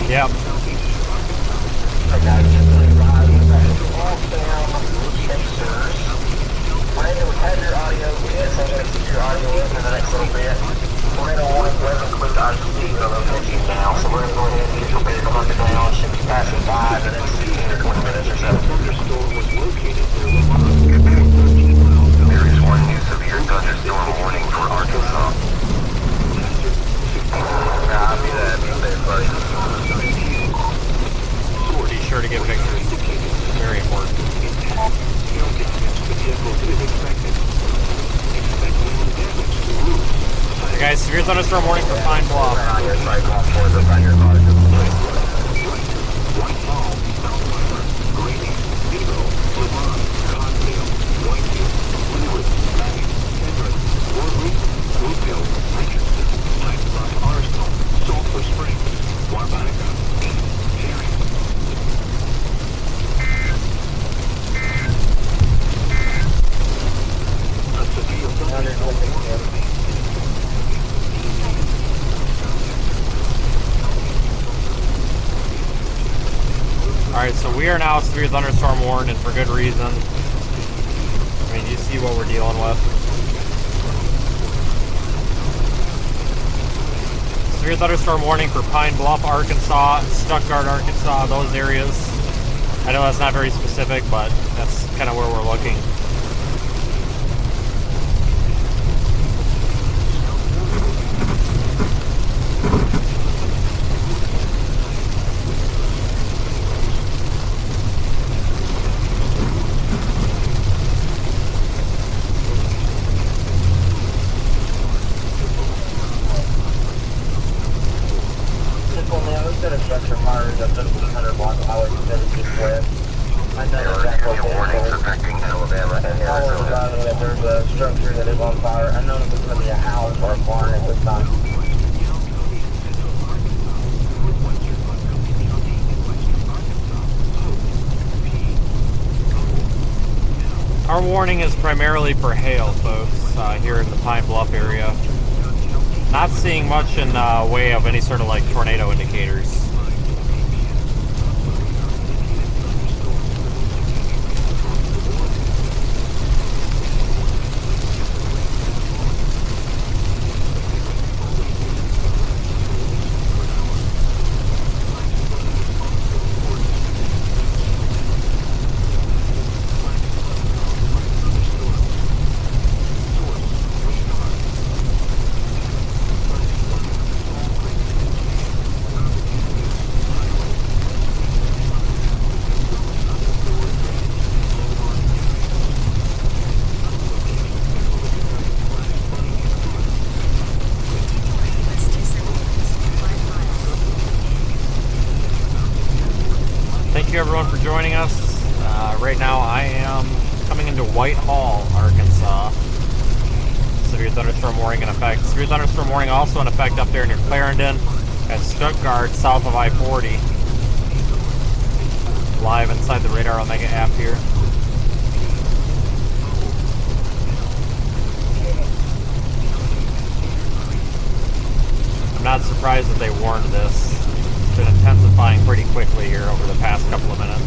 Yep. Brandon, we have your audio bit, so I'm going to keep your audio in for the next little bit. We're going to want to include our speed location now, so we're going to go ahead and get prepared to hunt it down. Should be passing by in the next 15 or 20 minutes or so. There is one new severe thunderstorm warning for Arkansas. Copy that. Be safe, buddy. Be sure to get pictures. Very important. Hey guys, severe thunderstorm warning for Pine Bluff. Alright, so we are now severe thunderstorm warned, and for good reason. I mean, you see what we're dealing with. Severe thunderstorm warning for Pine Bluff, Arkansas, Stuttgart, Arkansas, those areas. I know that's not very specific, but that's kind of where we're looking. Our warning is primarily for hail, folks, here in the Pine Bluff area. Not seeing much in way of any sort of like tornado indicators. Thank you everyone for joining us. Right now I am coming into Whitehall, Arkansas. Severe thunderstorm warning in effect. Severe thunderstorm warning also in effect up there near Clarendon at Stuttgart, south of I-40. Live inside the Radar Omega app here. I'm not surprised that they warned this. It's been intensifying pretty quickly here over the past couple of minutes.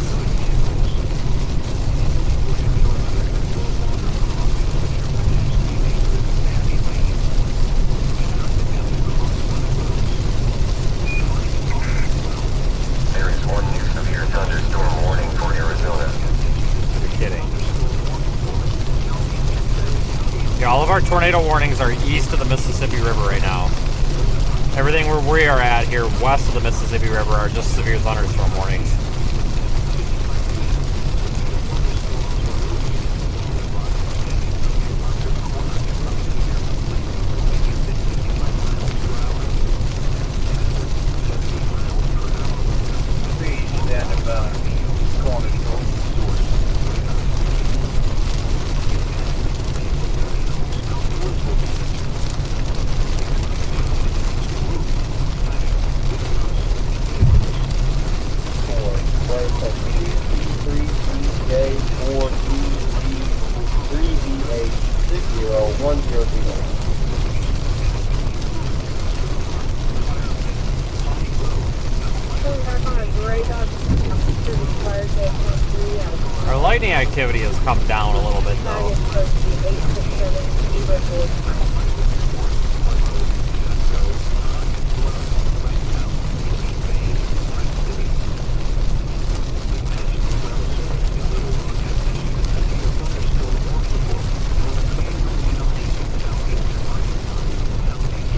There is one new severe thunderstorm warning for Arizona. You're kidding. Yeah, all of our tornado warnings are east of the Mississippi River right now. Everything where we are at here west of the Mississippi River are just severe thunderstorm warnings. Our lightning activity has come down a little bit though.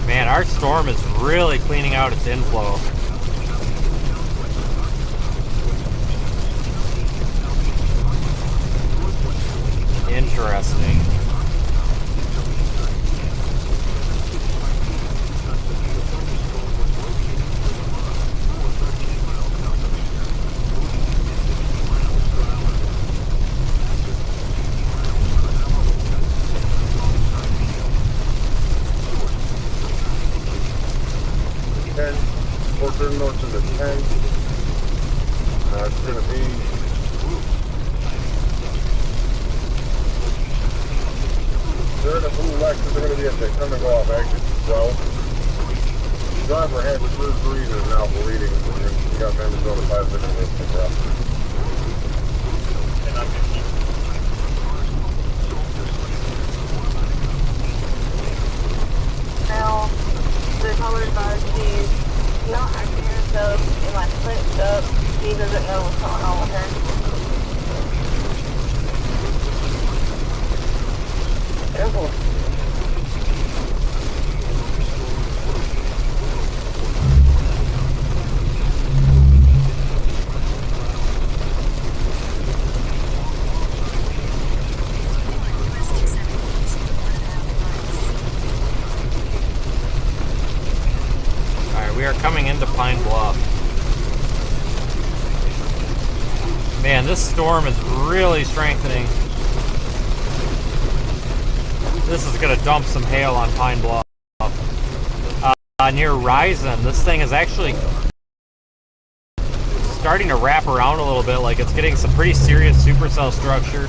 Man, our storm is really cleaning out its inflow. Interesting. North to the 10. It's going to be they're in a blue Lexus. They're going to be at the coming off exit 12. Driver had the blue green and is now bleeding. You got members on the 5 minutes to pick up. Now, the color advised is not acting herself and like clinched up. She doesn't know what's going on with her. Careful. We are coming into Pine Bluff. Man, this storm is really strengthening. This is going to dump some hail on Pine Bluff. Near Risen, this thing is actually starting to wrap around a little bit, like it's getting some pretty serious supercell structure.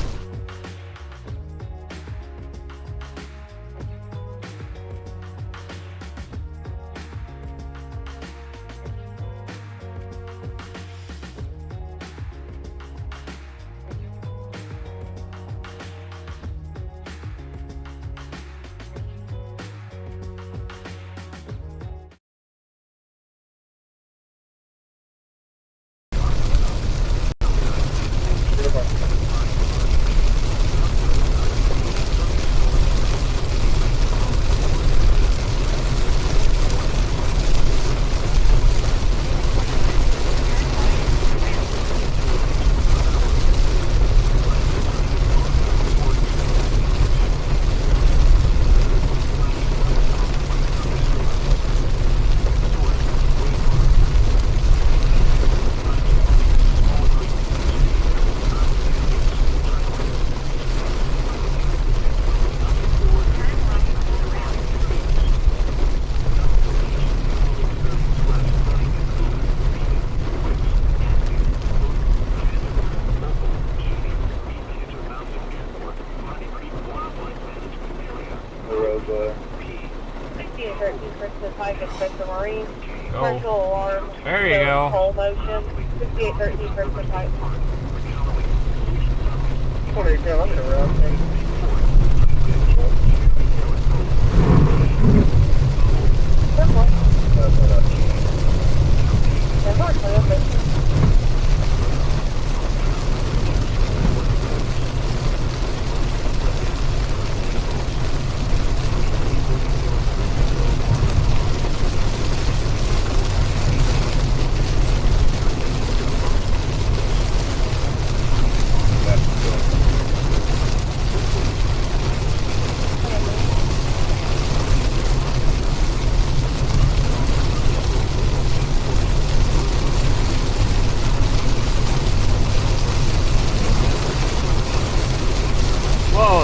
There you go. Whole motion. 5813 first type. 28 I'm in around.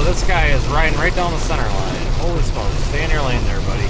This guy is riding right down the center line. Holy smokes. Stay in your lane there, buddy.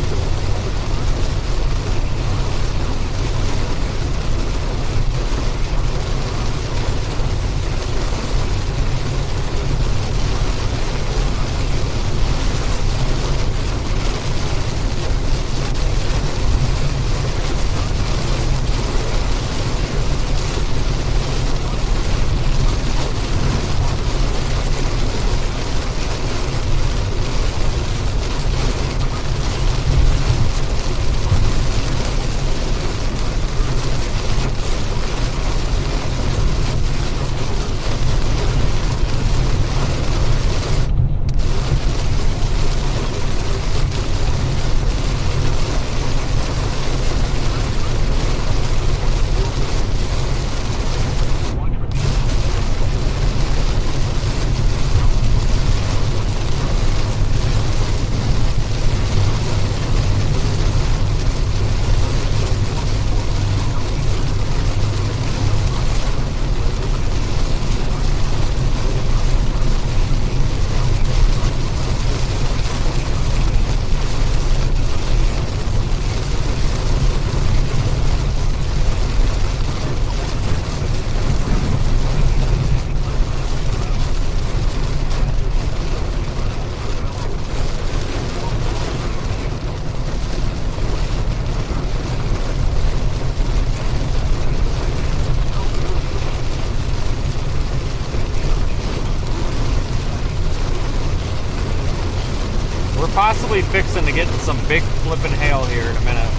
possibly fixing to get some big flipping hail here in a minute.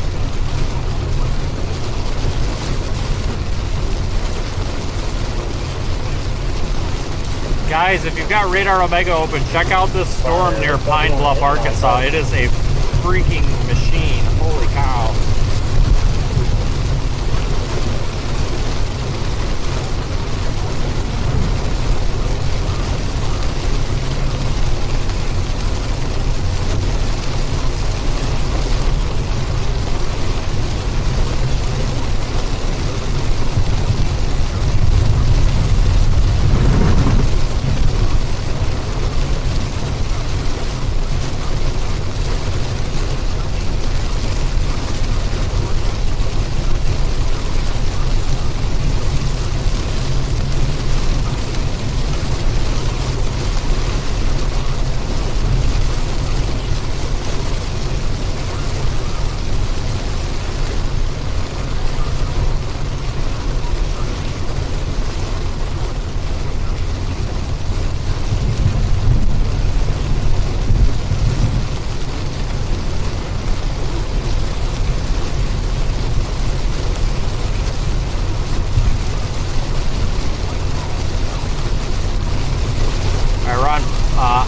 Guys, if you've got Radar Omega open, check out this storm near Pine Bluff, Arkansas. It is a freaking machine. Holy cow.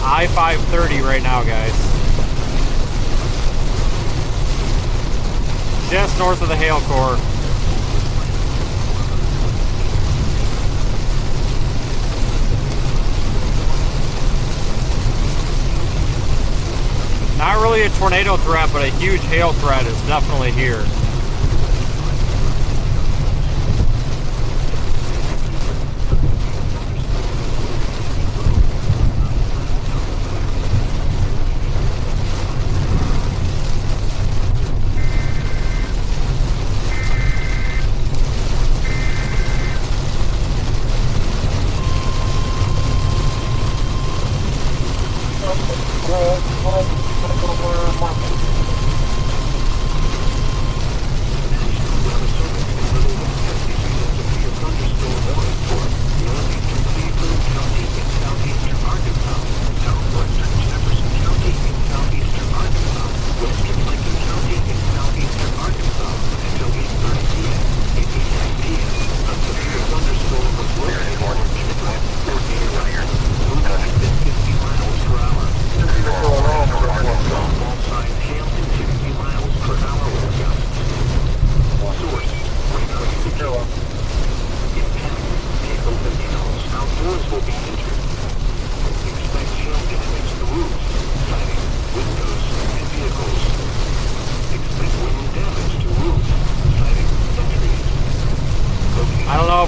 I-530 right now, guys. Just north of the hail core. Not really a tornado threat, but a huge hail threat is definitely here.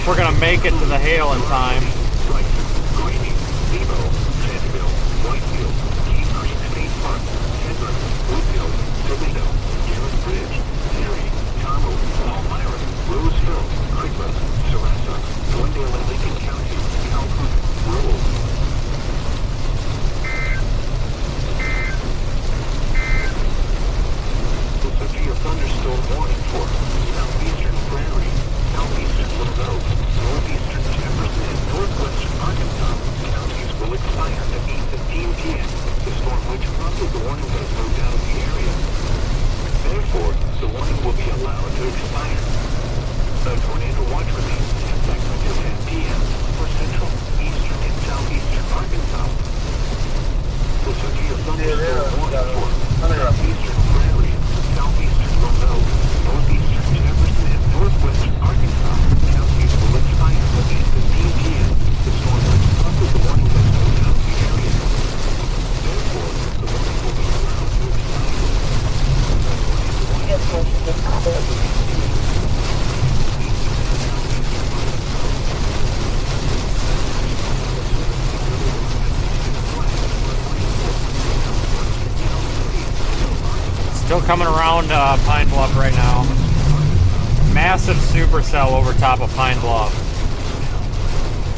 We're gonna make it to the hail in time. Thunderstorm warning for southeastern Prairie, southeastern Monroe, northeastern Jefferson, and northwestern Arkansas counties will expire at 8:15 p.m. The storm which prompted the warning has moved out of the area. Therefore, the warning will be allowed to expire. The tornado watch remains in effect until 10 p.m. for central, eastern, and southeastern Arkansas. The severe thunderstorm warning for southeastern Prairie, southeastern Monroe, northeastern Jefferson, and northwestern Arkansas counties will expire at 8:15 p.m. The storm which prompted the warning has moved out of the area. Therefore, the warning will be allowed to expire. Still coming around Pine Bluff right now. Massive supercell over top of Pine Bluff.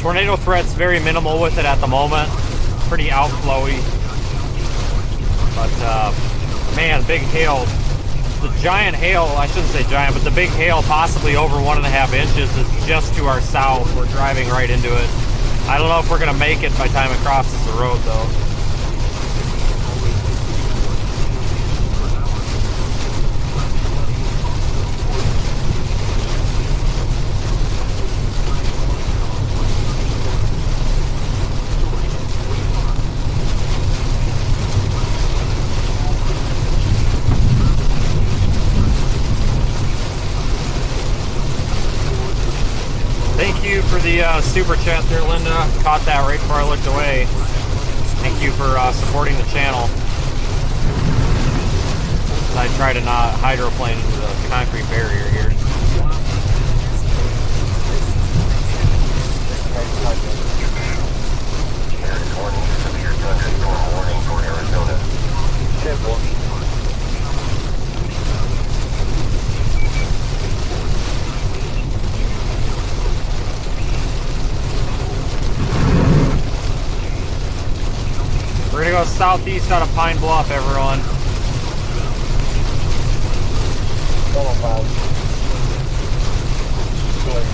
Tornado threat's very minimal with it at the moment. Pretty outflowy. But man, big hail. The giant hail, I shouldn't say giant, but the big hail, possibly over 1.5 inches, is just to our south. We're driving right into it. I don't know if we're gonna make it by the time it crosses the road though. for the super chat there, Linda. Caught that right before I looked away. Thank you for supporting the channel. I try to not hydroplane into the concrete barrier here. We're gonna go southeast out of Pine Bluff, everyone. 105. Good.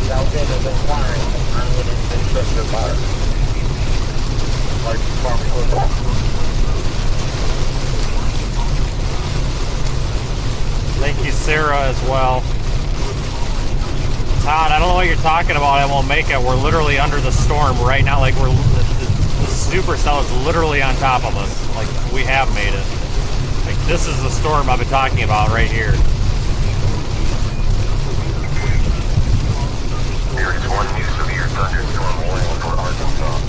South end of inquiring. I'm going to intercept your fire. Like farm equipment. Thank you, Sarah, as well. Todd, I don't know what you're talking about. I won't make it. We're literally under the storm right now. Like the Supercell is literally on top of us. Like we have made it. Like this is the storm I've been talking about right here. There is one new severe thunderstorm warning for Arkansas.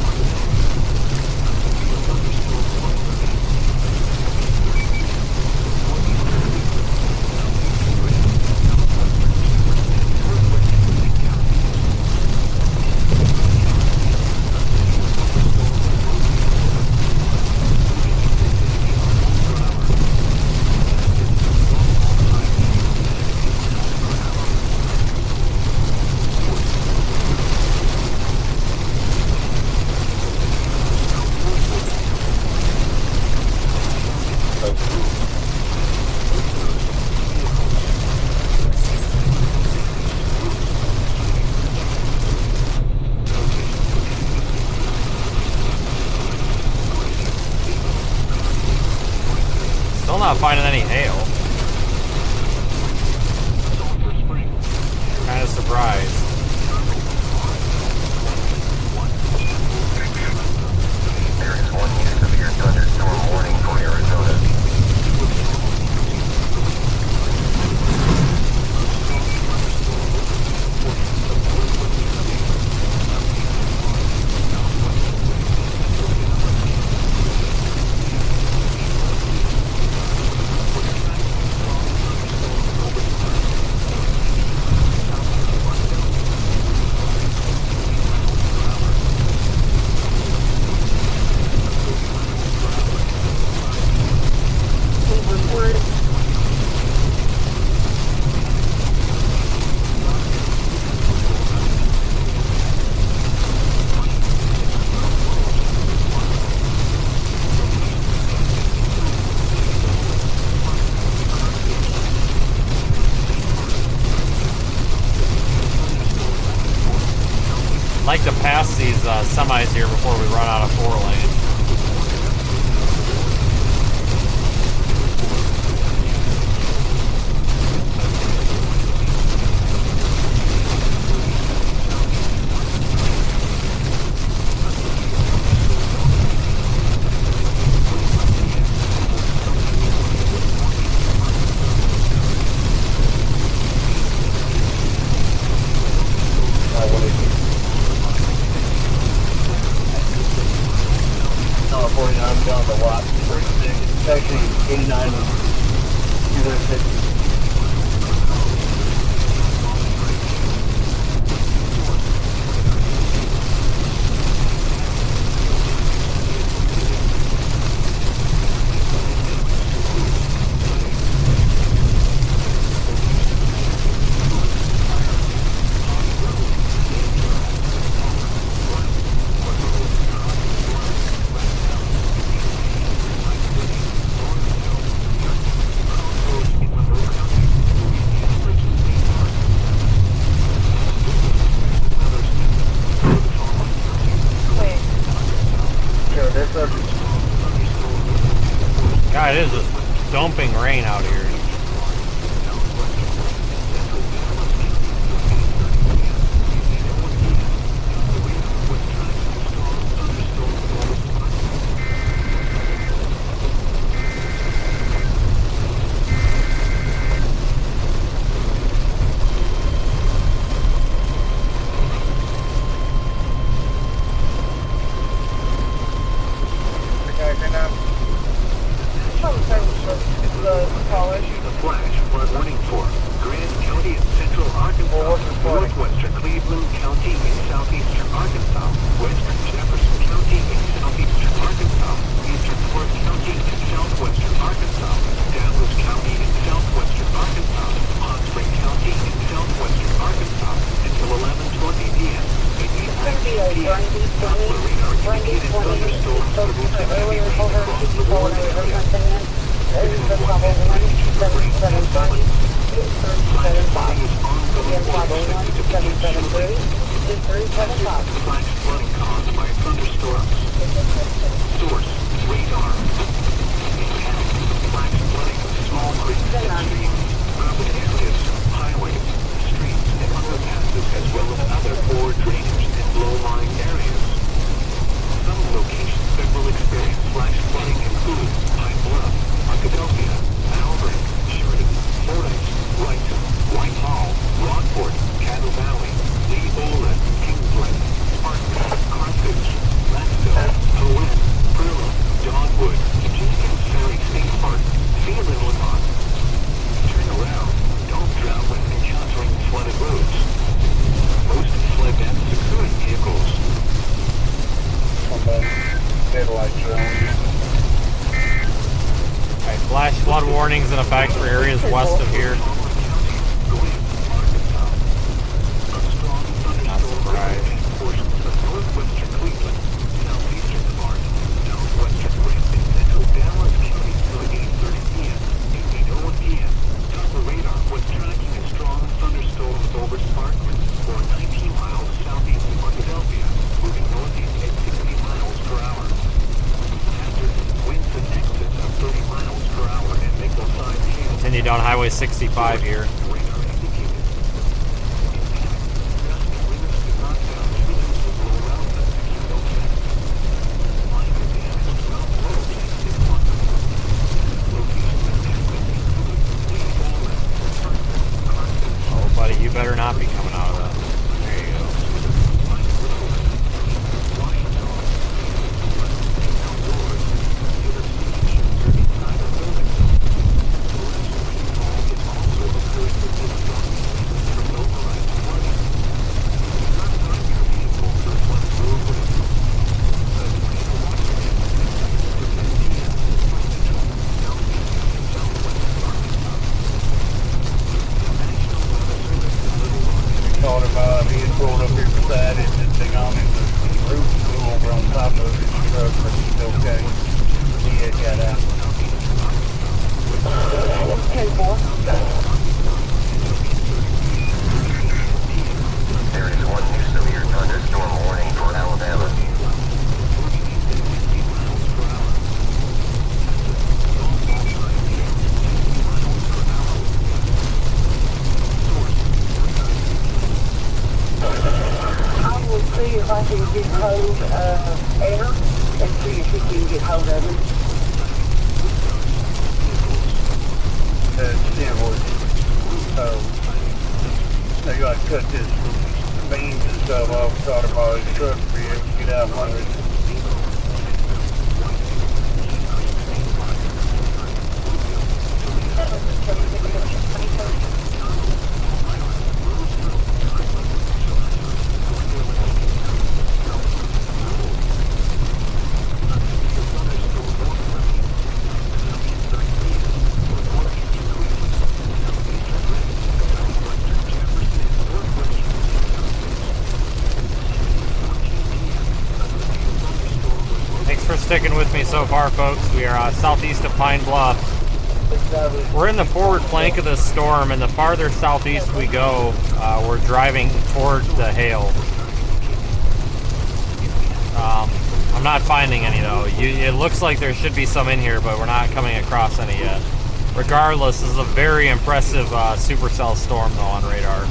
Still not finding any hail. Kind of surprised. There is one new severe thunderstorm warning for Arizona. Like to pass these semis here before we run out of 4 lane. Down the lot, 36. It's actually 89 and 250. God, it is just dumping rain out here. County in southeastern Arkansas, western Jefferson County in southeastern Arkansas, eastern Fort County in southwestern Arkansas, Douglas County in southwestern Arkansas, Hot Spring County in southwestern Arkansas until 11:20 p.m. At 8:19 p.m., Doppler radar indicated thunderstorms for the heavy rain across the Lord area. Flash flooding caused by thunderstorms. Source, radar. Impact, flash flooding of small creeks and streams, urban areas, highways, streets, and underpasses, as well as other poor drainage and low-lying areas. Some locations that will experience flash flooding include Pine Bluff, Arkadelphia, Albert, Sheridan, Fordyce, Wright, Whitehall, Rockport, Cattle Valley, Lee Boland, Kingsland, Spartan, Carthage, Lansdale, Hoenn, Perla, Dogwood, Jenkins Ferry State Park, Phelan, Lamont. Turn around. Don't drown when encountering flooded roads. Most flood deaths occur in vehicles. Alright, flash flood warnings in effect for areas west of here. Not surprised. Over Sparkman, or 19 miles southeast of Philadelphia, moving northeast at 60 miles per hour. After winds and exits of 30 miles per hour and nickel side hail. Continue down Highway 65 here. Radar indicated. Impact, gusty winds to knock down trees will blow around them to keep no effect. Minor damage to Mount Low takes 6 months. Locations impacted include Lee Boland, Sparkman, Carthage. Oh, buddy, you better not be coming out of that. There you go. Caught him, he had pulled up here beside it and thing on him, the roof flew over on top of his truck, but he's okay. He had got out. 10-4. There is one new severe thunderstorm warning for Alabama. I will see if I can get hold of air and see if we can get hold of him. Stenwood. So, they got to cut this beams and stuff off, caught him all his truck to be able to get out one of it. Thanks for sticking with me so far, folks. We are southeast of Pine Bluff. We're in the forward flank of this storm, and the farther southeast we go, we're driving towards the hail. I'm not finding any, though. It looks like there should be some in here, but we're not coming across any yet. Regardless, this is a very impressive supercell storm, though, on radar.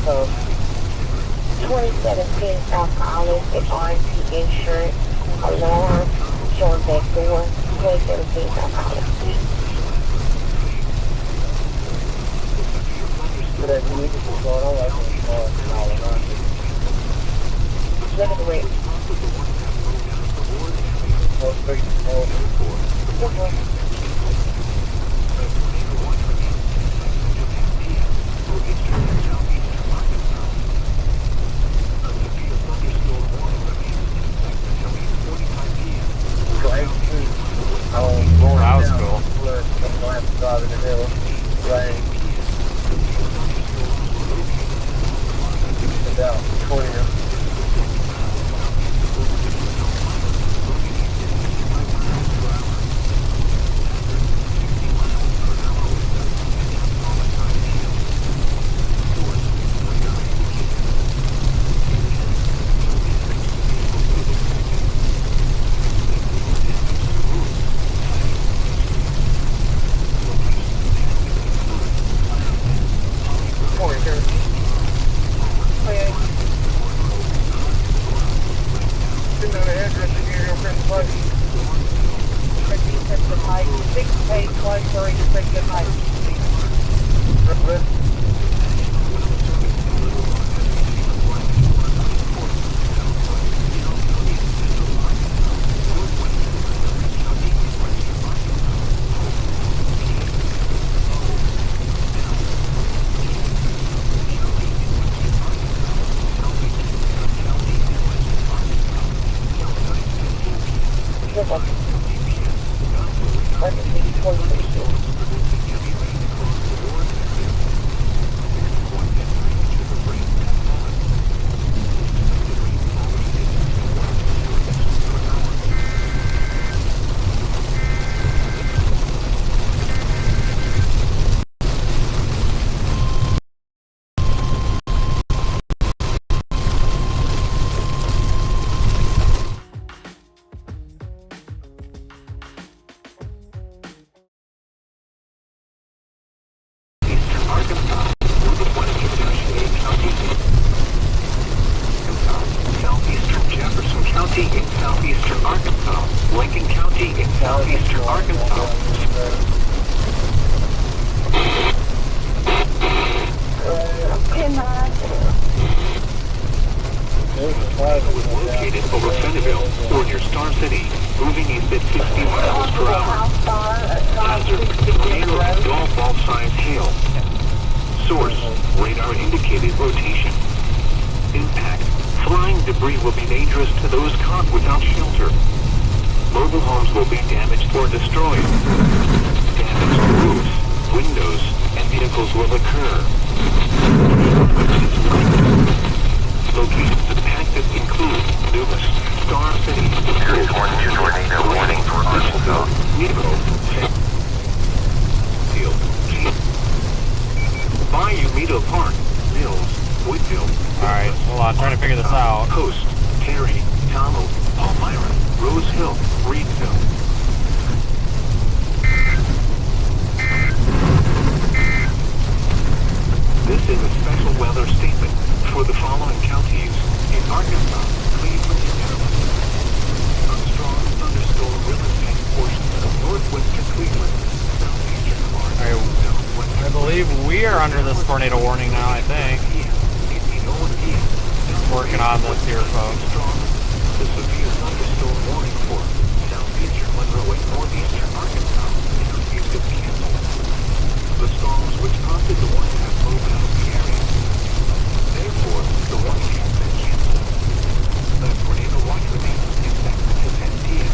So, 2017 South Island at RNC Insurance, alarm, showing back door, 2017 South Island. Whatever you need to go on, that's all around. Look at the rate. Well, That was cool. Locations impacted include Dumas, Star City, Series 1 new tornado warning for Arkansas, Nebo, Field, Bayou Meadow Park, Mills, Whitfield. Alright, hold on, trying to figure this out. Coast, Terry, Tommel, Palmyra, Rose Hill, Reedville. This is a special weather statement for the following counties in Arkansas, Cleveland, and Maryland. A strong thunderstorm will impact portions of northwestern Cleveland, southeastern Florida, I believe we are under this tornado warning now, I think. Working on this here, folks. The severe thunderstorm warning for southeastern Monroe and northeastern Arkansas is canceled. The storms which prompted the warning have moved out of the area. Therefore, the warning has been canceled. The tornado watch remains in effect until 10 p.m.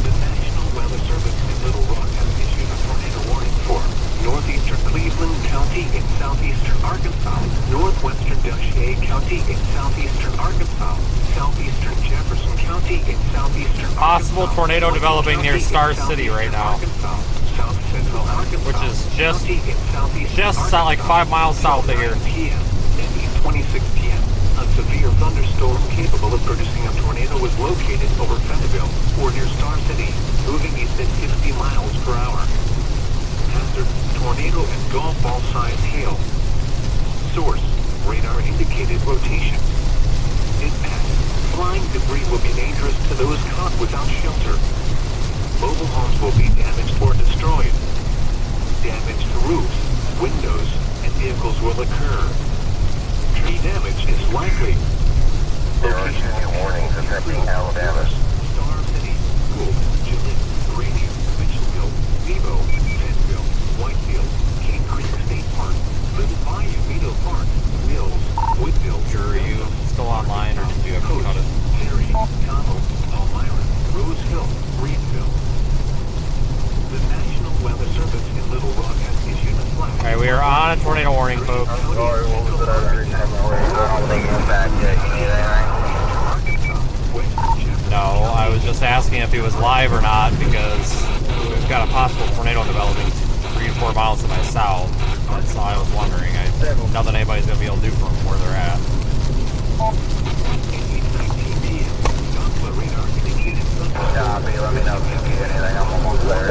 The National Weather Service in Little Rock has issued a tornado warning for northeastern Cleveland County in southeastern Arkansas, northwestern Dushay County in southeastern Arkansas, southeastern Jefferson County in southeastern Possible tornado developing near Star City right now, which is just like 5 miles south of here. 26 p.m. A severe thunderstorm capable of producing a tornado was located over Fentonville or near Star City, moving east at 60 miles per hour. Hazard, tornado and golf ball size hail. Source, radar indicated rotation. Impact, flying debris will be dangerous to those caught without shelter. Mobile homes will be damaged or destroyed. Damage to roofs, windows, and vehicles will occur. Tree damage is likely. There are 2 new warnings affecting Alabama. Star City, Gould, Chile, Rainier, Mitchellville, Nebo, Tenville, Whitefield, King Creek State Park, Little Bayou Meadow Park, Mills, Woodville. Are you still online, or did you have to cut it? Perry, Cabo, Elmira, Rose Hill, Greenville. The National Weather Service in Little Rock has issued a flash. Alright, we are on a tornado warning, folks. Sorry, what was it? I didn't have my way. I don't think it's back yet. You need anything? No, I was just asking if he was live or not, because we've got a possible tornado developing 3 to 4 miles to my south. That's all I was wondering. Nothing anybody's going to be able to do from where they're at. Copy, let me know if you need anything. I'm almost there.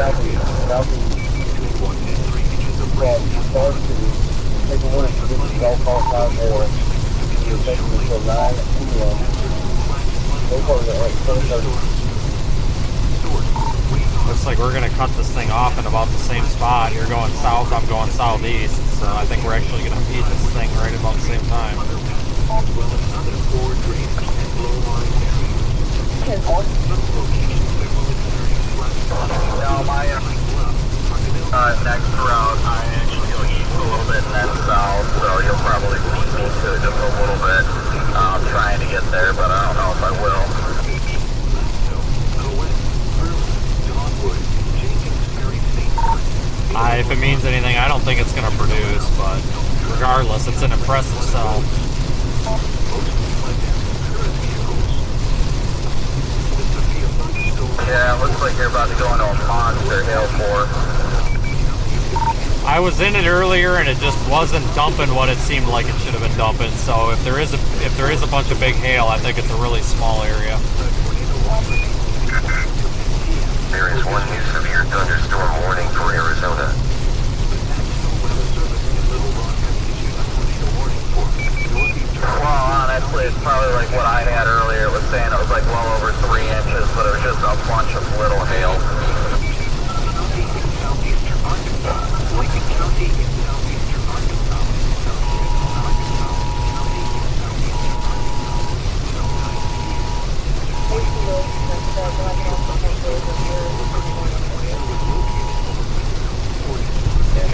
Star City, take a warning for this golf call 5 more. You're taking until 9 p.m. Go for the 7:30. Looks like we're going to cut this thing off in about the same spot. You're going south, I'm going southeast. So I think we're actually going to feed this thing right about the same time. No, my next route, I actually go east a little bit and then south, so you'll probably beat me to it just a little bit. I'm trying to get there, but I don't know if I will. If it means anything, I don't think it's going to produce, but regardless, it's an impressive cell. Yeah, it looks like you're about to go into a monster hail core. I was in it earlier and it just wasn't dumping what it seemed like it should have been dumping. So if there is a bunch of big hail, I think it's a really small area. There is 1 new severe thunderstorm warning for Arizona. Well, honestly, it's probably like what I had earlier. It was saying it was like well over 3 inches, but it was just a bunch of little hail.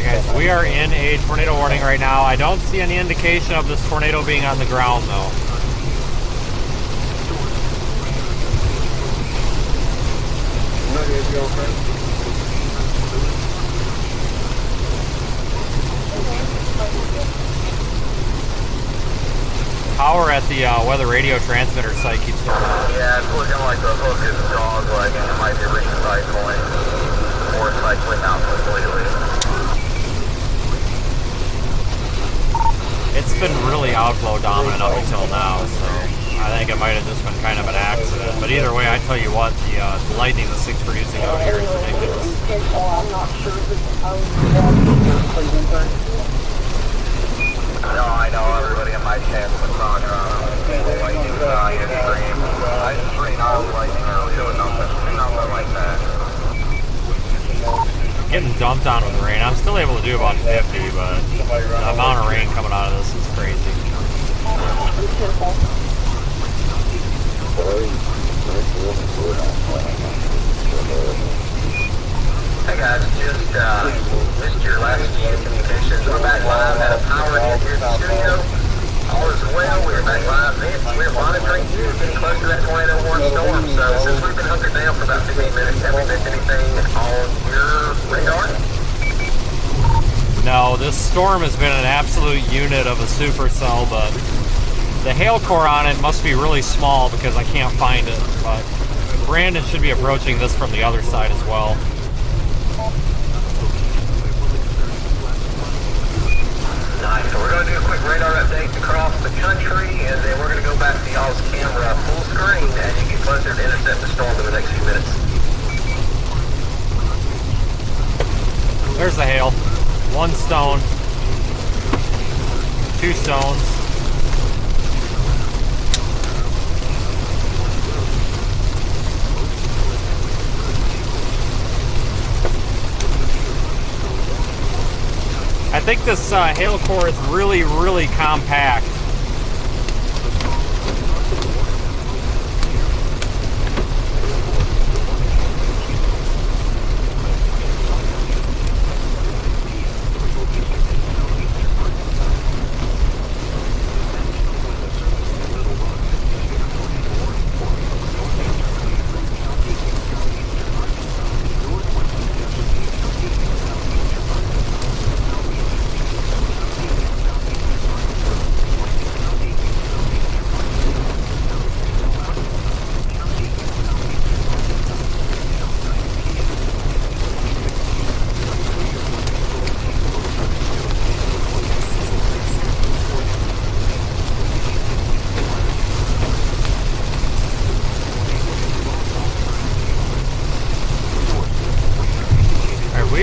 Guys, we are in a tornado warning right now. I don't see any indication of this tornado being on the ground, though. Power at the weather radio transmitter site keeps going out. Yeah, it's looking like the hook is dog-legging. It might be recycling or cycling out completely. It's been really outflow dominant up until now, so I think it might have just been kind of an accident. But either way, I tell you what, the lightning this thing's producing out here is ridiculous. No, I know everybody in my camp was talking about the lightning extreme. I streamed out lightning earlier with nothing like that. Getting dumped on with rain. I'm still able to do about 50, but the amount of rain coming out of this is crazy. Hey guys, just missed your last few communications. We're back live at a power hit here in the studio. All is well. We're back live. We're monitoring you, getting close to that tornado warning storm. So since we've been hunkered down for about 15 minutes, have we missed anything on your radar? No, this storm has been an absolute unit of a supercell, but the hail core on it must be really small because I can't find it. But Brandon should be approaching this from the other side as well. Nice. So we're going to do a quick radar update across the country, and then we're going to go back to y'all's camera full screen as you get closer to intercept the storm in the next few minutes. There's the hail. 1 stone. 2 stones. I think this hail core is really, really compact.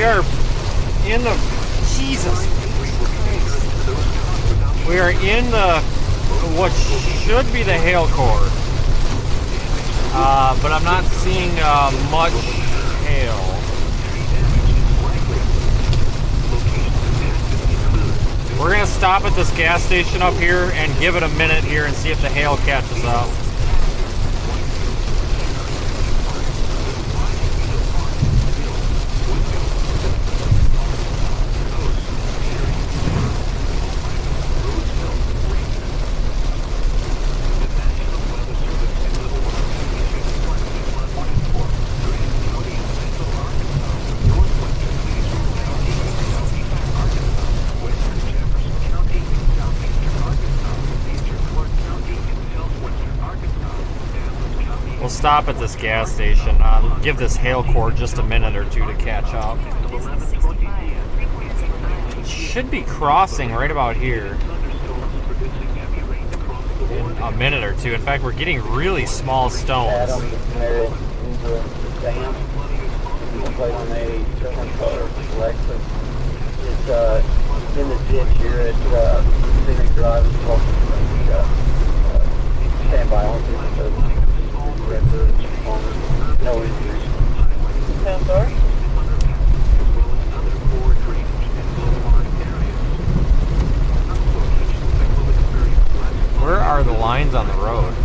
are in the... Jesus. We are in the... what should be the hail core. But I'm not seeing much hail. We're going to stop at this gas station up here and give it a minute here and see if the hail catches up. Stop at this gas station. Give this hail core just a minute or two to catch up. It should be crossing right about here in a minute or two. In fact, we're getting really small stones. It's in the ditch here at Scenic Drive. Stand by on no injuries. No, sorry. Where are the lines on the road?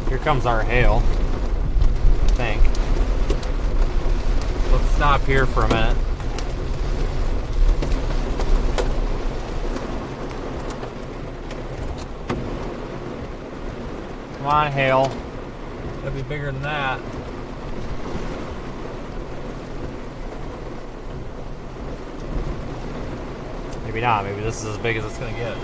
Here comes our hail, I think. Let's stop here for a minute. Come on, hail. Gotta be bigger than that. Maybe not. Maybe this is as big as it's gonna get.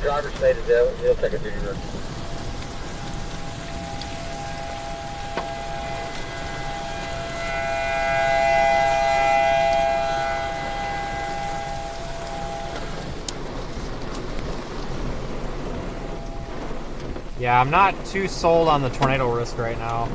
Driver stated that he'll take a duty road. Yeah, I'm not too sold on the tornado risk right now.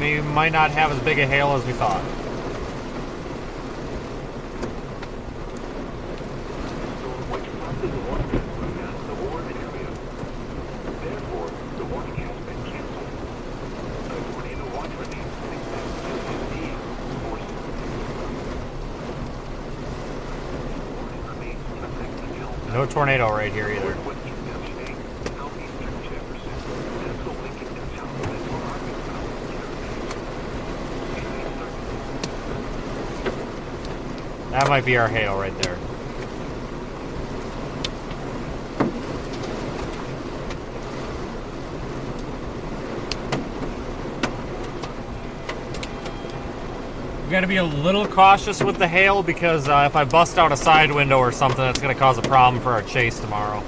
We might not have as big a hail as we thought. No tornado right here either. That might be our hail right there. We gotta be a little cautious with the hail because if I bust out a side window or something, that's gonna cause a problem for our chase tomorrow.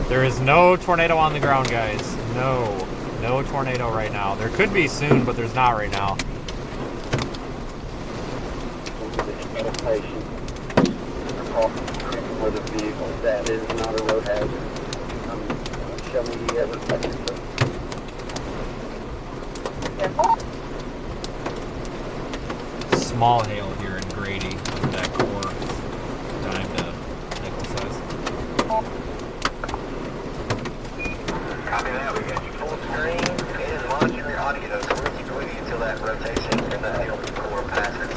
There is no tornado on the ground, guys. No tornado right now. There could be soon, but there's not right now. Where the vehicle that is not a road hazard. Show me the other. Small hail here in Grady under that core dime to nickel size. Copy that. We got you full screen and launching your audio. So we'll keep with you until that rotation and that hail core passes.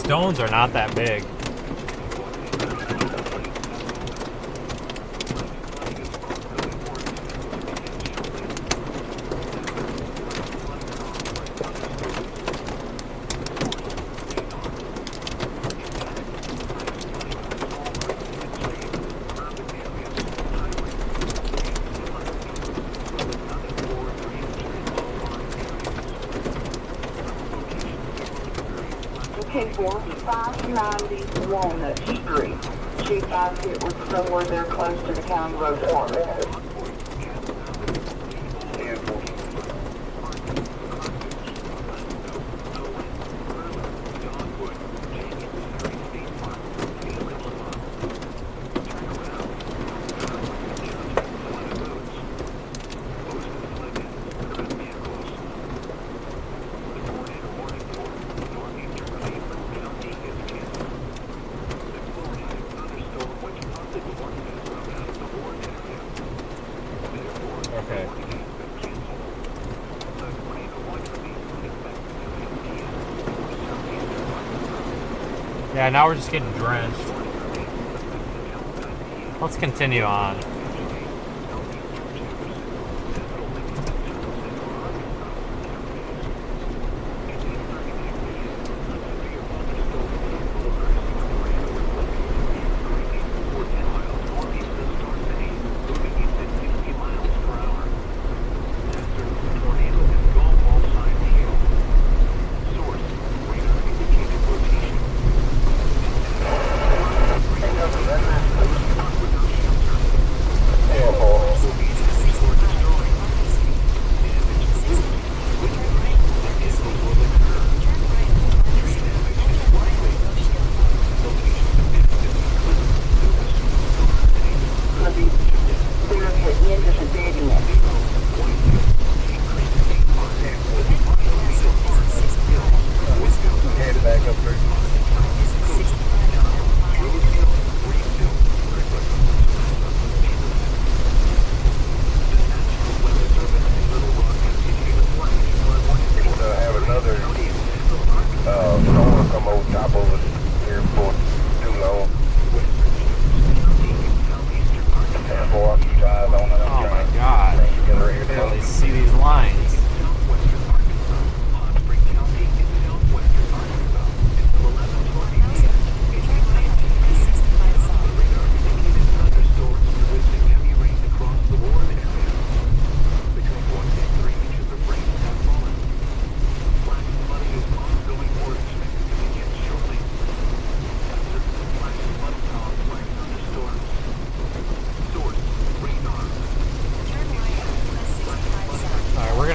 Stones are not that big. Okay, 4590 Walnut Street. Chief adds it was somewhere there close to the county road department. Yeah, now we're just getting drenched. Let's continue on.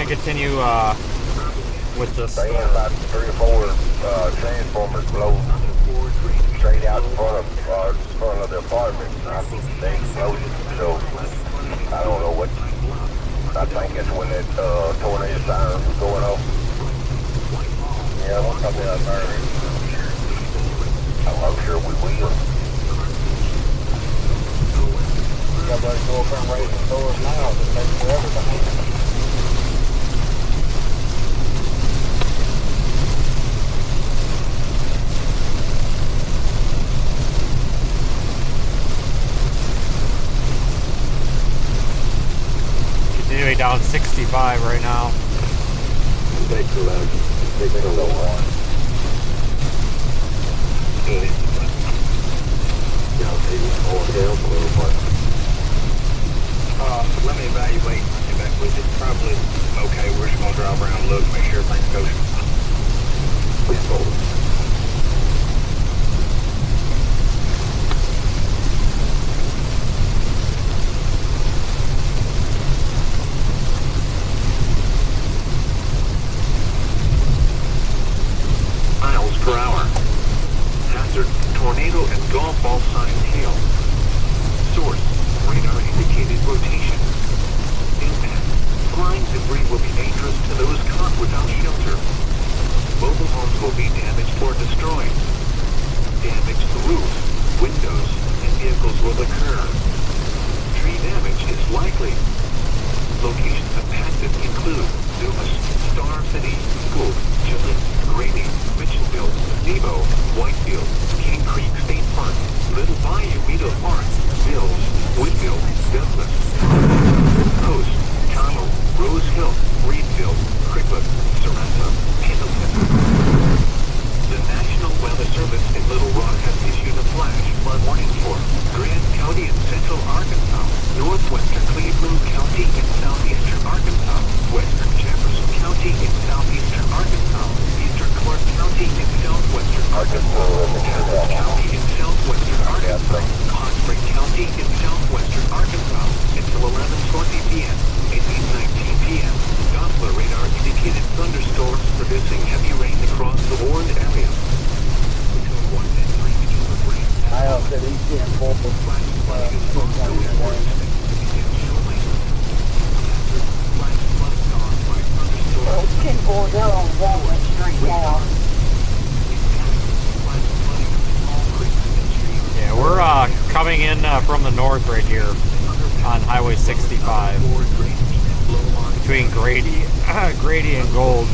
Continue with this. About 3 or 4 transformers blow straight out in front of the apartment. They exploded, so I don't know what. I think it's when that tornado siren was going off. Yeah, we'll come down there. I'm sure we will. Somebody go up and raise the doors now. It takes forever behind. Continuing down 65 right now. Take the left. Take the one. Let me evaluate. Get back with it. Probably okay. We're just gonna drive around and look, make sure everything's kosher. Please hold it. Miles per hour. Hazard, tornado and golf ball sign hail. Source, radar indicated rotation. Impact, flying debris will be dangerous to those caught without shelter. Mobile homes will be damaged or destroyed. Damage to roof, windows, and vehicles will occur. Tree damage is likely. Locations impacted include Dumas, Star City, Gould, Gillette, Grady, Mitchellville, Nebo, Whitefield, King Creek State Park, Little Bayou Meadow Park, Mills, Woodville, Douglas, Post, Connell, Rose Hill, Reedfield, Cricklet, Sorrento, Pendleton. The National Weather Service in Little Rock has issued a flash flood warning for Grant County in central Arkansas, northwestern Cleveland County in southeastern Arkansas, western Jefferson County in southeastern Arkansas, eastern Clark County in southwestern Arkansas, Hazard County in southwestern Arkansas, Hot Spring County in southwestern Arkansas until 11:20 p.m. and 8:19 p.m. Doppler radar indicated thunderstorms producing heavy rain across the warned area. Between 1 and 3 inches of rain. I said he's getting full People go on Walnut Street now. Yeah, we're coming in from the north right here on Highway 65 between Grady and Gold.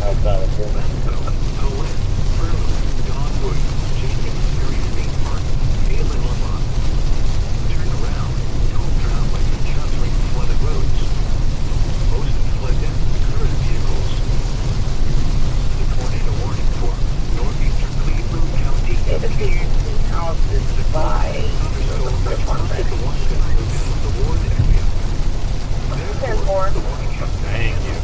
Outside of Dumas. Thank you.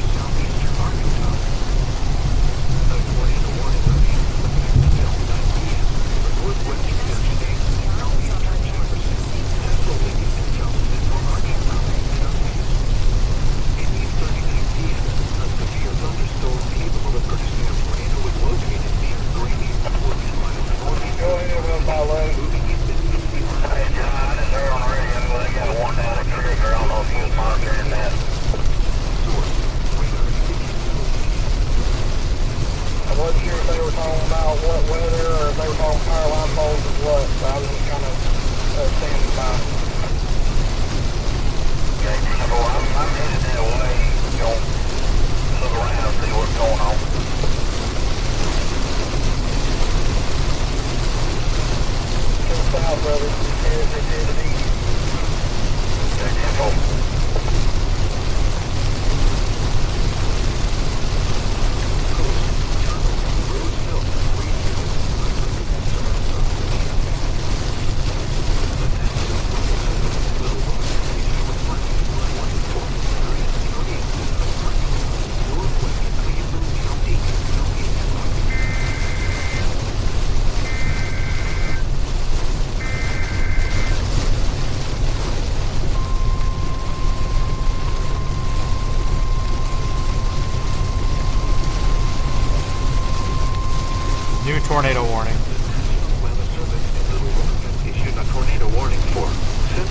Southeastern Arkansas.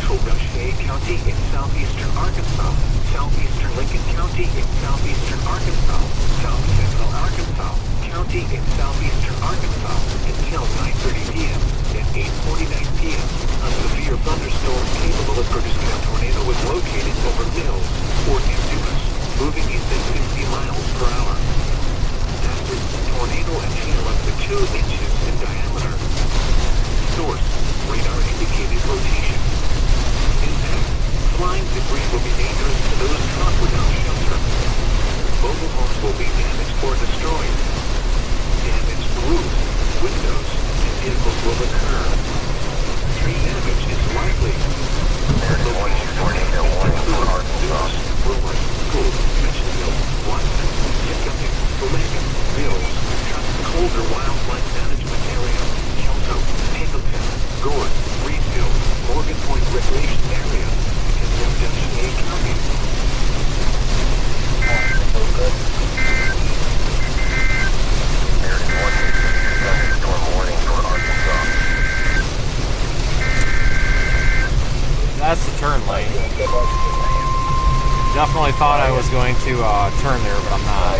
central Dutch County in southeastern Arkansas, southeastern Lincoln County in southeastern Arkansas, south central Arkansas County in southeastern Arkansas until 9:30 p.m. At 8:49 p.m., a severe thunderstorm capable of producing a tornado was located over Mills, Fort Dumas, moving east at 60 miles per hour. Hazard, tornado and hail up to 2 inches in diameter. Source, radar indicated rotation. Impact, flying debris will be dangerous to those caught without shelter. Mobile homes will be damaged or destroyed. Damaged roofs, windows, and vehicles will occur. Tree damage is likely. Location tornado warning for Dumas, Rowan, Gould, Mitchellville, Watson, Jacobin, Belagan, Mills, colder wildlife management area, Kelso, Hamilton, Gore, Reedfield, Morgan Point Recreation Area, and Washington County. That's the turn lane. Definitely thought I was going to turn there, but I'm not.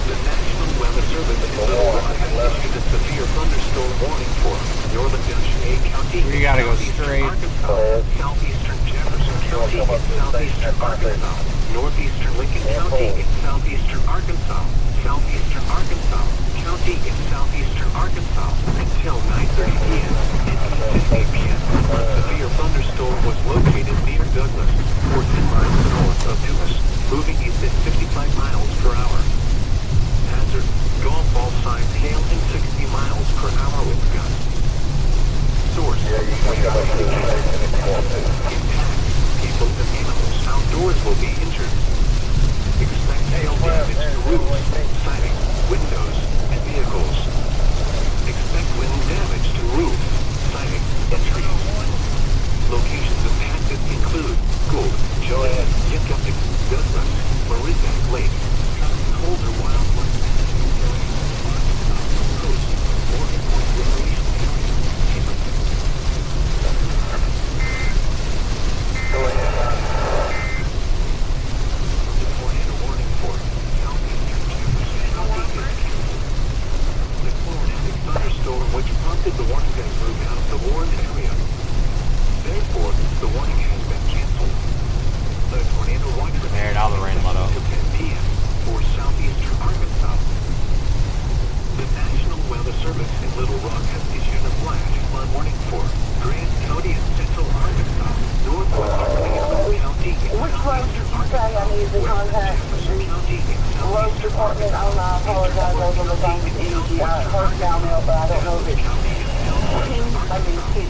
The National Weather Service in Little Rock has issued a severe thunderstorm warning for northern Dutch County, You gotta go straight. Arkansas, southeastern Jefferson County, and southeastern Arkansas, northeastern Lincoln County, and southeastern Arkansas, southeastern Arkansas County, and southeastern Arkansas until 9:30 p.m. and 8:50 p.m. A severe thunderstorm was located near Douglas, 14 miles north of Dumas, moving east at 55 miles per hour. Hazard, golf ball signs hail in 60 miles per hour with gusts. Source, people and animals outdoors will be injured. Expect hail damage to roofs, siding, windows, and vehicles. Expect wind damage to roofs, siding, and trees. Locations impacted include Gould, Joliet, Yukon, Douglas, Marizak Lake, colder wildlife management area, coast, Morgan Point Recreation Area, Hamilton. The tornado warning for southeastern Jefferson County is canceled. The tornadic thunderstorm which prompted the warning has moved out of the warned area. Therefore, the warning has been canceled. The tornado warning There, now the rain let up. to 10 p.m. for southeastern Arkansas. The National Weather Service in Little Rock has issued a flash flood warning for Grant County and Central Arkansas, northwestern County, Which road did you say I needed to contact? The road department, I apologize, I was on the phone with EG. I heard down there, but I don't know if it's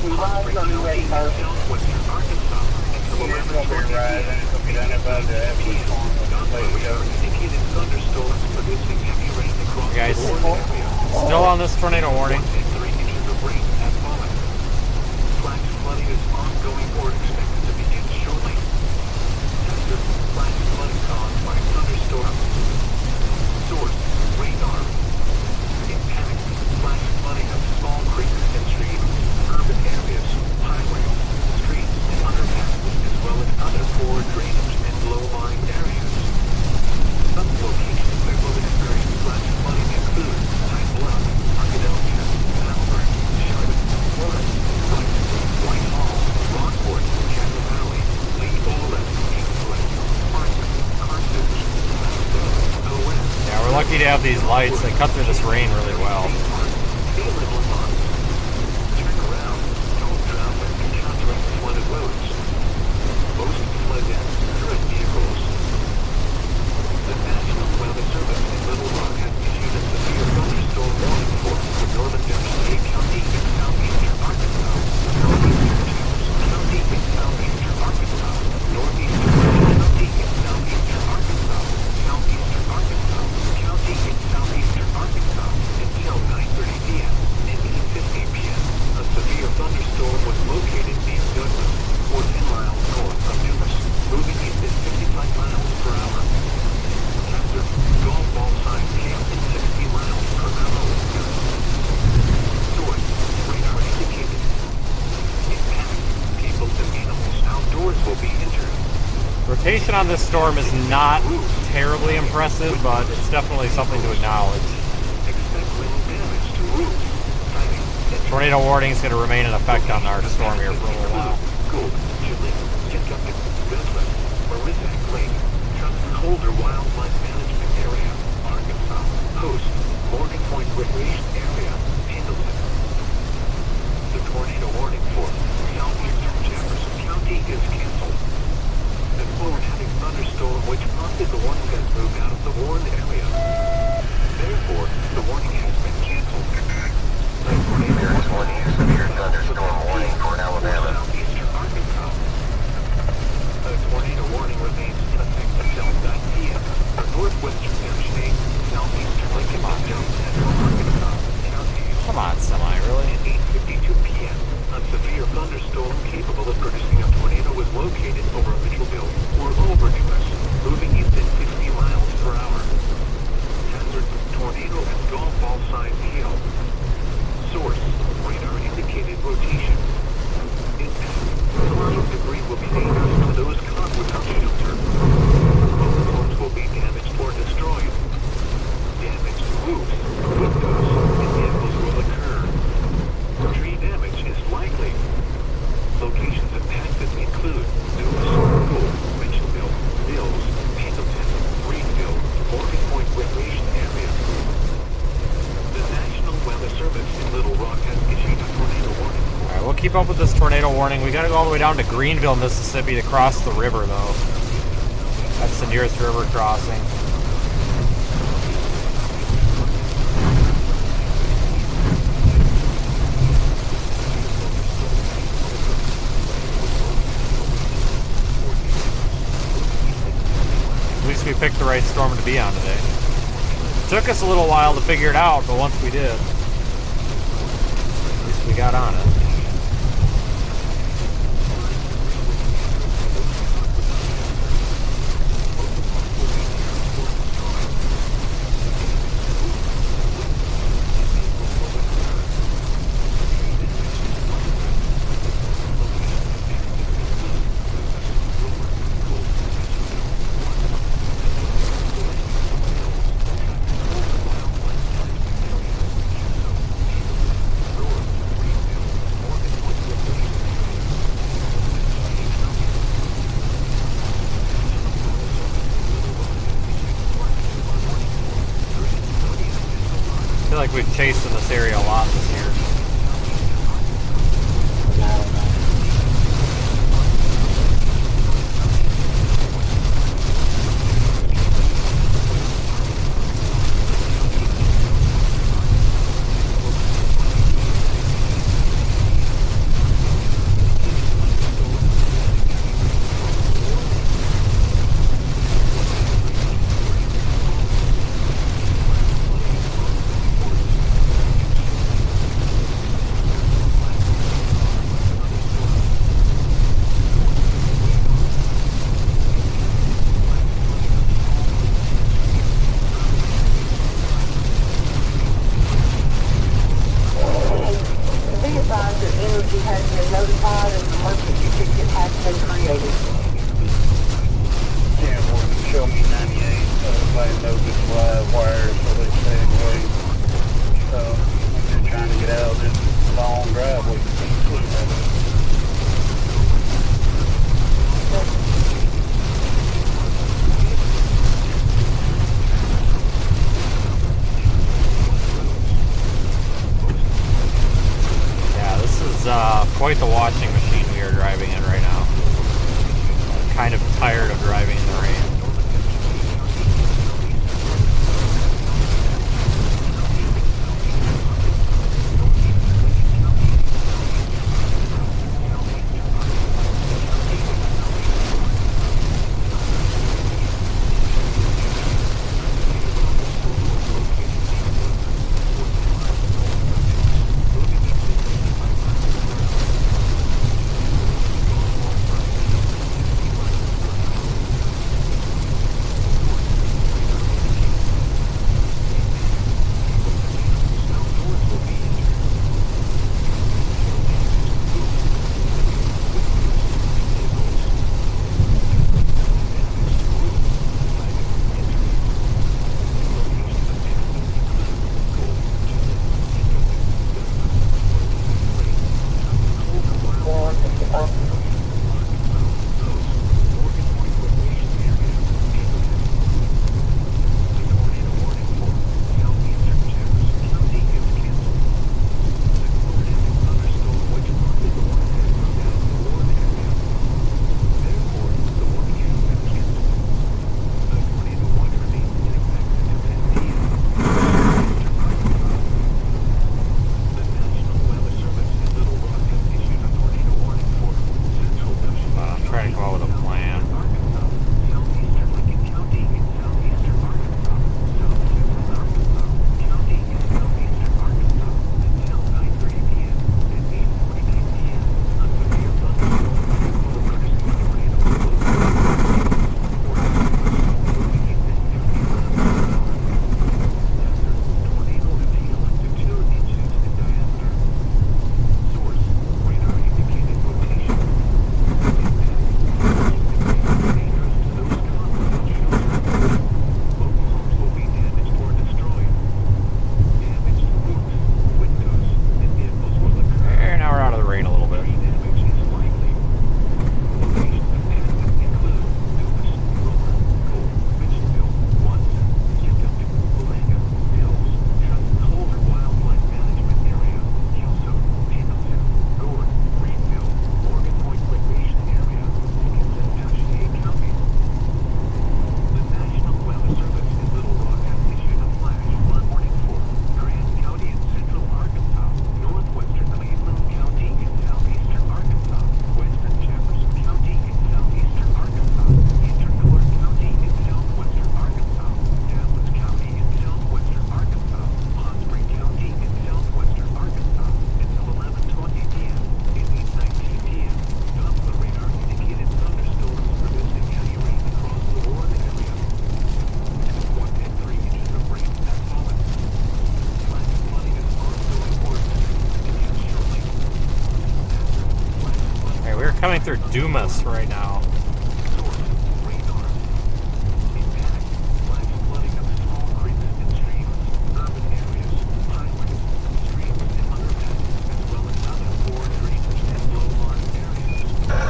Ron's going to be ready first. Southwestern Arkansas until 11:40 indicated thunderstorms producing heavy rain across You guys the warned area. still on this tornado warning? 3 inches of rain has fallen. Flash flooding is ongoing or expected to begin shortly. Hazard, flash flooding caused by thunderstorms. Source, radar. Impact, flash flooding of small creeks and streams, urban areas, highways, streets, and underpasses, as well as other poor drainage and low-lying areas. Some locations that will experience flash flooding include High Bluff, Arkadelphia, Malvern, Charlotte, Fordyce, Whitehall, Rockport, Cattle Valley, Lee Olin, England, Martin, Carthage, Mountain, Coen. Yeah, we're lucky to have these lights. They cut through this rain really well. Turn around. Don't drown when encountering flooded roads. Most flood current vehicles. The National Weather Service in Little Rock has issued a severe thunderstorm warning for northern Dutch County and southeastern Arkansas, southeastern Jefferson County and southeastern Arkansas, northeastern County and southeastern Arkansas, southeastern Arkansas County and southeastern Arkansas until 9 location on this storm is not terribly impressive, but it's definitely something to acknowledge. Tornado warning is going to remain in effect on our storm here for a little while. Colder Wildlife Management Area, Arkansas. Host, Morgan Point Recreation Area, Pendleton. The tornado warning for southeastern Jefferson County is canceled. The forward-heading thunderstorm which prompted the warning has moved out of the warned area. Therefore, the warning has been canceled. There's one severe thunderstorm warning for Alabama. Southeastern Arkansas. A tornado warning remains in effect until 9 p.m. for northwestern Michigan, southeastern Lincoln, central Arkansas, counties. Come on, semi, really? At 8:52 p.m., a severe thunderstorm capable of producing a tornado was located over Mitchellville or over Dumas, moving east at 60 miles per hour. Hazard, tornado and golf ball size hail. Source, radar indicated rotation. Impact, flying debris will be dangerous to those caught without shelter. Mobile homes will be damaged or destroyed. Damage to roofs, windows, and vehicles will occur. Tree damage is likely. Locations impacted include Dumas, Gould, Mitchellville, Mills, Pendleton, Greenville, Morgan Point Recreation Area. The National Weather Service in Little Rock has issued a tornado warning. Alright, we'll keep up with this tornado warning. We gotta go all the way down to Greenville, Mississippi to cross the river, though. That's the nearest river crossing. At least we picked the right storm to be on today. Took us a little while to figure it out, but once we did, at least we got on it. I feel like we've chased in this area a lot this year. Quite the washing machine we are driving in right now. I'm kind of tired of driving in the rain. coming through Dumas right now.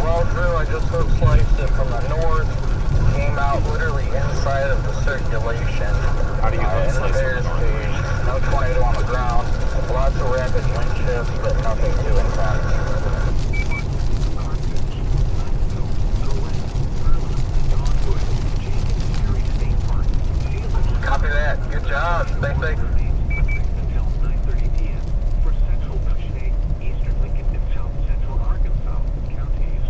Well, Drew, I just hook sliced it from the north, came out literally inside of the circulation. How do you hook slice from the north? No tornado on the ground, lots of rapid wind shifts, but nothing too intense. Copy that. Good job. Thanks, thanks. Until 9:30 p.m. for central Michigan, eastern Lincoln, and south central Arkansas counties.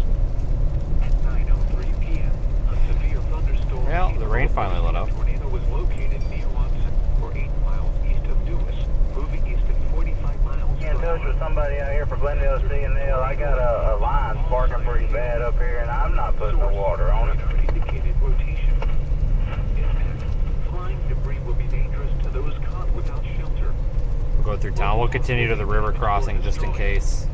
At 9:03 p.m., a severe thunderstorm. Well, the rain finally let up. A tornado was located near Watson, or 8 miles east of Dumas, moving east at 45 miles. In touch with somebody out here for Glendale C&L. I got a line sparking pretty bad up here, and I'm not putting no water on it. Indicated rotation. Flying debris will be dangerous to those caught without shelter. We'll go through town. We'll continue to the river crossing just in case.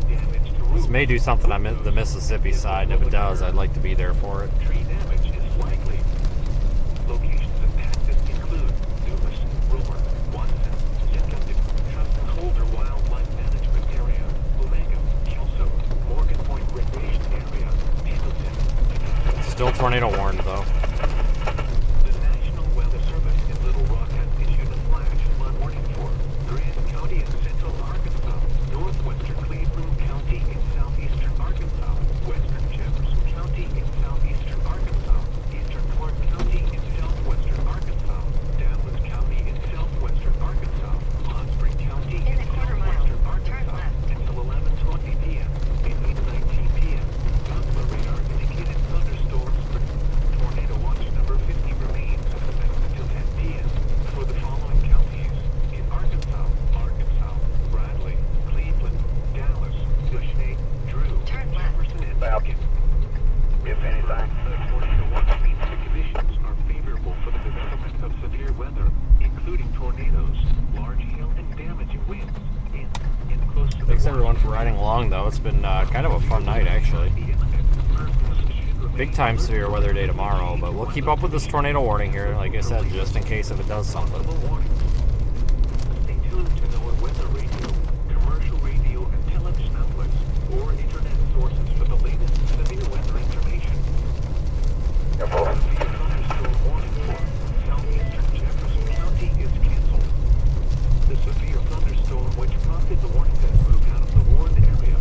Damage to This roofs. may do something on the Mississippi side, and if it does, I'd like to be there for it. Tree damage is likely. Locations impacted include Dumas, Romer, Watson, Zinton, Colder Wildlife Management Area, Omega, Kelso, Morgan Point Recreation Area, Pendleton. Still tornado warned, though. The National Weather Service in Little Rock has issued a flash flood warning for Grant County in central Arkansas, northwestern Cleveland County in southeastern Arkansas, western Jefferson County in southeastern Arkansas, eastern Clark County in southwestern Arkansas, Dallas County in southwestern Arkansas, Hot Spring County In in a quarter mile, southwestern turn Arkansas left. until 11:20 p.m. At 8:19 p.m. Doppler radar indicated thunderstorms. Tornado watch number 50 remains until 10 p.m. for the following counties in Arkansas, Bradley, Cleveland, Dallas, Duchesne, Drew, Turn left. Jefferson, and Lincoln. If anything. The tornado watch means the conditions are favorable for the development of severe weather, including tornadoes, large hail, and damaging winds in close to the Thanks watch. everyone for riding along, though. It's been kind of a fun night, actually. Big time severe weather day tomorrow, but we'll keep up with this tornado warning here, like I said, just in case if it does something. Stay tuned to NOAA weather radio, commercial radio, and television outlets, or internet sources for the latest severe weather information. Yeah, boy. The thunderstorm warning for southeastern Jefferson County is canceled. The severe thunderstorm which prompted the warning has moved out of the warned area.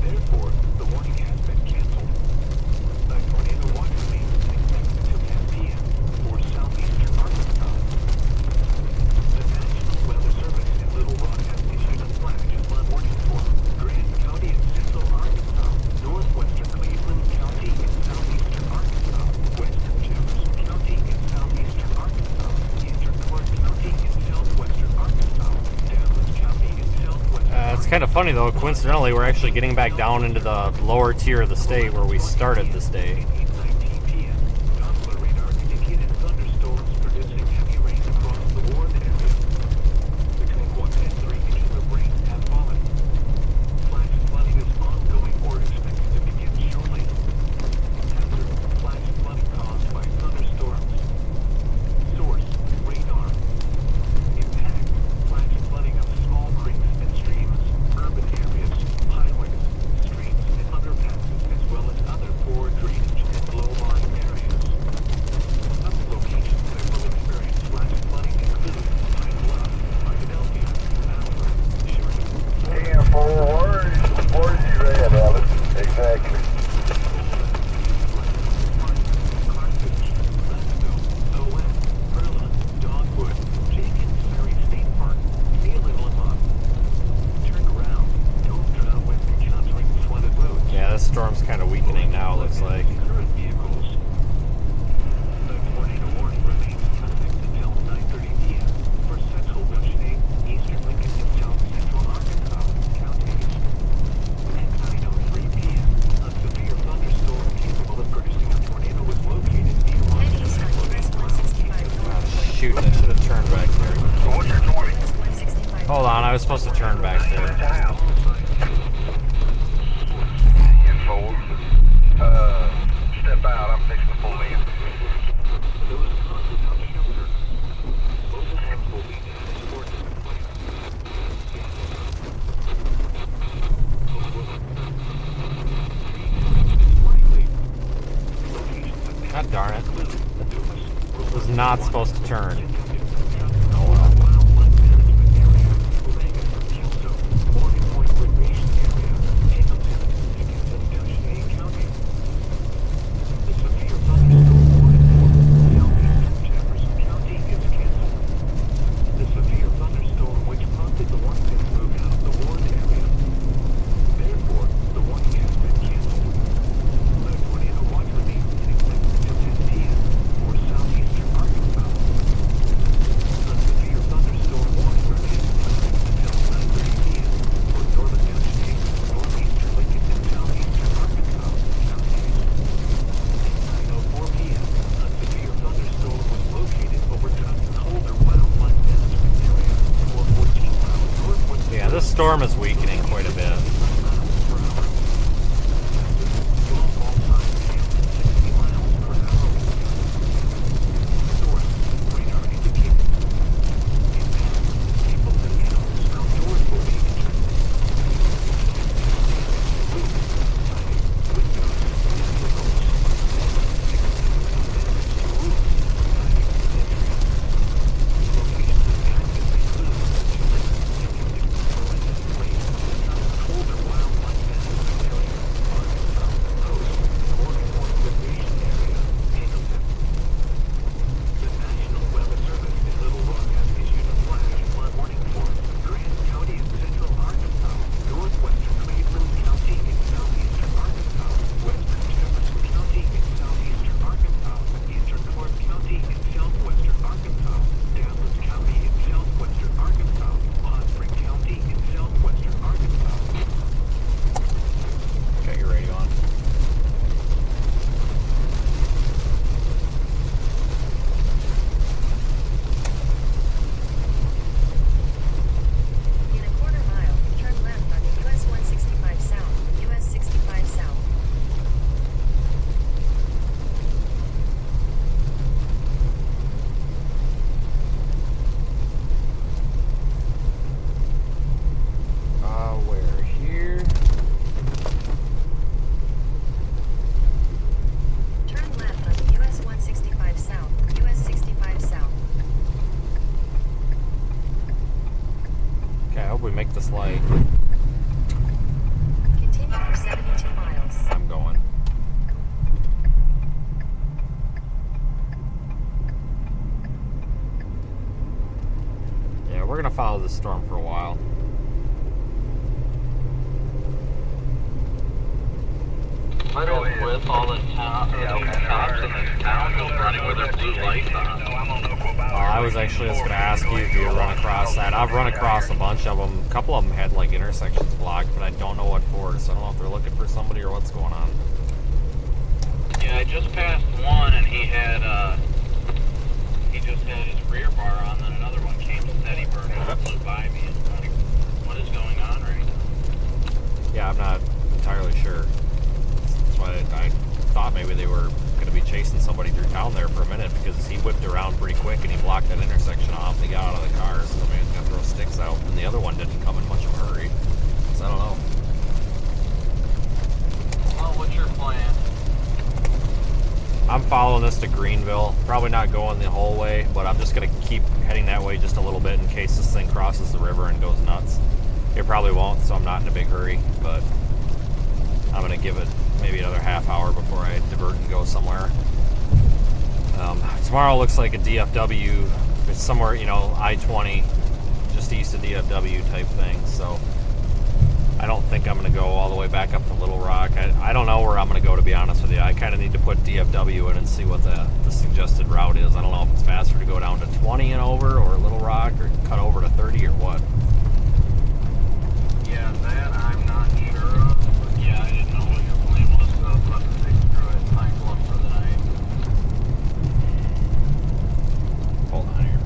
Therefore, the warning has been canceled. A tornado watch remains in effect until 10 p.m. for southeastern Arkansas. The National Weather Service in Little Rock has issued a flash flood warning for Grant County in central Arkansas, northwestern Cleveland County in southeastern Arkansas, western Jefferson County in southeastern Arkansas, eastern Clark County in southwestern Arkansas, Dallas County in southwestern It's kind of funny, though. Coincidentally, we're actually getting back down into the lower tier of the state where we started this day. 8:19 p.m. Doppler radar indicated thunderstorms producing heavy rain across the warned area. Between 1 and 3 inches of rain have fallen. Flash flooding is ongoing or expected to begin shortly. Hazard: flash flooding caused by thunderstorms. Source: radar. Impact: flash flooding of small creeks and streams, urban areas, highways, streets, and underpasses, as well as other poor drainage and low-lying areas. Some locations that will experience flash flooding include Pine Bluff, Philadelphia, Alfred, Sheridan, Yeah, where's you at, Alex? Exactly. Carthage, Leadville, Owen, Perla, Dogwood, Jenkins Ferry State Park, Neal and Lamont. Turn around. Don't drive when encountering flooded roads. Yeah, this storm's kind of weakening now, looks like. Current vehicles. The tornado warning remains in effect until 9:30 p.m. for central Michigan, eastern Lincoln, and south central Arkansas counties. At 9:03 p.m., a severe thunderstorm capable of producing a tornado was located near Head east on US 165 north. Shoot, I should have turned back there. What's your 20? US 165 Hold on, I was supposed to turn back there. 4. Step out, I'm fixing to pull in. There was a cause without shelter. Mobile homes will be escorted to place. God darn it. It was not supposed to turn. Storm is weakening quite a bit. Make this light. Continue for 72 miles. I'm going. Yeah, we're gonna follow this storm for a while. What is with all the cops in the town running with their blue lights on? I was actually just going to ask you if you run across that. I've run across a bunch of them. A couple of them had like intersections blocked, but I don't know what for. So I don't know if they're looking for somebody or what's going on. Yeah, I just passed one and he just had his rear bar on, then another one came steady burning and flew by me. And like, what is going on right now? Yeah, I'm not entirely sure. That's why I thought maybe they were going to be chasing somebody through town there for a minute, because he whipped around pretty quick and he blocked that intersection off. They got out of the car, so maybe he's going to throw sticks out, and the other one didn't come in much of a hurry. So I don't know. Well, what's your plan? I'm following this to Greenville. Probably not going the whole way, but I'm just going to keep heading that way just a little bit in case this thing crosses the river and goes nuts. It probably won't, so I'm not in a big hurry, but I'm going to give it maybe another half hour before I divert and go somewhere. Tomorrow looks like a DFW. It's somewhere, I-20, just east of DFW type thing, so I don't think I'm going to go all the way back up to Little Rock. I don't know where I'm going to go, to be honest with you. I kind of need to put DFW in and see what the suggested route is. I don't know if it's faster to go down to 20 and over, or Little Rock, or cut over to 30 or what. Yeah, that I'm not sure of. But yeah, I didn't know what your plan was, so I'll have to think through it and find Bluff for the night. Hold on here.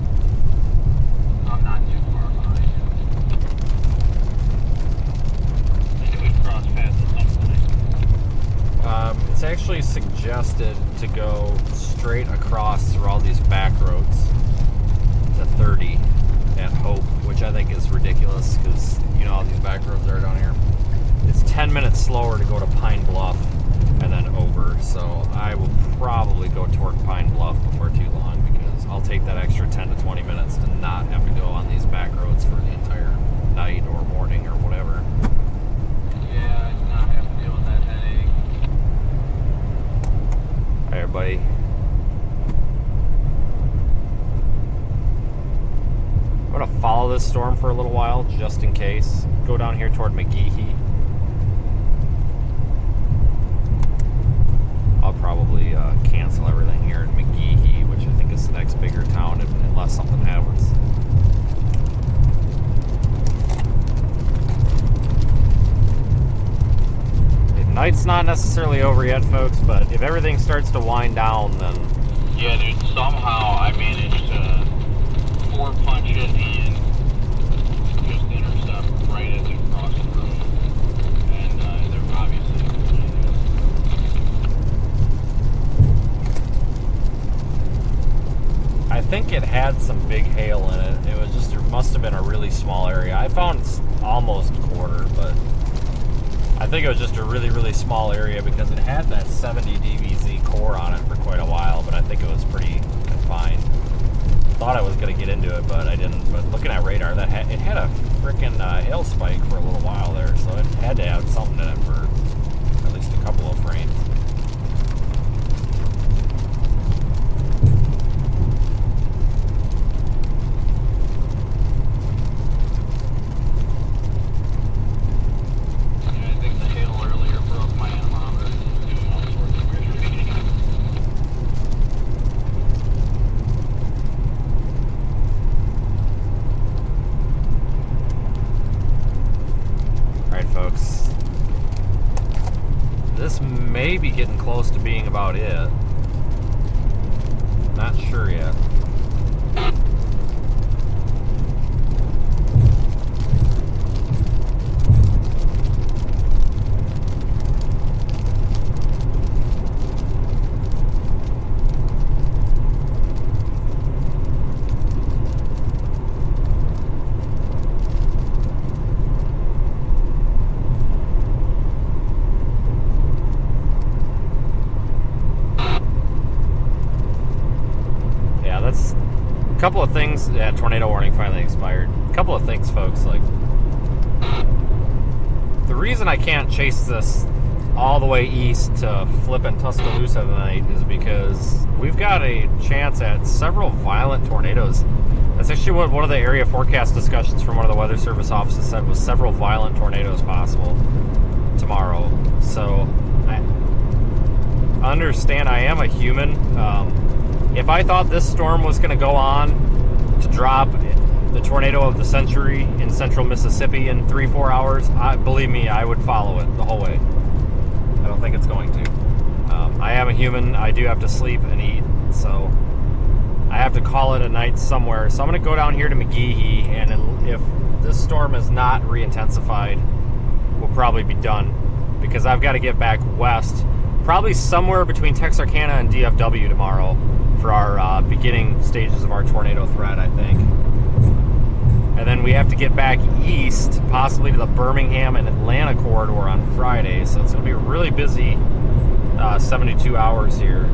I'm not too far behind. I knew we'd cross paths at some point. initially suggested to go straight across through all these back roads to 30 at Hope, which I think is ridiculous because you know how these back roads are down here. It's 10 minutes slower to go to Pine Bluff and then over, so I will probably go toward Pine Bluff before too long because I'll take that extra 10 to 20 minutes to not have to go on these back roads for the entire night or morning or whatever. Yeah, I do not have to deal with that headache. Hi, everybody. I'm going to follow this storm for a little while, just in case. Go down here toward McGehee. I'll probably cancel everything here in McGehee, which I think is the next bigger town, unless something happens. Night's not necessarily over yet, folks, but if everything starts to wind down, then... Yeah, dude, somehow I managed to 4-punch it and just intercept right as it crossed the road. And they're obviously... I think it had some big hail in it. It was just, it must have been a really small area. I found almost a quarter, but I think it was just a really, really small area because it had that 70 DVZ core on it for quite a while, but I think it was pretty confined. Thought I was going to get into it, but I didn't. But looking at radar, it had a freaking hail spike for a little while there, so it had to have something in it for at least a couple of frames. Maybe getting close to being about it. Not sure yet. Couple of things. Yeah, tornado warning finally expired. A couple of things, folks. Like, the reason I can't chase this all the way east to flippin' Tuscaloosa tonight is because we've got a chance at several violent tornadoes. That's actually what one of the area forecast discussions from one of the Weather Service offices said, was several violent tornadoes possible tomorrow. So I understand I am a human. If I thought this storm was going to go on to drop the tornado of the century in central Mississippi in 3-4 hours, believe me, I would follow it the whole way. I don't think it's going to. I am a human. I do have to sleep and eat, so I have to call it a night somewhere. So I'm going to go down here to McGehee, and if this storm is not re-intensified, we'll probably be done, because I've got to get back west, probably somewhere between Texarkana and DFW tomorrow, for our beginning stages of our tornado threat, I think. And then we have to get back east, possibly to the Birmingham and Atlanta corridor on Friday. So it's going to be a really busy 72 hours here.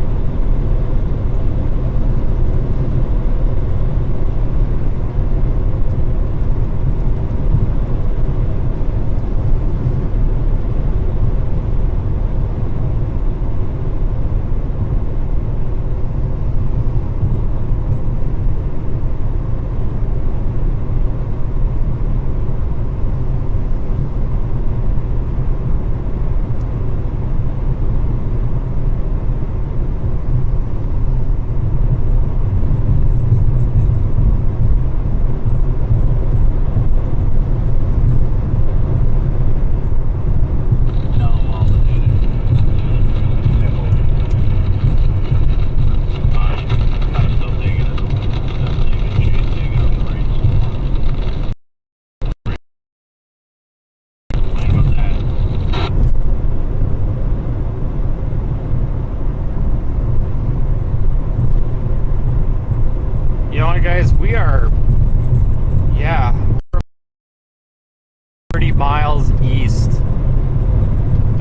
miles east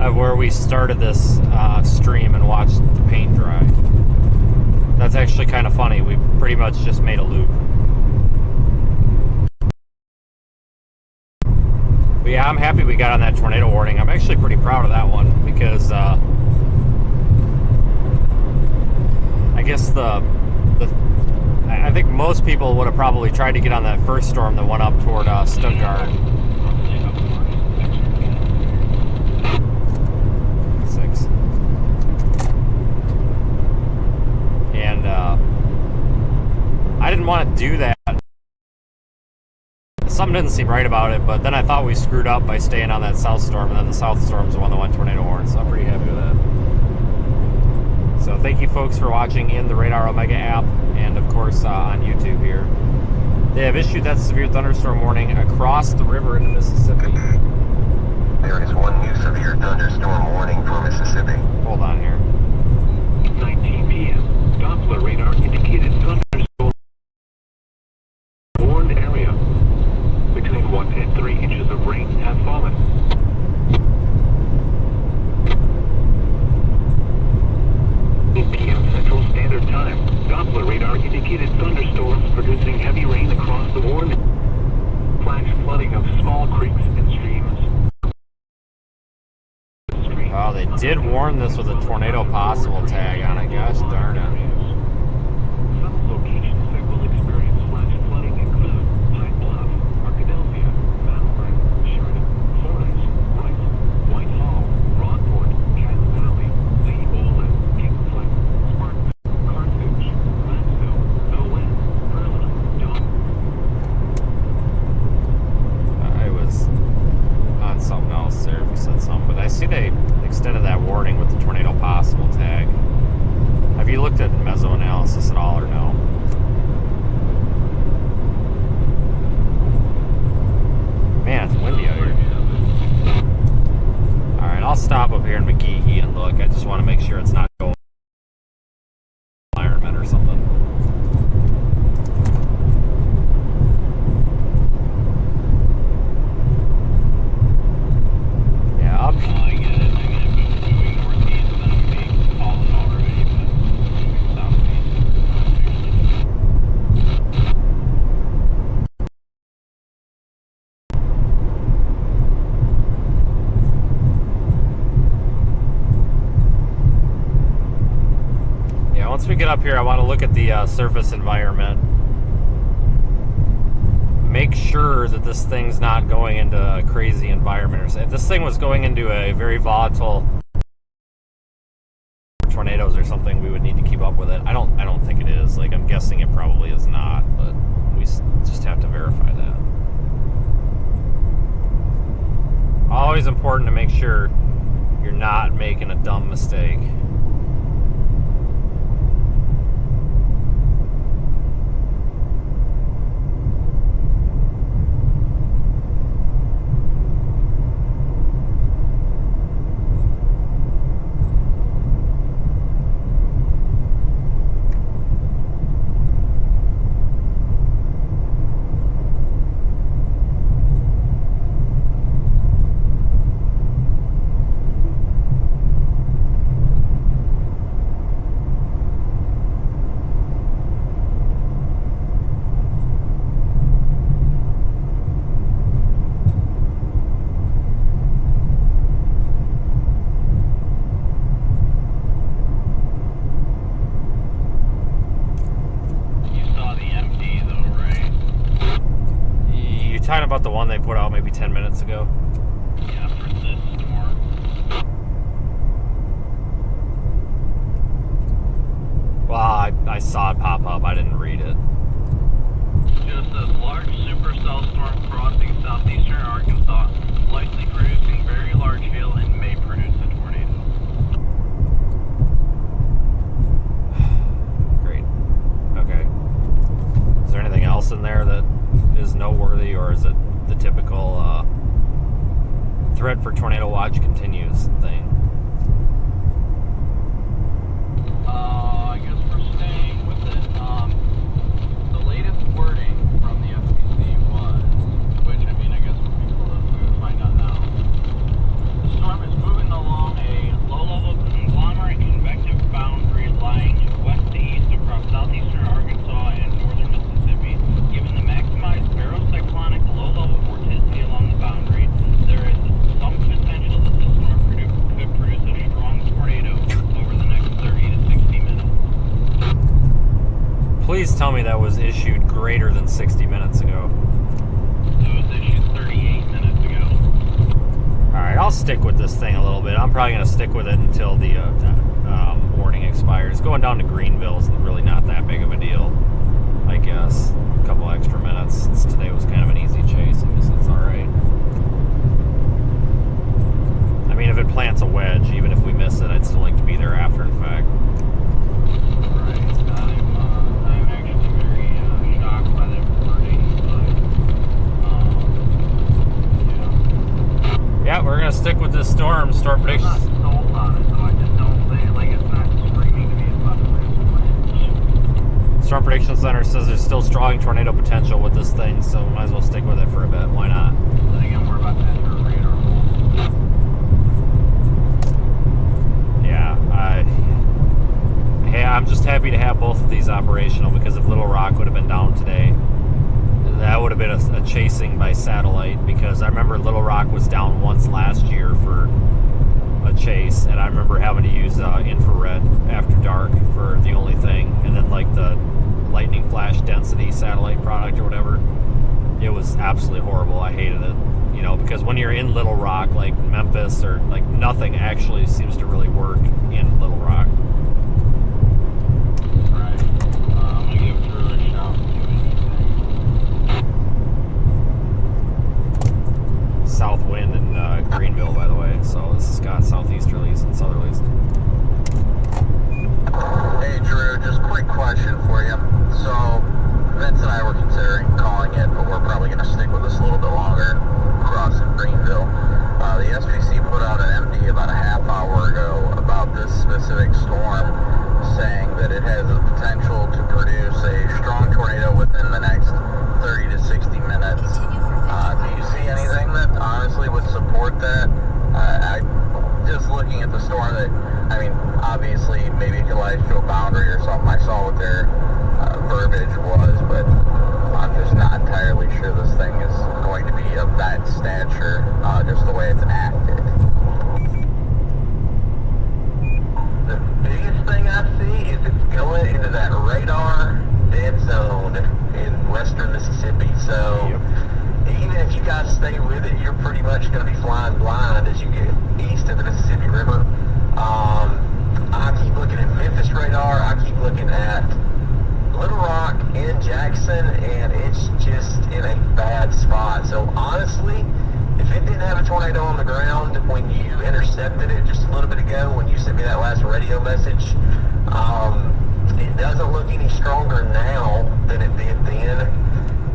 of where we started this stream and watched the paint dry. That's actually kind of funny. We pretty much just made a loop. But yeah, I'm happy we got on that tornado warning. I'm actually pretty proud of that one because I guess I think most people would have probably tried to get on that first storm that went up toward Stuttgart. 6. And I didn't want to do that. Something didn't seem right about it, but then I thought we screwed up by staying on that south storm, and then the south storm's the one that went tornado warning, so I'm pretty happy with that. So thank you folks for watching in the Radar Omega app, and of course on YouTube here. They have issued that severe thunderstorm warning across the river into Mississippi. There is one new severe thunderstorm warning for Mississippi. Hold on here. 19 p.m. Doppler radar indicated thunderstorm warned area. Between 1 and 3 inches of rain have fallen. PM Central Standard Time. Doppler radar indicated thunderstorms producing heavy rain across the warned. Flash flooding of small creeks and streams. Oh, they did warn this with a tornado possible tag on it. Gosh darn it. Some locations that will experience flash flooding include Pine Bluff, Arkadelphia, Malvern, Sheridan, Fordyce, Rice, Whitehall, Rockport, Cat Valley, Lee Olin, Kingflint, Spartanville, Carthage, Mansville, Owen, Berlin, John. I was on something else there if you said something, but I see they extended that warning with the tornado possible tag. Have you looked at mesoanalysis at all or no? Man, it's windy out here. Alright, I'll stop up here in McGehee and look. I just want to make sure it's not going environment or something. Yeah, up. Once we get up here, I want to look at the surface environment. Make sure that this thing's not going into a crazy environment. Or if this thing was going into a very volatile tornadoes or something, we would need to keep up with it. I don't think it is. Like, I'm guessing it probably is not, but we just have to verify that. Always important to make sure you're not making a dumb mistake. Talking about the one they put out maybe 10 minutes ago? Yeah, for this storm. Well, I saw it pop up. I didn't read it. Just a large supercell storm crossing southeastern Arkansas, likely producing very large hail and may produce a tornado. Great. Okay. Is there anything else in there that is noteworthy, or is it the typical threat for tornado watch continues thing? I guess we're staying with it. The latest wording from the FCC was, which I mean, I guess we would find out now. Please tell me that was issued greater than 60 minutes ago. It was issued 38 minutes ago. Alright, I'll stick with this thing a little bit. I'm probably going to stick with it until the warning expires. Going down to Greenville is really not that big of a deal, I guess. A couple extra minutes since today was kind of an easy chase. I guess it's alright. I mean, if it plants a wedge, even if we miss it, I'd still like to be there after the fact. I'm actually very shocked by that wording, but Yeah, we're going to stick with this storm predictions. I'm not sold on it, so I just don't say it like it's not screaming to me about the range. Storm Prediction Center says there's still strong tornado potential with this thing, so we might as well stick with it for a bit. Why not? Then again, we're about to enter a radar hole. Hey, I'm just happy to have both of these operational, because if Little Rock would have been down today, that would have been a chasing by satellite, because I remember Little Rock was down once last year for a chase, and I remember having to use infrared after dark for the only thing, and then like the lightning flash density satellite product or whatever. It was absolutely horrible. I hated it, you know, because when you're in Little Rock, like Memphis, or like nothing actually seems to really work in Little Rock. Right. I'm gonna give Drew a shout to South wind in Greenville, by the way, so this has got southeasterlies and southerlies. Hey Drew, just quick question for you. So Vince and I were considering calling it, but we're probably going to stick with this a little bit longer, crossing Greenville. The SPC put out an MD about a half hour ago about this specific storm, saying that it has the potential to produce a strong tornado within the next 30 to 60 minutes. Do you see anything that honestly would support that? Just looking at the storm, that, I mean, obviously maybe it could rise to a boundary or something. I saw what their verbiage was, but I'm just not entirely sure this thing is going to be of that stature, just the way it's acted. The biggest thing I see is it's going into that radar dead zone in western Mississippi, so even if you guys stay with it, you're pretty much going to be flying blind as you get east of the Mississippi River. I keep looking at Memphis radar, I keep looking at Little Rock and Jackson, and it's just in a bad spot. So honestly, if it didn't have a tornado on the ground when you intercepted it just a little bit ago, when you sent me that last radio message, it doesn't look any stronger now than it did then.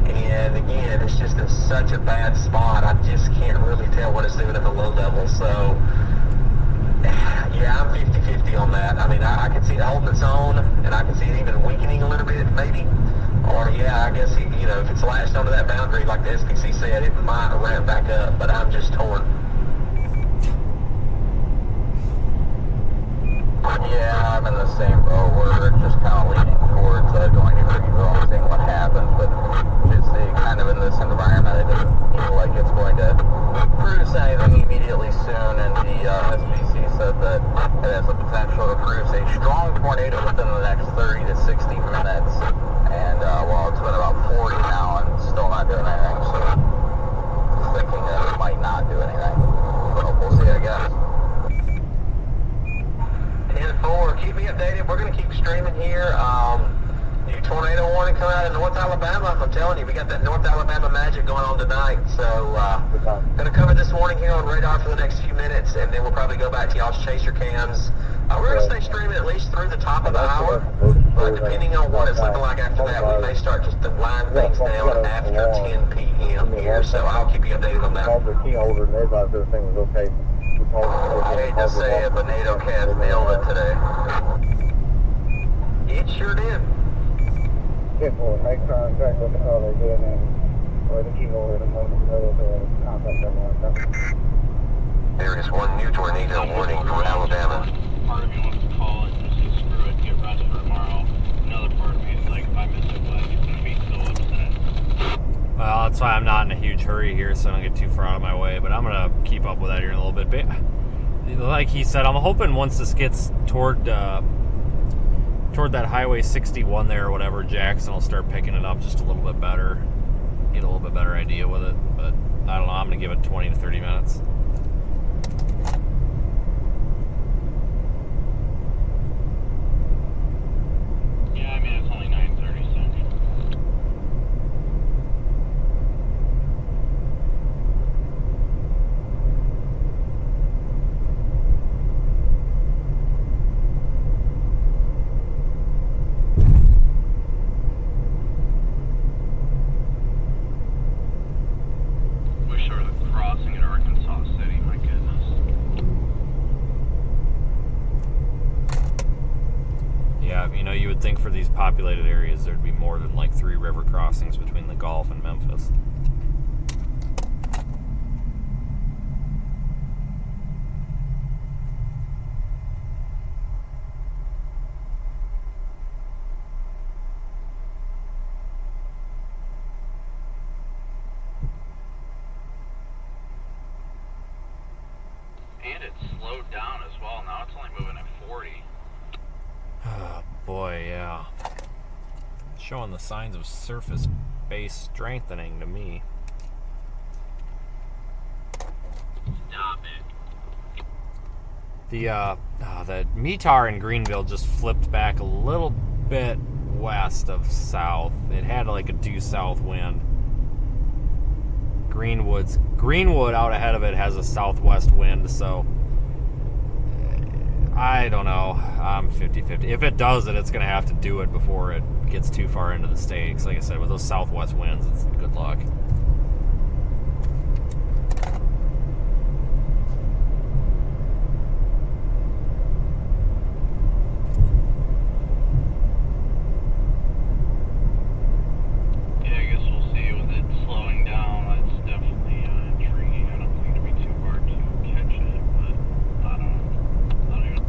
And again, it's just in such a bad spot, I just can't really tell what it's doing at the low level. So yeah, I'm 50-50 on that. I mean, I can see it holding its own, and I can see it even weakening a little bit, maybe. Or, yeah, I guess, you know, if it's latched onto that boundary, like the SPC said, it might ramp back up, but I'm just torn. Yeah, I'm in the same boat. We're just kind of leaning towards going to Greenville and seeing what happens, but just kind of in this environment, it doesn't feel like it's going to produce anything immediately soon, and the SPC said that it has the potential to produce a strong tornado within the next 30 to 60 minutes, and well, it's been about 40 now and still not doing anything, so just thinking that it might not do anything, but we'll see, I guess. 10-4, keep me updated. We're going to keep streaming here. New tornado warning coming out of North Alabama. I'm telling you, we got that North Alabama magic going on tonight. So, going to cover this warning here on radar for the next few minutes, and then we'll probably go back to y'all's chaser cams. We're going to stay streaming at least through the top of the hour, but depending on what it's looking like after that, we may start just to wind things down after 10 p.m. here. So I'll keep you updated on that. The key holder and everybody said everything was okay. I hate to say it, but NATO cast nailed it today. It sure did. Make contact with how they're doing and or the key holder and contact everyone. There is one new tornado warning for Alabama. Part of me wants to call it and just say screw it, get rest for tomorrow. Another part of me is like, if I miss it, like, it's going to be so upset. Well, that's why I'm not in a huge hurry here, so I don't get too far out of my way, but I'm going to keep up with that here in a little bit. But like he said, I'm hoping once this gets toward toward that Highway 61 there or whatever, Jackson will start picking it up just a little bit better. Get a little bit better idea with it. But I don't know, I'm going to give it 20 to 30 minutes. Yeah, I mean, it's only 9:30 Central. Wish there was a crossing at Arkansas City, my goodness. Yeah, you know, you would think for these populated areas there'd be more than like 3 river crossings between the Gulf and Memphis. And it's slowed down as well. Now it's only moving at 40. Oh, boy, yeah. Showing the signs of surface base strengthening to me. Stop it. The METAR in Greenville just flipped back a little bit west of south. It had like a due south wind. Greenwood out ahead of it has a southwest wind, so I don't know. I'm 50-50. If it does it, it's going to have to do it before it gets too far into the state. 'Cause like I said, with those southwest winds, it's good luck. Yeah, I guess we'll see with it slowing down. That's definitely intriguing. I don't think it'd be too hard to catch it, but I don't even.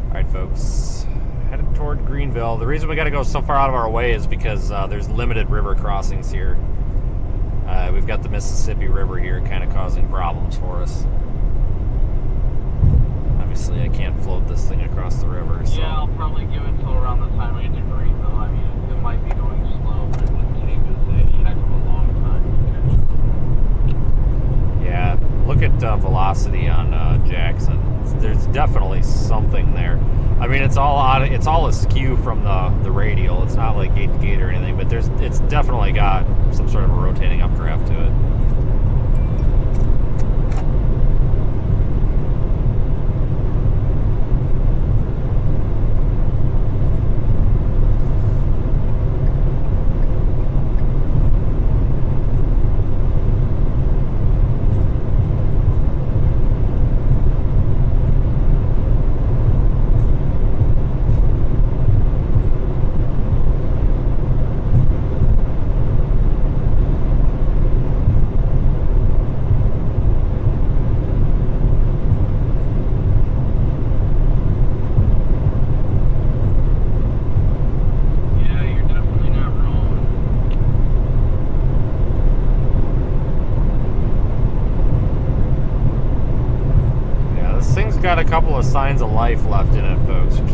Alright, folks. Headed toward Greenville. The reason we got to go so far out of our way is because there's limited river crossings here. We've got the Mississippi River here kind of causing problems for us. Obviously, I can't float this thing across the river, so... Yeah, I'll probably give it till around the time we get to Greenville. I mean, it might be going slow, but it would take us a heck of a long time to catch it. Yeah, look at velocity on Jackson. There's definitely something there. I mean, it's all askew from the radial. It's not like gate to gate or anything, but it's definitely got some sort of a rotating updraft to it. Got a couple of signs of life left in it, folks. You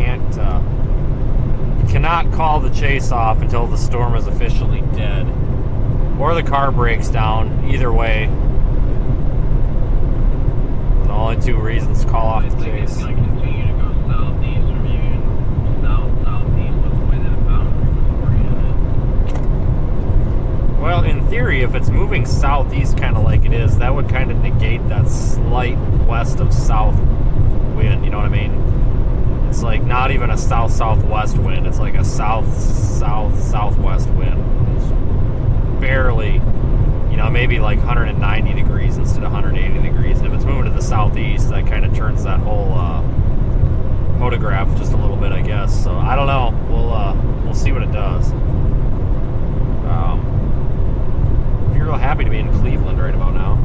cannot call the chase off until the storm is officially dead, or the car breaks down. Either way, the only two reasons to call off the chase. It's going to continue to go southeast from you, southeast with the way that boundary was oriented. Well, in theory, if it's moving southeast kind of like it is, that would kind of negate that slight west of south wind, you know what I mean? It's like not even a south-southwest wind, it's like a south-south-southwest wind. It's barely, you know, maybe like 190 degrees instead of 180 degrees. And if it's moving to the southeast, that kind of turns that whole photograph just a little bit, I guess. So I don't know. We'll see what it does. If you're real happy to be in Cleveland right about now.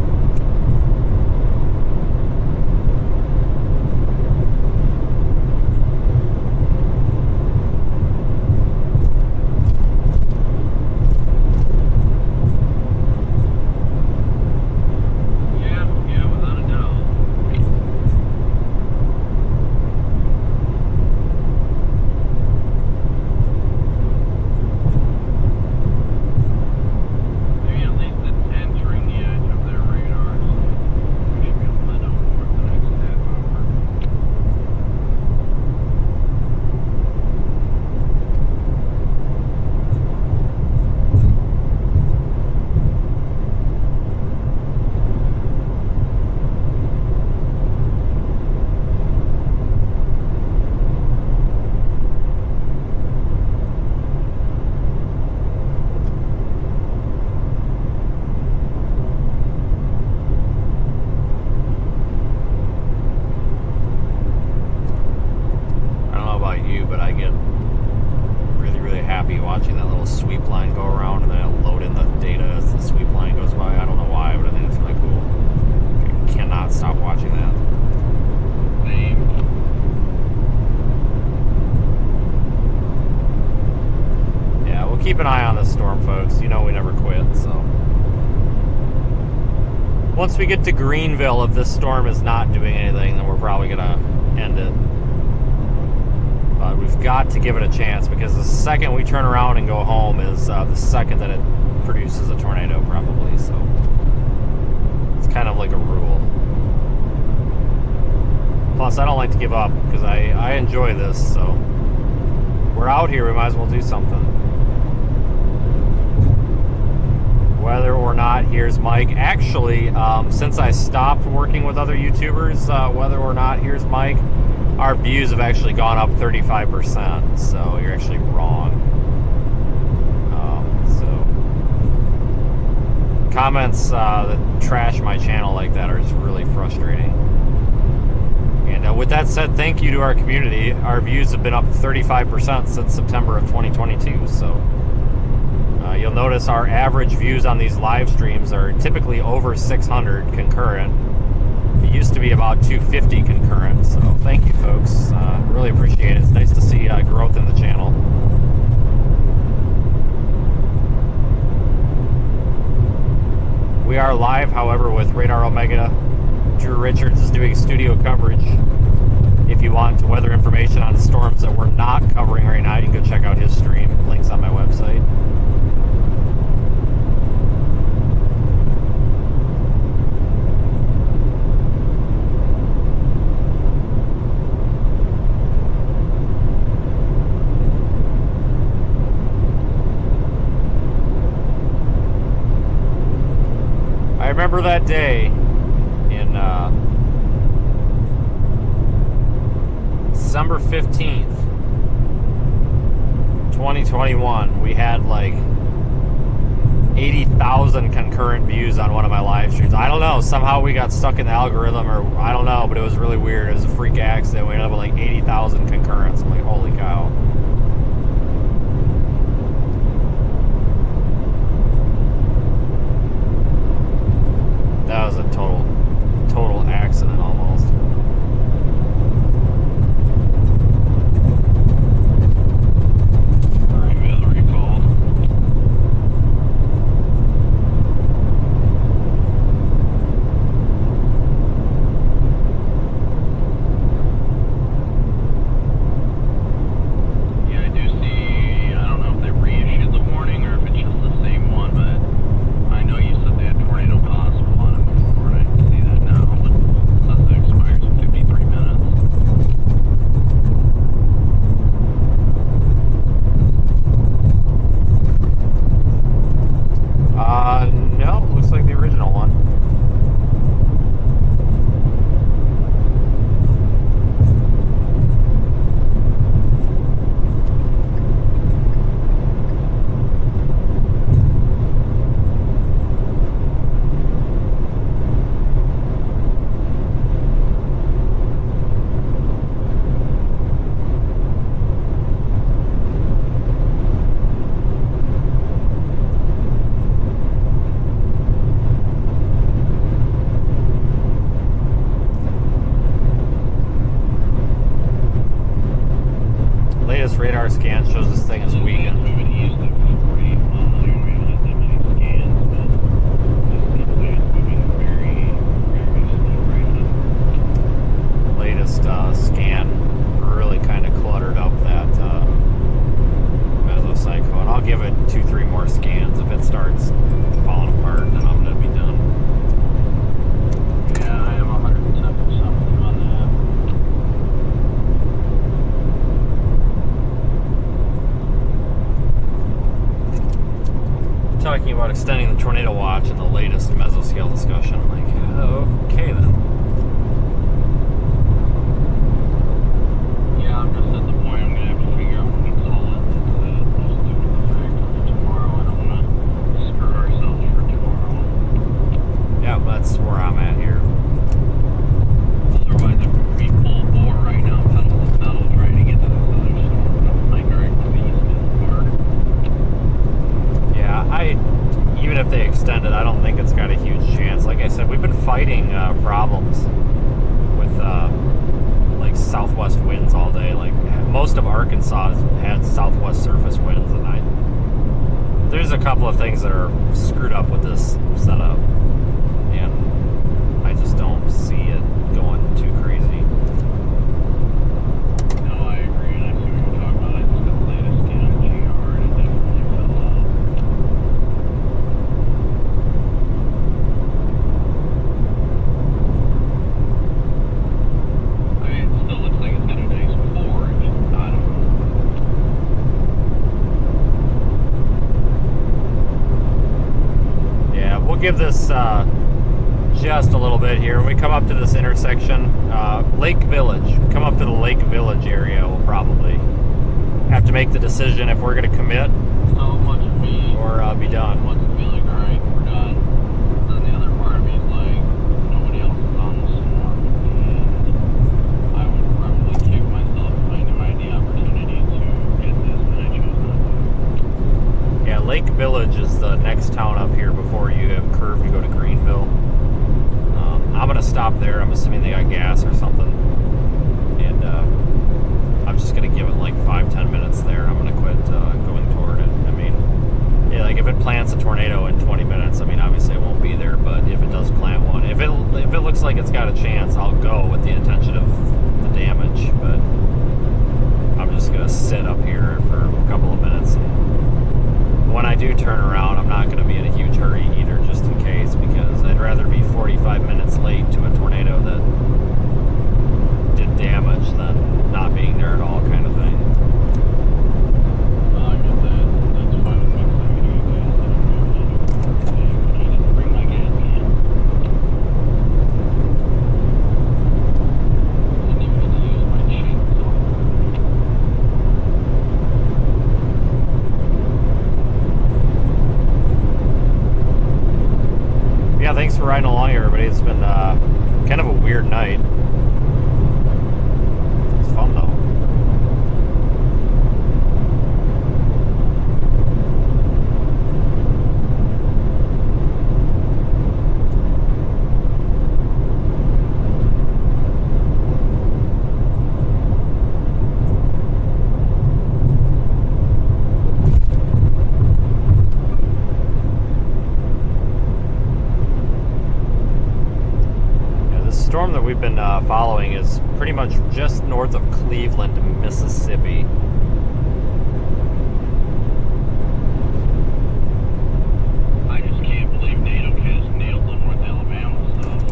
about you, but I get really, really happy watching that little sweep line go around and then it'll load in the data as the sweep line goes by. I don't know why, but I think it's really cool. I cannot stop watching that. Yeah, we'll keep an eye on this storm, folks. You know we never quit, so. Once we get to Greenville, if this storm is not doing anything, then we're probably gonna end it. But we've got to give it a chance, because the second we turn around and go home is the second that it produces a tornado, probably. So it's kind of like a rule. Plus, I don't like to give up, because I enjoy this, so we're out here, we might as well do something. Whether or not Here's Mike. Actually, since I stopped working with other YouTubers, Whether or Not Here's Mike, our views have actually gone up 35%, so you're actually wrong. So comments that trash my channel like that are just really frustrating. And with that said, thank you to our community. Our views have been up 35% since September of 2022, so you'll notice our average views on these live streams are typically over 600 concurrent. It used to be about 250 concurrent, so thank you, folks. Really appreciate it. It's nice to see growth in the channel. We are live, however, with Radar Omega. Drew Richards is doing studio coverage. If you want weather information on storms that we're not covering right now, you can go check out his stream. Links on my website. I remember that day in December 15th, 2021. We had like 80,000 concurrent views on one of my live streams. I don't know, somehow we got stuck in the algorithm, or I don't know, but it was really weird. It was a freak accident. We ended up with like 80,000 concurrents. I'm like, holy cow. That was a total accident almost. Alright, we got the recall. Yeah, I do see, I don't know if they reissued the warning or if it's just the same one, but I know you said they had tornado possible on it before, and I can see that now, but it says it expires in 53 minutes. No, looks like the original one. Latest radar scan shows this thing is weakened. Moving east at 40 miles an hour. We haven't had that many scans, but it seems like it's moving very, very slow right now. Latest scan really kind of cluttered up that mesocyclone. I'll give it 2-3 more scans. If it starts falling apart, then I'm gonna be done. Yeah, I am 110% on that. Talking about extending the tornado watch in the latest mesoscale discussion. I'm like, okay then. Yeah, I'm just at the point I'm gonna have to figure out what we call it. Just do the factor for tomorrow. I don't want to screw ourselves for tomorrow. Yeah, that's where I'm at here. Otherwise, if we pull bore right now, pedal to pedal, trying to get to this other fighting problems with like southwest winds all day. Like most of Arkansas has had southwest surface winds, and there's a couple of things that are screwed up with this setup, and I just don't see it going too crazy. No, I agree, and I see what you're talking about. I just got the latest scan on GR, and it definitely fell out. I mean, it still looks like it's got a nice forge. I don't know. Yeah, we'll give this just a little bit here. When we come up to this intersection, Lake Village, come up to the Lake Village area, we'll probably have to make the decision if we're going to commit So much of me or be done. wants to be like, alright, we're done. Then the other part of me is like, nobody else is on the storm, and I would probably kick myself if I knew I had the opportunity to get this, and I chose not to. Yeah, Lake Village is the next town up here before you have curve to go to Greenville. I'm going to stop there. I'm assuming they got gas or something. And I'm just going to give it like 5-10 minutes there. I'm going to quit going toward it. I mean, yeah, like if it plants a tornado in 20 minutes, I mean, obviously it won't be there. But if it does plant one, if it looks like it's got a chance, I'll go with the intention of the damage. But I'm just going to sit up here for a couple of minutes. And when I do turn around, I'm not going to be in a huge hurry either, just in case, because I'd rather be 45 minutes late to a tornado that did damage than not being there at all, kind of thing. I get that. That's fine with me, 'cause I'm gonna get gas that I'm going to. I didn't bring my gas can. Didn't even get to use my chainsaw. Yeah, thanks for riding along, everybody. It's been kind of a weird night. It's fun, though. Storm that we've been following is pretty much just north of Cleveland, Mississippi. I just can't believe NATO has nailed the North Alabama stuff.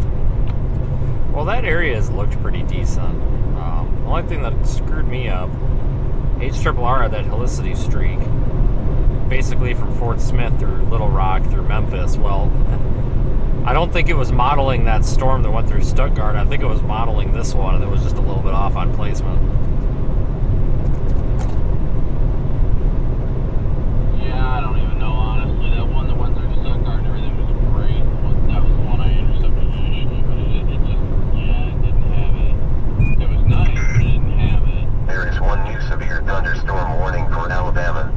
Well, that area has looked pretty decent. The only thing that screwed me up, HRRR had that helicity streak, basically from Fort Smith through Little Rock through Memphis. Well, I don't think it was modeling that storm that went through Stuttgart. I think it was modeling this one, and it was just a little bit off on placement. Yeah, I don't even know, honestly. That one that went through Stuttgart and everything was great. That was the one I intercepted initially, but it just, yeah, it didn't have it. It was nice, but it didn't have it. There is one new severe thunderstorm warning for Alabama.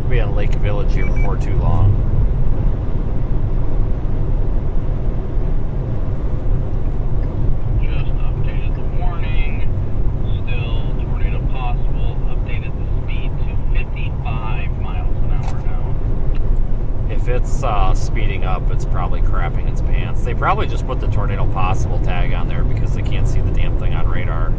Be in Lake Village here before too long. Just updated the warning. Still tornado possible. Updated the speed to 55 miles an hour now. If it's speeding up, it's probably crapping its pants. They probably just put the tornado possible tag on there because they can't see the damn thing on radar.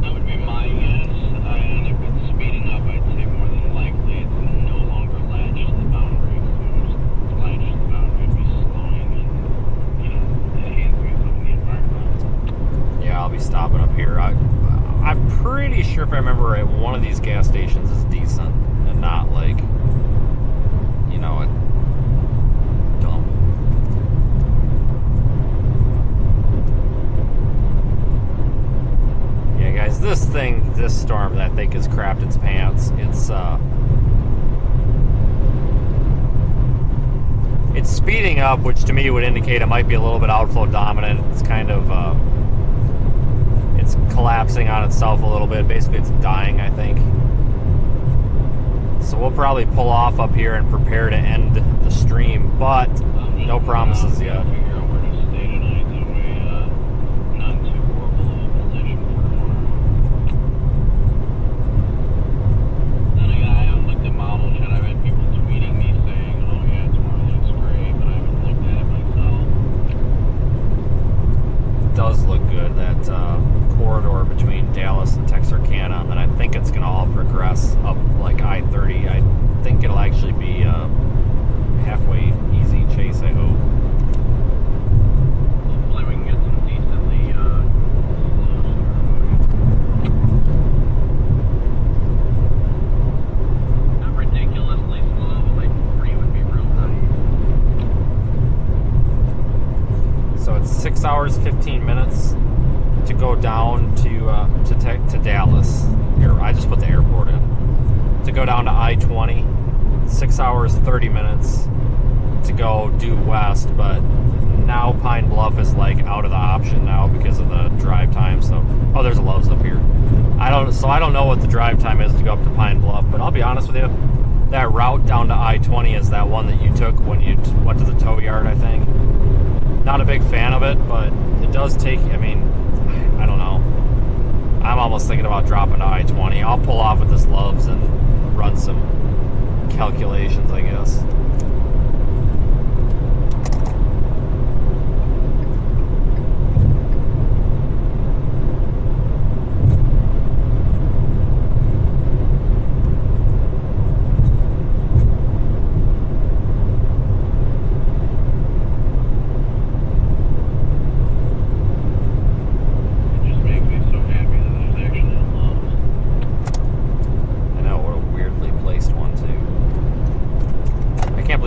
That would be my guess. And if it's speeding up, I'd say more than likely it's no longer latched to the boundary. If it was latched to the boundary, it'd be slowing and, you know, enhancing itself in the environment. Yeah, I'll be stopping up here. I'm pretty sure if I remember right, one of these gas stations is decent and not like, you know, a dump. Yeah, guys, this storm, I think, has crapped its pants. It's speeding up, which to me would indicate it might be a little bit outflow dominant. It's kind of, it's collapsing on itself a little bit. Basically, it's dying, I think. So we'll probably pull off up here and prepare to end the stream, but no promises yet. Figure out where to stay tonight, that way, not in too horrible of a position for tomorrow. Then again, I haven't looked at models yet. I've had people tweeting me saying, oh yeah, tomorrow looks great, but I haven't looked at it myself. It does look good, that corridor between Dallas and Texarkana, and I think it's going to all progress up like I-30. I think it'll actually be halfway easy chase, I hope. Hopefully we can get some decently slow start. Not ridiculously slow, but like 3 would be real nice. So it's 6 hours 15 minutes to go down to Dallas. Here, I just put the airport in. To go down to I-20, 6 hours 30 minutes to go due west, but now Pine Bluff is like out of the option now because of the drive time. So, oh, there's a Love's up here. I don't know what the drive time is to go up to Pine Bluff, but I'll be honest with you, that route down to I-20 is that one that you took when you went to the tow yard, I think. Not a big fan of it, but it does take, I mean, I don't know. I'm almost thinking about dropping to I-20. I'll pull off with this Love's and run some calculations, I guess.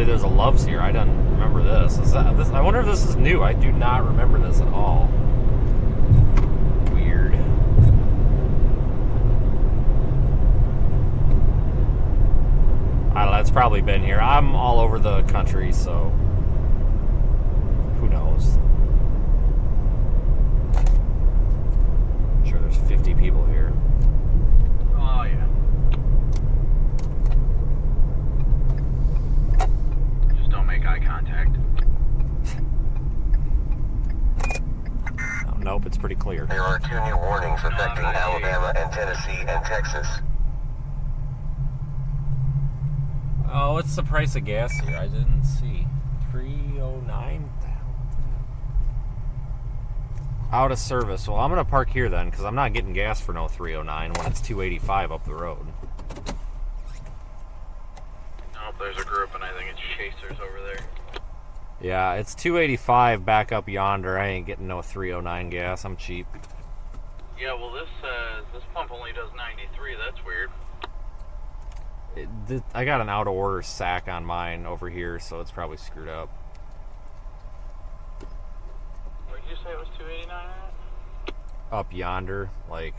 There's a Love's here. I don't remember this. I wonder if this is new. I do not remember this at all. Weird. I don't know. It's probably been here. I'm all over the country, so who knows? I'm sure there's 50 people here. Oh, yeah. Make eye contact. Oh, nope, it's pretty clear. There are 2 new warnings affecting Alabama and Tennessee and Texas. Oh, what's the price of gas here? I didn't see. $3.09? Out of service. Well, I'm going to park here then, because I'm not getting gas for no $3.09 when it's $2.85 up the road. There's a group, and I think it's Chasers over there. Yeah, it's $2.85 back up yonder. I ain't getting no $3.09 gas. I'm cheap. Yeah, well, this pump only does 93. That's weird. I got an out-of-order sack on mine over here, so it's probably screwed up. What did you say it was 289 at? Up yonder, like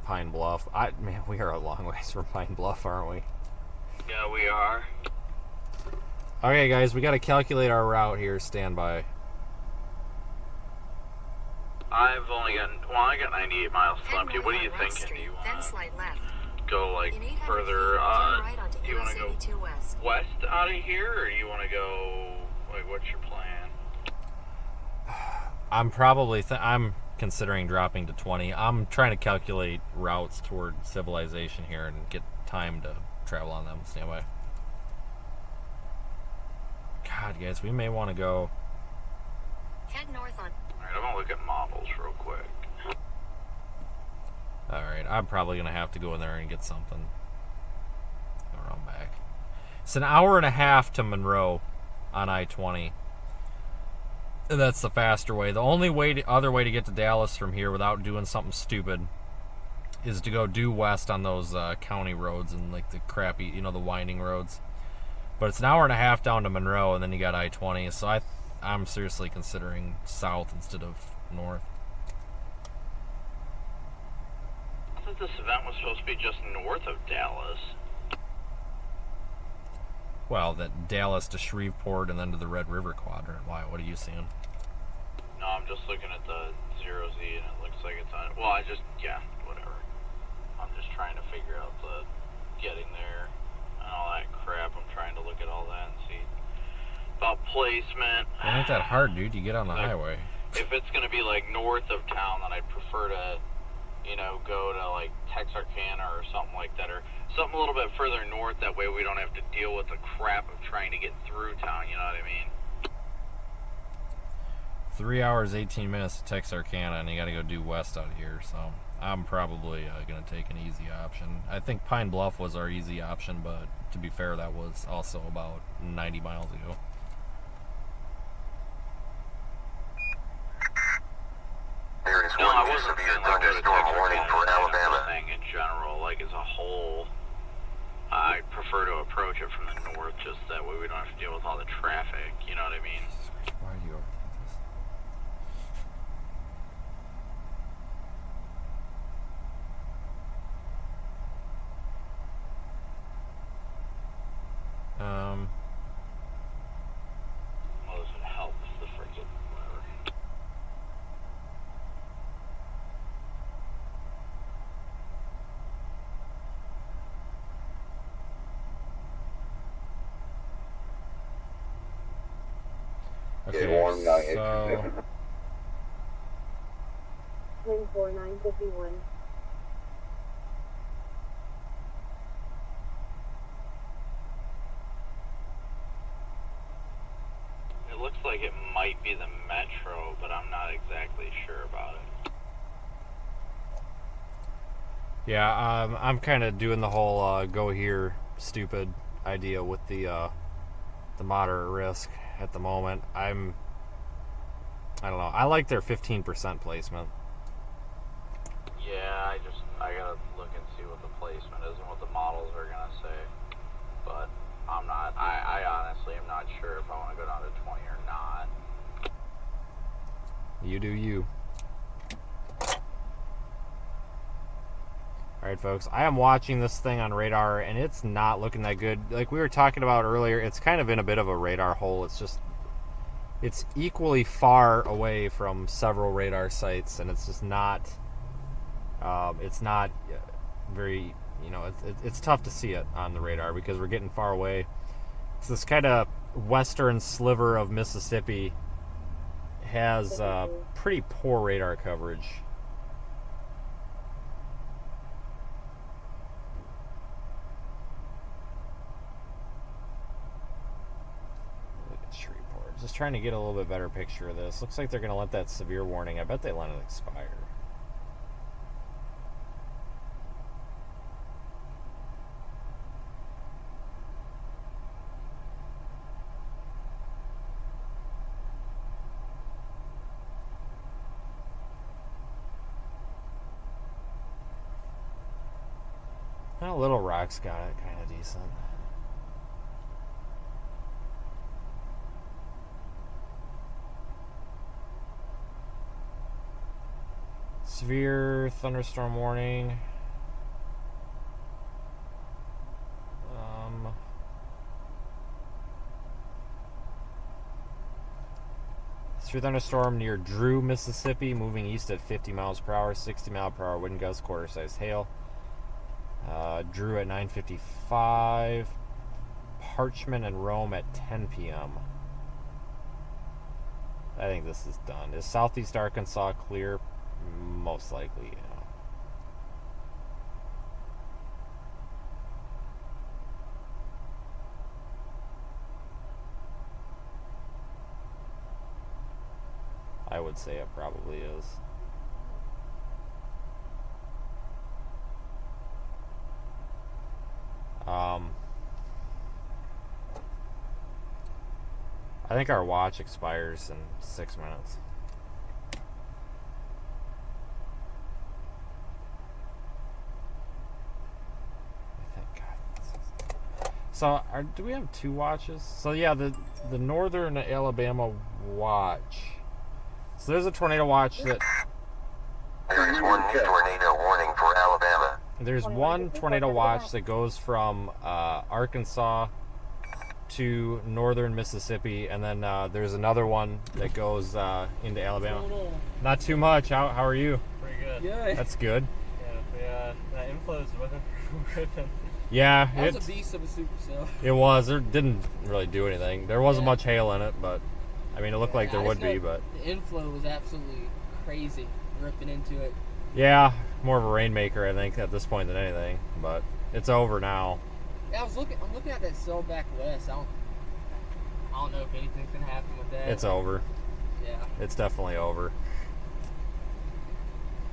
Pine Bluff. Man, we are a long ways from Pine Bluff, aren't we? Yeah, we are. Okay, guys, we got to calculate our route here. Stand by. I got 98 miles to empty. What are you thinking? Do you want to go like further? Do you want to go west out of here, or do you want to go like? What's your plan? I'm considering dropping to 20. I'm trying to calculate routes toward civilization here and get time to travel on them. Stand by. God, guys, we may want to go. Head north on. Alright, I'm gonna look at models real quick. Alright, I'm probably gonna have to go in there and get something. Go around back. It's an hour and a half to Monroe on I-20. And that's the faster way. The only other way to get to Dallas from here without doing something stupid is to go due west on those county roads and like the crappy, the winding roads. But it's an hour and a half down to Monroe, and then you got I-20. So I'm seriously considering south instead of north. I thought this event was supposed to be just north of Dallas. Well, that Dallas to Shreveport and then to the Red River Quadrant. Why? What are you seeing? No, I'm just looking at the 0Z, and it looks like it's on. Well, whatever. I'm just trying to figure out the getting there and all that crap. I'm trying to look at all that and see. about placement. It ain't that hard, dude. You get on the highway. If it's gonna be like north of town, then I'd prefer to, you know, go to like Texarkana or something like that, or something a little bit further north. That way we don't have to deal with the crap of trying to get through town. You know what I mean? 3 hours, 18 minutes to Texarkana, and you got to go due west out here. So I'm probably gonna take an easy option. I think Pine Bluff was our easy option, but to be fair, that was also about 90 miles ago. There is No, one I new wasn't severe saying like go to thunderstorm warning for Texarkana Alabama. thing in general, like as a whole. I prefer to approach it from the north, just that way we don't have to deal with all the traffic. You know what I mean? Why do you overthink this? Well, this would help the friggin' whatever. Okay, Warm, so 104951. It looks like it might be the Metro, but I'm not exactly sure about it. yeah, I'm kind of doing the whole go here stupid idea with the moderate risk at the moment. I don't know. I like their 15% placement. Yeah, I gotta look and see what the placement is and what the models are gonna say. But I honestly am not sure if I want to go down to 20 or not. You do you. Alright, folks. I am watching this thing on radar, and it's not looking that good. Like we were talking about earlier, it's kind of in a bit of a radar hole. It's equally far away from several radar sites, and it's just not... it's not very... You know, it's tough to see it on the radar because we're getting far away. It's this kind of western sliver of Mississippi has pretty poor radar coverage. Look at Shreveport. Just trying to get a little bit better picture of this. Looks like they're going to let that severe warning. I bet they let it expire. Well, Little Rock's got it kind of decent. Severe thunderstorm warning. Severe thunderstorm near Drew, Mississippi, moving east at 50 miles per hour, 60 mile per hour wind gusts, quarter size hail. Drew at 9:55. Parchment and Rome at 10 p.m. I think this is done. Is southeast Arkansas clear? Most likely, yeah. I would say it probably is. I think our watch expires in 6 minutes. So, do we have two watches? So yeah, the Northern Alabama watch. So there's a tornado watch that... There is one new tornado warning for Alabama. There's one tornado watch that goes from Arkansas to northern Mississippi, and then there's another one that goes into Alabama. Not too much. How are you? Pretty good. Yeah. That's good. Yeah, that inflow is ripping. Yeah, That was a beast of a supercell. it was. It didn't really do anything. There wasn't much hail in it, but I mean, it looked like there would be. But the inflow was absolutely crazy, ripping into it. yeah, more of a rainmaker, I think, at this point than anything. But it's over now. Yeah, I'm looking at that cell back west. I don't know if anything's gonna happen with that. It's over. Yeah. It's definitely over.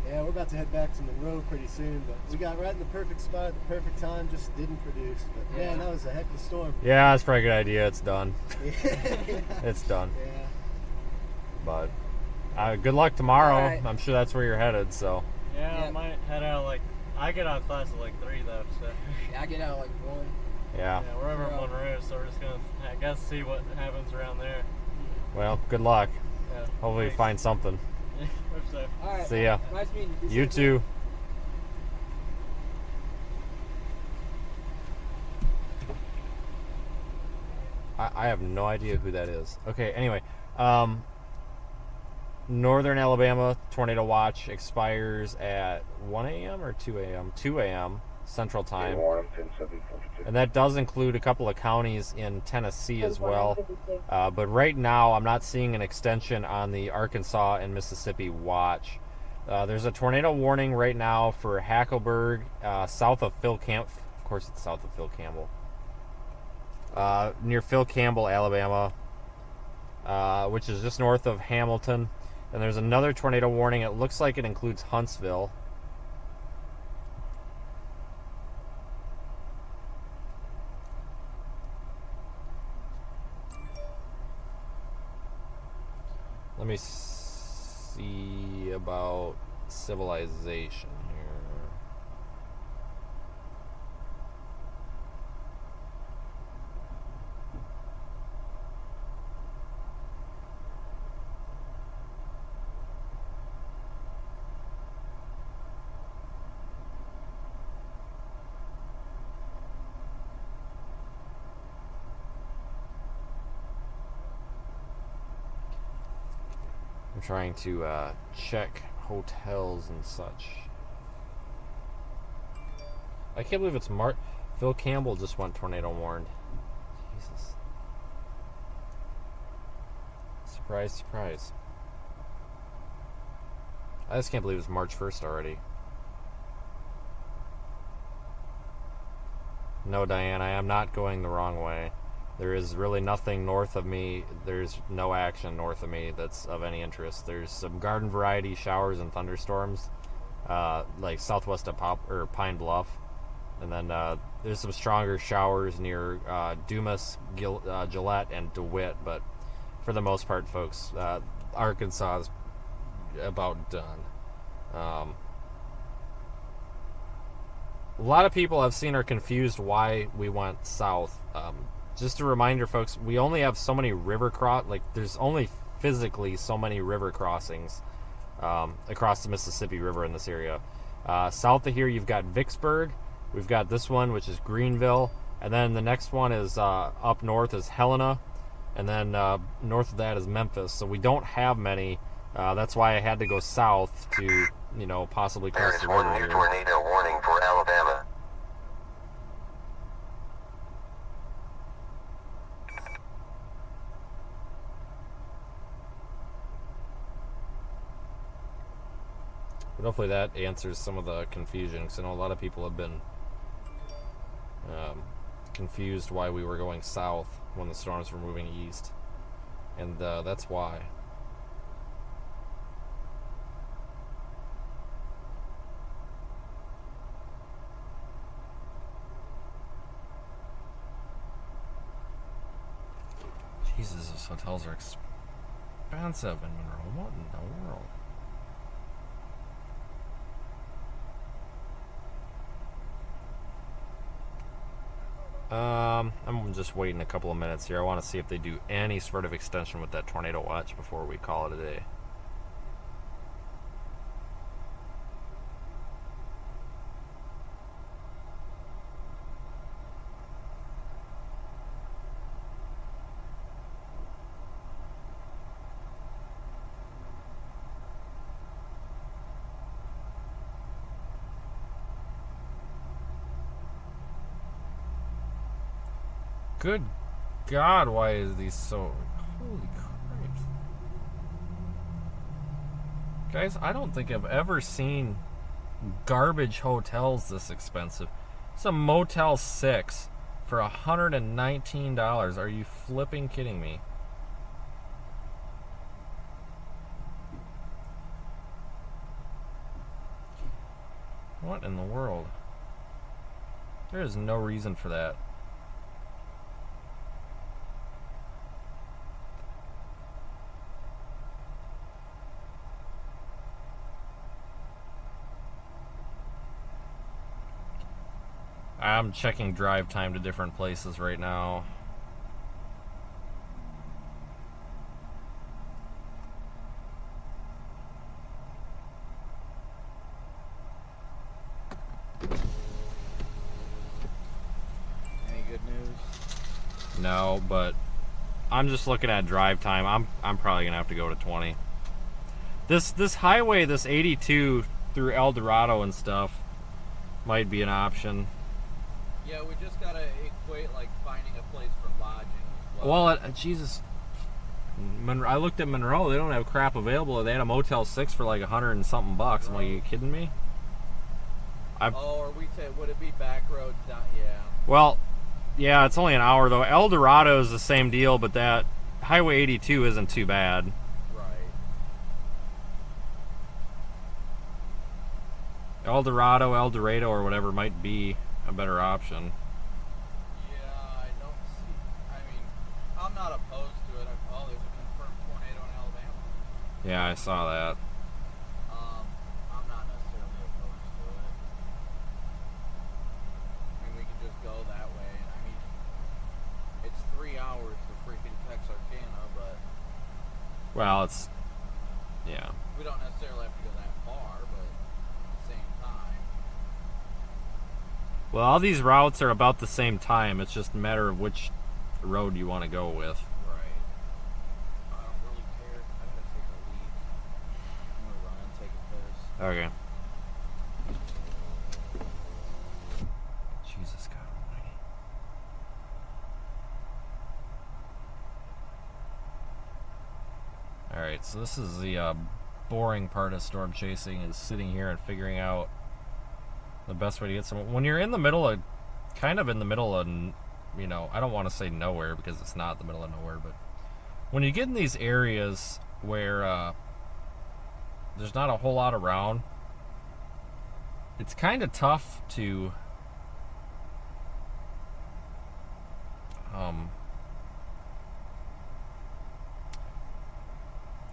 Yeah, we're about to head back to Monroe pretty soon, but we got right in the perfect spot at the perfect time, just didn't produce. But man, that was a heck of a storm. Yeah, that's probably a good idea. It's done. Yeah. It's done. Yeah. But good luck tomorrow. All right. I'm sure that's where you're headed. So. Yeah, I might head out I get out of class at 3 though. So. Yeah, I get out at 1. Yeah. Yeah, we're over in Monroe, so we're just gonna, I guess, see what happens around there. Well, good luck. Yeah. Hopefully you find something. Yeah, hope so. All right. See ya. Nice meeting you. You too. I have no idea who that is. Okay, anyway. Northern Alabama tornado watch expires at 1 a.m. or 2 a.m.? 2 a.m. Central Time. And that does include a couple of counties in Tennessee as well. But right now, I'm not seeing an extension on the Arkansas and Mississippi watch. There's a tornado warning right now for Hackleburg, south of Phil Campbell. Of course, it's south of Phil Campbell. Near Phil Campbell, Alabama, which is just north of Hamilton. And there's another tornado warning. It looks like it includes Huntsville. Let me see about civilization here. Trying to check hotels and such. I can't believe it's Phil Campbell just went tornado warned. Jesus. Surprise, surprise. I just can't believe it's March 1st already. No, Diane, I am not going the wrong way. There is really nothing north of me. There's no action north of me that's of any interest. There's some garden variety showers and thunderstorms, like southwest of Pine Bluff. And then there's some stronger showers near Dumas, Gillette, and DeWitt. But for the most part, folks, Arkansas is about done. A lot of people I've seen are confused why we went south. Just a reminder, folks, we only have so many there's only physically so many river crossings across the Mississippi River in this area. South of here, you've got Vicksburg. We've got this one, which is Greenville. And then the next one is up north is Helena. And then north of that is Memphis. So we don't have many. That's why I had to go south to, possibly cross the river here. There is one new tornado warning for Alabama. But hopefully that answers some of the confusion, because I know a lot of people have been confused why we were going south when the storms were moving east. And that's why. Jesus, those hotels are expensive in Monroe. What in the world? I'm just waiting a couple of minutes here. I want to see if they do any sort of extension with that tornado watch before we call it a day. Good God, why is these so... Holy crap. Guys, I don't think I've ever seen garbage hotels this expensive. It's a Motel 6 for $119. Are you flipping kidding me? What in the world? There is no reason for that. I'm checking drive time to different places right now. Any good news? No, but I'm just looking at drive time. I'm probably gonna have to go to 20. This highway, this 82 through El Dorado and stuff, might be an option. Yeah, we just gotta equate like finding a place for lodging as well. Well, Jesus, I looked at Monroe. They don't have crap available. They had a Motel 6 for like $100 and something bucks. I'm like, are you kidding me? Would it be back roads down? Yeah. Well, yeah, it's only an hour though. El Dorado is the same deal, but that Highway 82 isn't too bad. Right. El Dorado, El Dorado, or whatever might be a better option. Yeah, I don't see. I mean, I'm not opposed to it. Oh, there's a confirmed tornado in Alabama. Yeah, I saw that. I'm not necessarily opposed to it. I mean, we can just go that way. And I mean, it's 3 hours to freaking Texarkana, but Well, it's... yeah. we don't necessarily have to go that far, but at the same time. Well, all these routes are about the same time. It's just a matter of which road you want to go with. Right. I don't really care. I gotta take a leak. I'm gonna run and take a piss. Okay. Jesus God Almighty. Alright, so this is the boring part of storm chasing, is sitting here and figuring out the best way to get some. When you're in the middle of, kind of in the middle of, you know, I don't want to say nowhere because it's not the middle of nowhere, but when you get in these areas where there's not a whole lot around, it's kind of tough to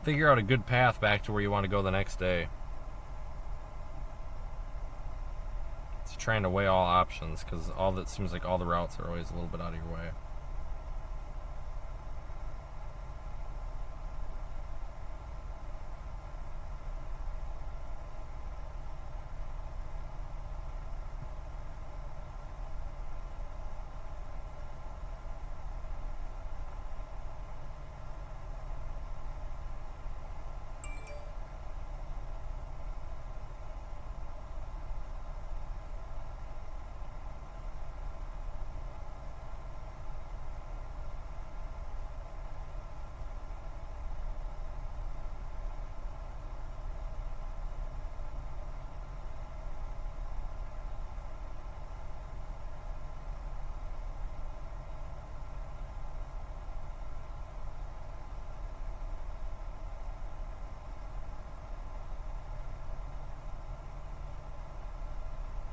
figure out a good path back to where you want to go the next day. It's trying to weigh all options, because all that seems like all the routes are always a little bit out of your way.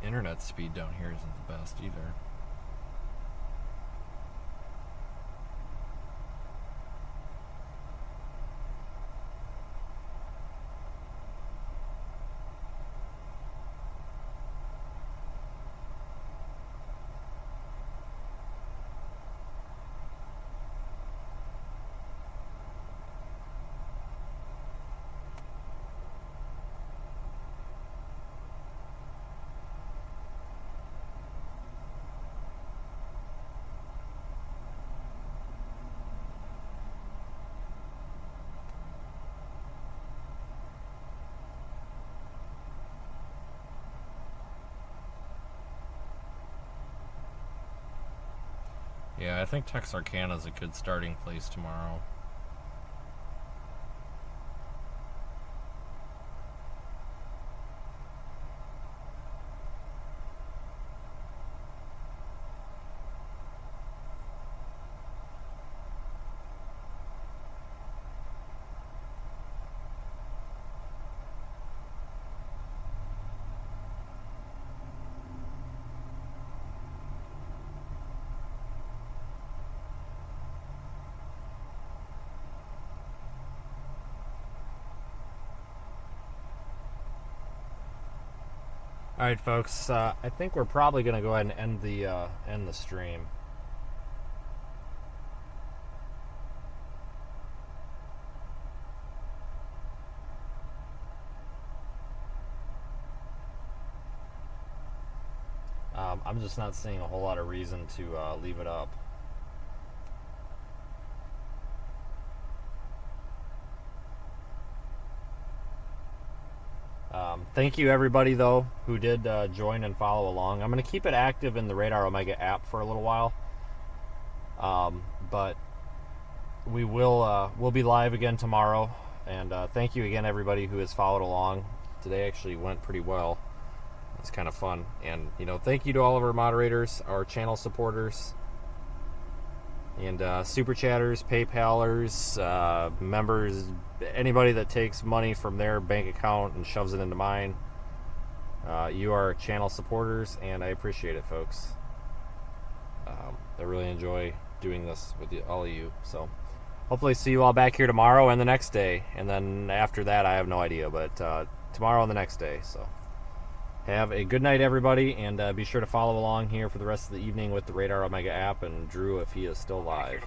Internet speed down here isn't the best either. Yeah, I think Texarkana is a good starting place tomorrow. All right, folks. I think we're probably going to go ahead and end the stream. I'm just not seeing a whole lot of reason to leave it up. Thank you everybody though who did join and follow along. I'm going to keep it active in the Radar Omega app for a little while, but we will we'll be live again tomorrow. And thank you again everybody who has followed along. Today actually went pretty well. It's kind of fun. And you know, thank you to all of our moderators, our channel supporters, and super chatters, PayPalers, members, anybody that takes money from their bank account and shoves it into mine. You are channel supporters, and I appreciate it, folks. I really enjoy doing this with all of you. So hopefully see you all back here tomorrow and the next day. And then after that, I have no idea, but tomorrow and the next day. So have a good night, everybody, and be sure to follow along here for the rest of the evening with the Radar Omega app and Drew if he is still live.